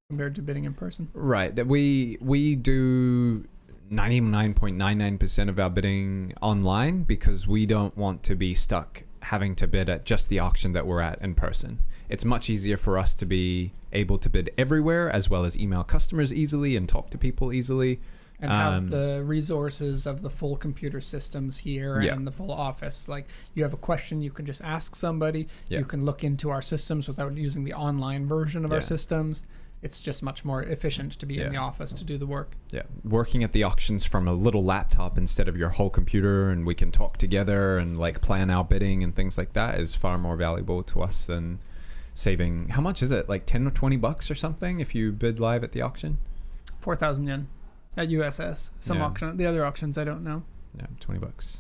compared to bidding in person. right. That we do 99.99% of our bidding online because we don't want to be stuck having to bid at just the auction that we're at in person. It's much easier for us to be able to bid everywhere, as well as email customers easily and talk to people easily. And have the resources of the full computer systems here Yeah. and the full office. Like, you have a question, you can just ask somebody. Yeah. You can look into our systems without using the online version of our Yeah. systems. It's just much more efficient to be in Yeah. the office to do the work. Yeah, working at the auctions from a little laptop instead of your whole computer, and we can talk together and like plan our bidding and things like that is far more valuable to us than saving. How much is it? Like $10 or $20 or something if you bid live at the auction? 4,000 yen at USS. Some Yeah. auction, the other auctions I don't know. Yeah, $20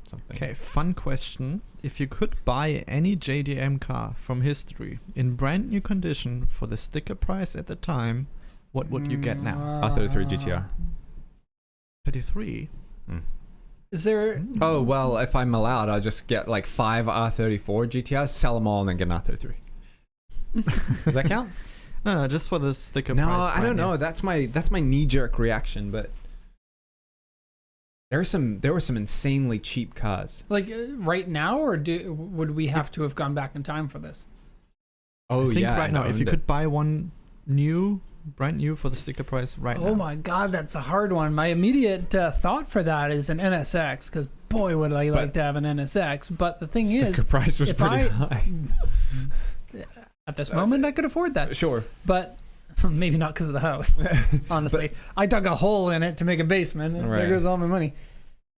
something. Okay, fun question. If you could buy any JDM car from history in brand new condition for the sticker price at the time, what would you get now? R33 GTR. 33. Is there? Oh well, if I'm allowed, I'll just get like 5 R34 GTRs, sell them all, and then get an R33. Does that count? No, just for the sticker No, price. I don't brand new. know. That's my knee-jerk reaction, but there were some insanely cheap cars. Like right now, or would we have to have gone back in time for this? Oh I think yeah, right now, if you owned could buy one brand new for the sticker price right now. Oh my God, that's a hard one. My immediate thought for that is an NSX, because boy, would I like to have an NSX. But the thing sticker is, price was if pretty high. at this moment, I could afford that. Sure, But maybe not because of the house. Honestly, I dug a hole in it to make a basement. And Right. There goes all my money.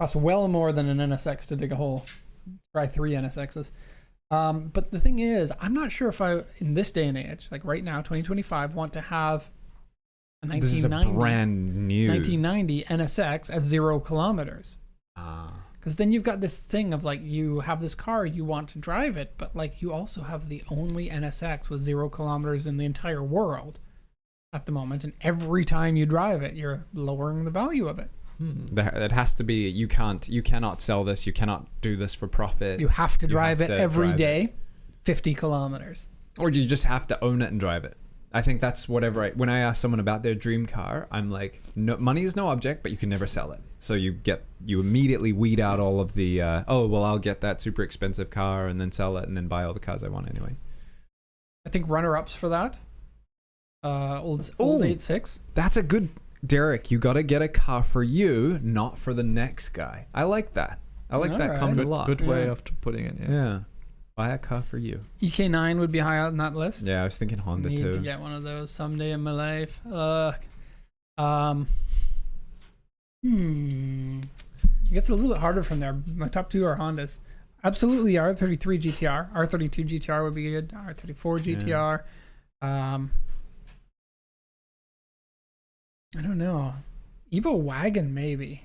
Costs well more than an NSX to dig a hole. Try 3 NSXs. But the thing is, I'm not sure if I, in this day and age, like right now, 2025, want to have a this is a 1990, brand new 1990 NSX at 0 kilometers. Ah. Because then you've got this thing of like, you have this car, you want to drive it, but like you also have the only NSX with 0 kilometers in the entire world at the moment. And every time you drive it, you're lowering the value of it. It has to be. You cannot sell this. You cannot do this for profit. You have to You drive have it to every drive day, 50 kilometers. Or you just have to own it and drive it. I think that's whatever. When I ask someone about their dream car, I'm like, no, money is no object, but you can never sell it. So you immediately weed out all of the, I'll get that super expensive car and then sell it and then buy all the cars I want anyway. I think runner-ups for that, old Ooh. 86. That's a good, Derek, you got to get a car for you, not for the next guy. I like that. I like that Alright. comment a Good, lot. good way Yeah. of putting it. Yeah. Buy a car for you. EK9 would be high on that list. Yeah, I was thinking Honda Need too. to get one of those someday in my life. It gets a little bit harder from there. My top 2 are Hondas. Absolutely, R33 GTR. R32 GTR would be good. R34 GTR. I don't know. Evo Wagon, maybe.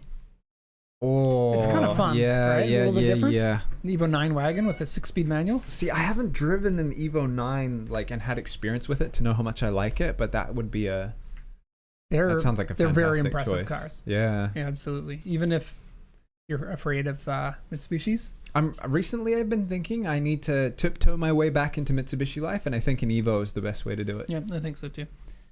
Oh, It's kinda fun, Yeah, right? A yeah, little bit yeah, different. yeah. An Evo 9 wagon with a 6-speed manual. See, I haven't driven an Evo 9 and had experience with it to know how much I like it, but that would be that sounds like a they're fantastic very impressive choice. cars. Yeah. Yeah, absolutely. Even if you're afraid of Mitsubishis. Recently I've been thinking I need to tiptoe my way back into Mitsubishi life, and I think an Evo is the best way to do it. Yeah, I think so too.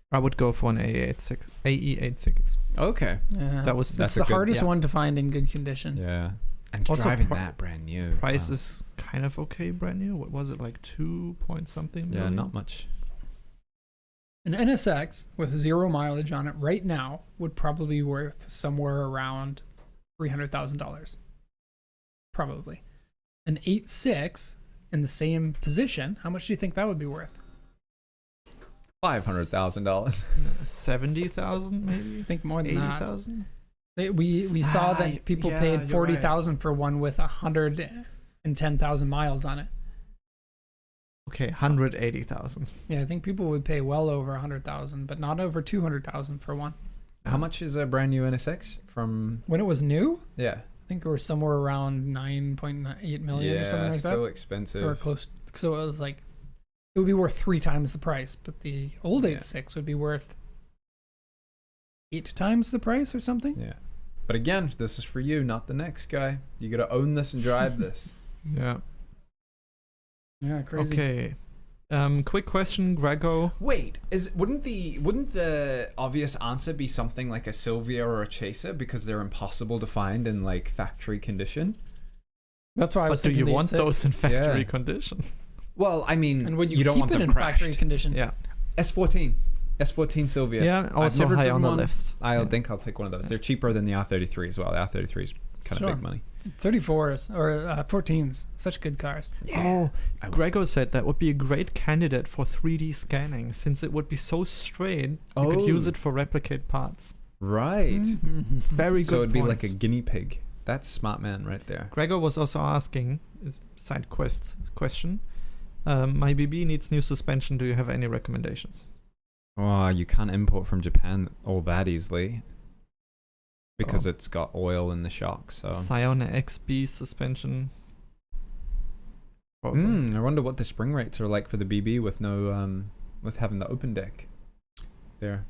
I would go for an AE86. Okay. Yeah. That's That's a the good- hardest yeah. one to find in good condition. Yeah. And Also, driving that brand new. Price wow. is kind of okay, brand new. What was it, like 2 point something? Yeah, million? not much. An NSX with 0 mileage on it right now would probably be worth somewhere around $300,000. Probably. An 8.6 in the same position, how much do you think that would be worth? $500,000. 70,000 maybe. I think more than that. 80,000. We saw that people yeah, paid you're 40,000 for one with 110,000 miles on it. Okay, 180,000. Yeah, I think people would pay well over 100,000, but not over 200,000 for one. How much is a brand new NSX from? When it was new, Yeah. I think it was somewhere around 9.8 million or something like still that, expensive. or close. So it was like it would be worth 3 times the price, but the old Yeah. 86 would be worth 8 times the price or something. Yeah. But again, this is for you, not the next guy. You got to own this and drive this. Yeah. Yeah, crazy. Okay. Quick question, Grego. Wait, wouldn't the obvious answer be something like a Silvia or a Chaser because they're impossible to find in like factory condition? That's why I But was do thinking you the want 86. those in factory Yeah. condition? Well, I mean, And would you don't keep want it them in factory crashed. condition? Yeah. S14 Silvia. Yeah, also never high driven on the one. list. I Yeah. think I'll take one of those. They're cheaper than the R33 as well. The R33 is kind Sure. of big money. 34s or 14s, such good cars. Oh, I Grego said that would be a great candidate for 3D scanning since it would be so straight. You could use Oh. it for replicate parts. Right. Very good. So it'd be points. like a guinea pig. That's a smart man right there. Gregor was also asking, side question, my BB needs new suspension. Do you have any recommendations? Oh, you can't import from Japan all that easily because it's got oil in the shocks. So Siona XB suspension. Probably. I wonder what the spring rates are like for the BB with no with having the open deck there.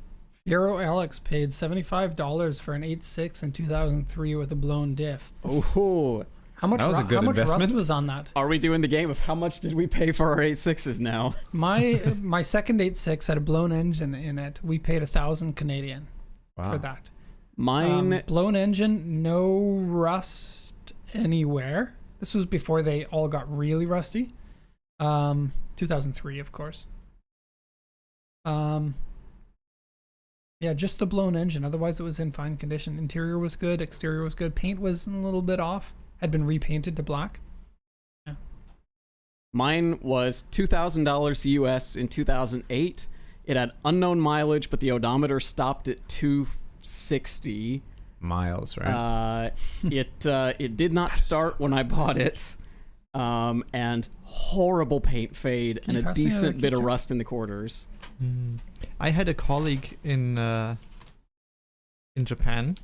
Hero Alex paid $75 for an 8.6 in 2003 with a blown diff. Oh, How much, That was a good how much rust investment. was on that? are we doing the game of how much did we pay for our 8.6s now? My second 8.6 had a blown engine in it. We paid 1,000 Canadian for that. Mine, Blown engine, no rust anywhere. This was before they all got really rusty. 2003, of course. Yeah, just the blown engine. Otherwise, it was in fine condition. Interior was good. Exterior was good. Paint was a little bit off. Had been repainted to black. mine was $2,000 US in 2008. It had unknown mileage, but the odometer stopped at 260. Miles, right? It did not start when I bought it, and horrible paint fade Can and you a pass me a decent bit of keycap? rust in the quarters. I had a colleague in Japan.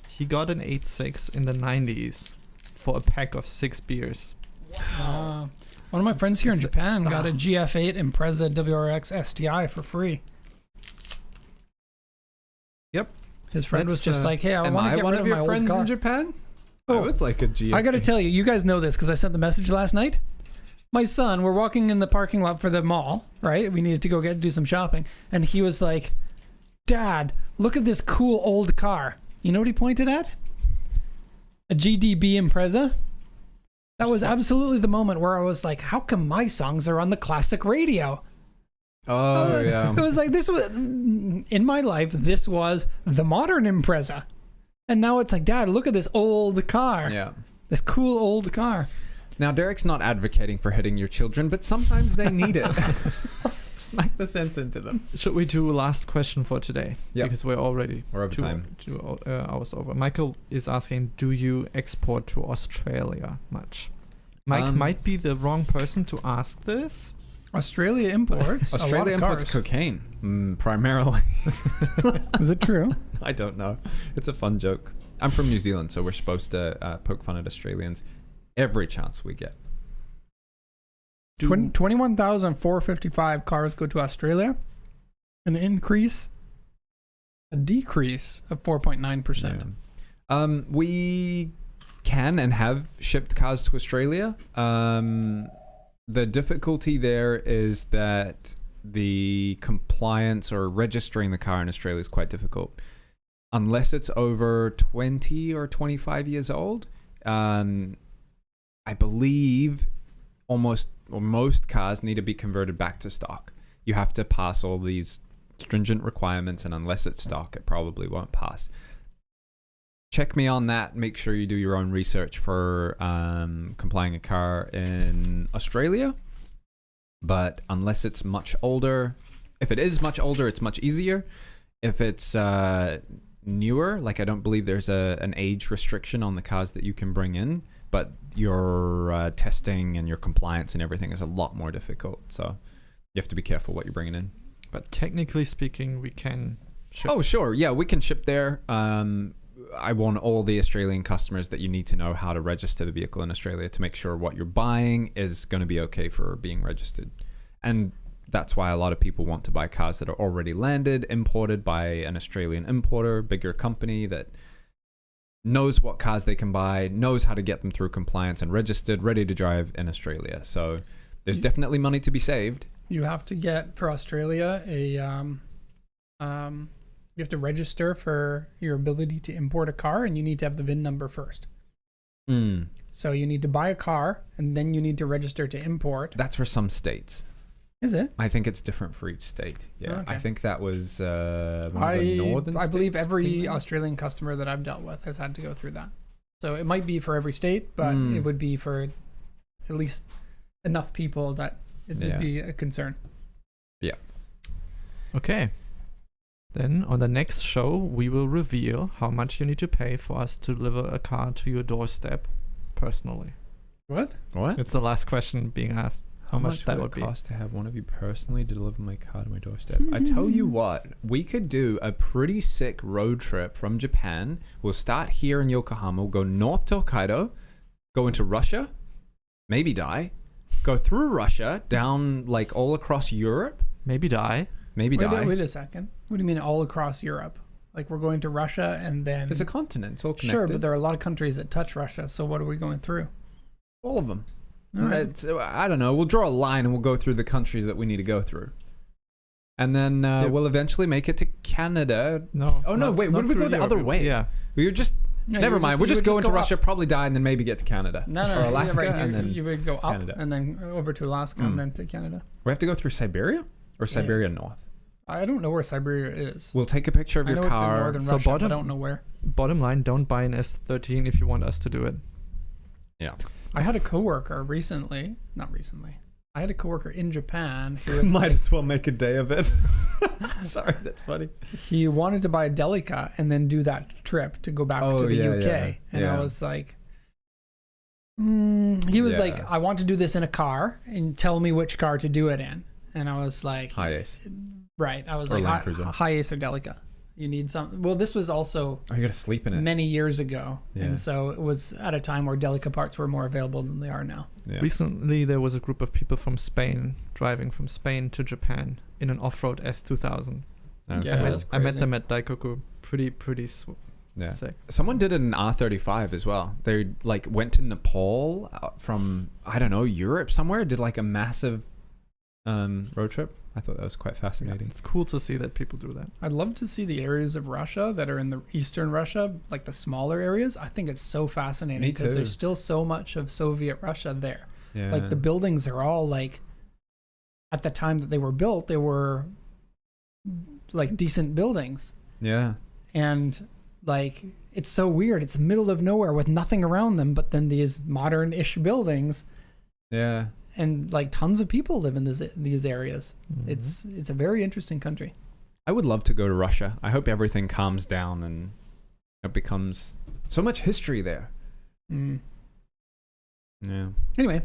He got an 8.6 in the 90s for a pack of 6 beers. One of my friends here in Japan got a GF8 Impreza WRX STI for free. Yep. His friend was That's, just like, "Hey, I Am want to I get one rid of of my your old friends car." in Japan? I Oh. would like a GF. I got to tell you, you guys know this because I sent the message last night. My son, we're walking in the parking lot for the mall, right? We needed to go do some shopping, and he was like, "Dad, look at this cool old car." You know what he pointed at? A GDB Impreza. That was absolutely the moment where I was like, "How come my songs are on the classic radio?" Oh, yeah. It was like, this was in my life. This was the modern Impreza, and now it's like, "Dad, look at this old car. Yeah. This cool old car." Now, Derek's not advocating for hitting your children, but sometimes they need it. Smack the sense into them. Should we do last question for today? Yep. Because we're already We're over time. 2 hours over. Michael is asking, do you export to Australia much? Mike might be the wrong person to ask this. Australia imports Australia a lot of imports cars. cocaine, primarily. Is it true? I don't know. It's a fun joke. I'm from New Zealand, so we're supposed to poke fun at Australians every chance we get. 21,455 cars go to Australia. A decrease of 4.9%. Yeah. We can and have shipped cars to Australia. The difficulty there is that the compliance or registering the car in Australia is quite difficult. Unless it's over 20 or 25 years old, I believe most cars need to be converted back to stock. You have to pass all these stringent requirements, and unless it's stock, it probably won't pass. Check me on that. Make sure you do your own research for complying a car in Australia. But unless it's much older, if it is much older, it's much easier. If it's newer, like I don't believe there's an age restriction on the cars that you can bring in, but your testing and your compliance and everything is a lot more difficult. So you have to be careful what you're bringing in. But technically speaking, we can ship. Oh, sure. Yeah, we can ship there. I want all the Australian customers that you need to know how to register the vehicle in Australia to make sure what you're buying is going to be okay for being registered. And that's why a lot of people want to buy cars that are already landed, imported by an Australian importer, bigger company that knows what cars they can buy, knows how to get them through compliance and registered, ready to drive in Australia. So there's definitely money to be saved. You have to get, for Australia, you have to register for your ability to import a car, and you need to have the VIN number first. So you need to buy a car, and then you need to register to import. That's for some states. Is it? I think it's different for each state. Yeah, Okay. I think that was one of the northern I believe states, every Queensland. Australian customer that I've dealt with has had to go through that. So it might be for every state, but it would be for at least enough people that it would be a concern. Yeah. Okay. Then on the next show, we will reveal how much you need to pay for us to deliver a car to your doorstep personally. What? What? It's the last question being asked. How much that would it be? cost to have one of you personally deliver my car to my doorstep? I tell you what, we could do a pretty sick road trip from Japan. We'll start here in Yokohama, we'll go north to Hokkaido, go into Russia, maybe die, go through Russia, down like all across Europe, Maybe die. maybe die. Wait a second. What do you mean all across Europe? Like we're going to Russia and then... It's a continent. It's all connected. Sure, but there are a lot of countries that touch Russia. So what are we going through? All of them. All right. I don't know. We'll draw a line and we'll go through the countries that we need to go through. And then we'll eventually make it to Canada. No. Oh, no, wait. What if we go the other way? Yeah. We would just... Never mind. We'll just go into Russia, probably die, and then maybe get to Canada. No, or Alaska, right. and then you would go up Canada. and then over to Alaska and then to Canada. We have to go through Siberia? Or Siberia North? I don't know where Siberia is. We'll take a picture of I your know it's in car. northern So Russia, but I bottom- don't know where. Bottom line, don't buy an S13 if you want us to do it. Yeah. I had a coworker not recently. I had a coworker in Japan who was Might as well make a day of it. Sorry, that's funny. he wanted to buy a Delica and then do that trip to go back to the UK. And I was like, he was like, I want to do this in a car and tell me which car to do it in. And I was like, High Ace. right. I was Or like, Land Cruiser. high Ace or Delica. You need some. Well, this was also Oh, you got to sleep in it. many years ago. Yeah. And so it was at a time where Delica parts were more available than they are now. Yeah. Recently, there was a group of people from Spain driving from Spain to Japan in an off-road S2000. Okay. Yeah, I that's met crazy. them at Daikoku. Pretty Yeah. sick. Someone did an R35 as well. They like went to Nepal from, I don't know, Europe somewhere, did like a massive road trip. I thought that was quite fascinating. It's cool to see that people do that. I'd love to see the areas of Russia that are in the eastern Russia, like the smaller areas. I think it's so fascinating Me because too. there's still so much of Soviet Russia there. Yeah. Like the buildings are all like, at the time that they were built, they were like decent buildings. Yeah. And like, it's so weird. It's the middle of nowhere with nothing around them, but then these modern-ish buildings Yeah. and like tons of people live in these areas. Mhm. It's a very interesting country. I would love to go to Russia. I hope everything calms down and it becomes so much history there. Mm. Yeah. Anyway,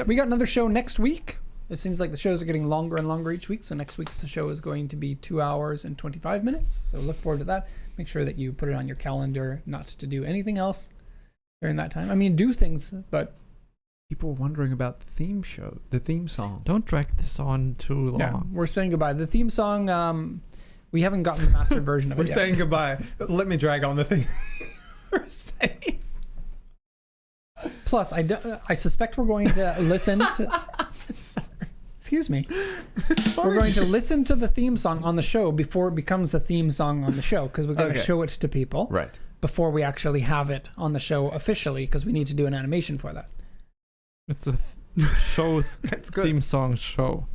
we got another show next week. It seems like the shows are getting longer and longer each week. So next week's show is going to be 2 hours and 25 minutes. So look forward to that. Make sure that you put it on your calendar not to do anything else during that time. I mean, do things, but People were wondering about the theme song. Don't drag this on too long. yeah, we're saying goodbye. The theme song, we haven't gotten the mastered version of it We're yet. saying goodbye. Let me drag on the thing. We're saying. Plus, I suspect we're going to listen to... Excuse me. We're going to listen to the theme song on the show before it becomes the theme song on the show because we're going to Okay. show it to people Right. before we actually have it on the show officially because we need to do an animation for that. It's a show That's good. theme song show.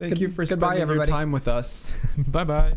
Thank you for Goodbye, spending your everybody. time with us. Bye bye.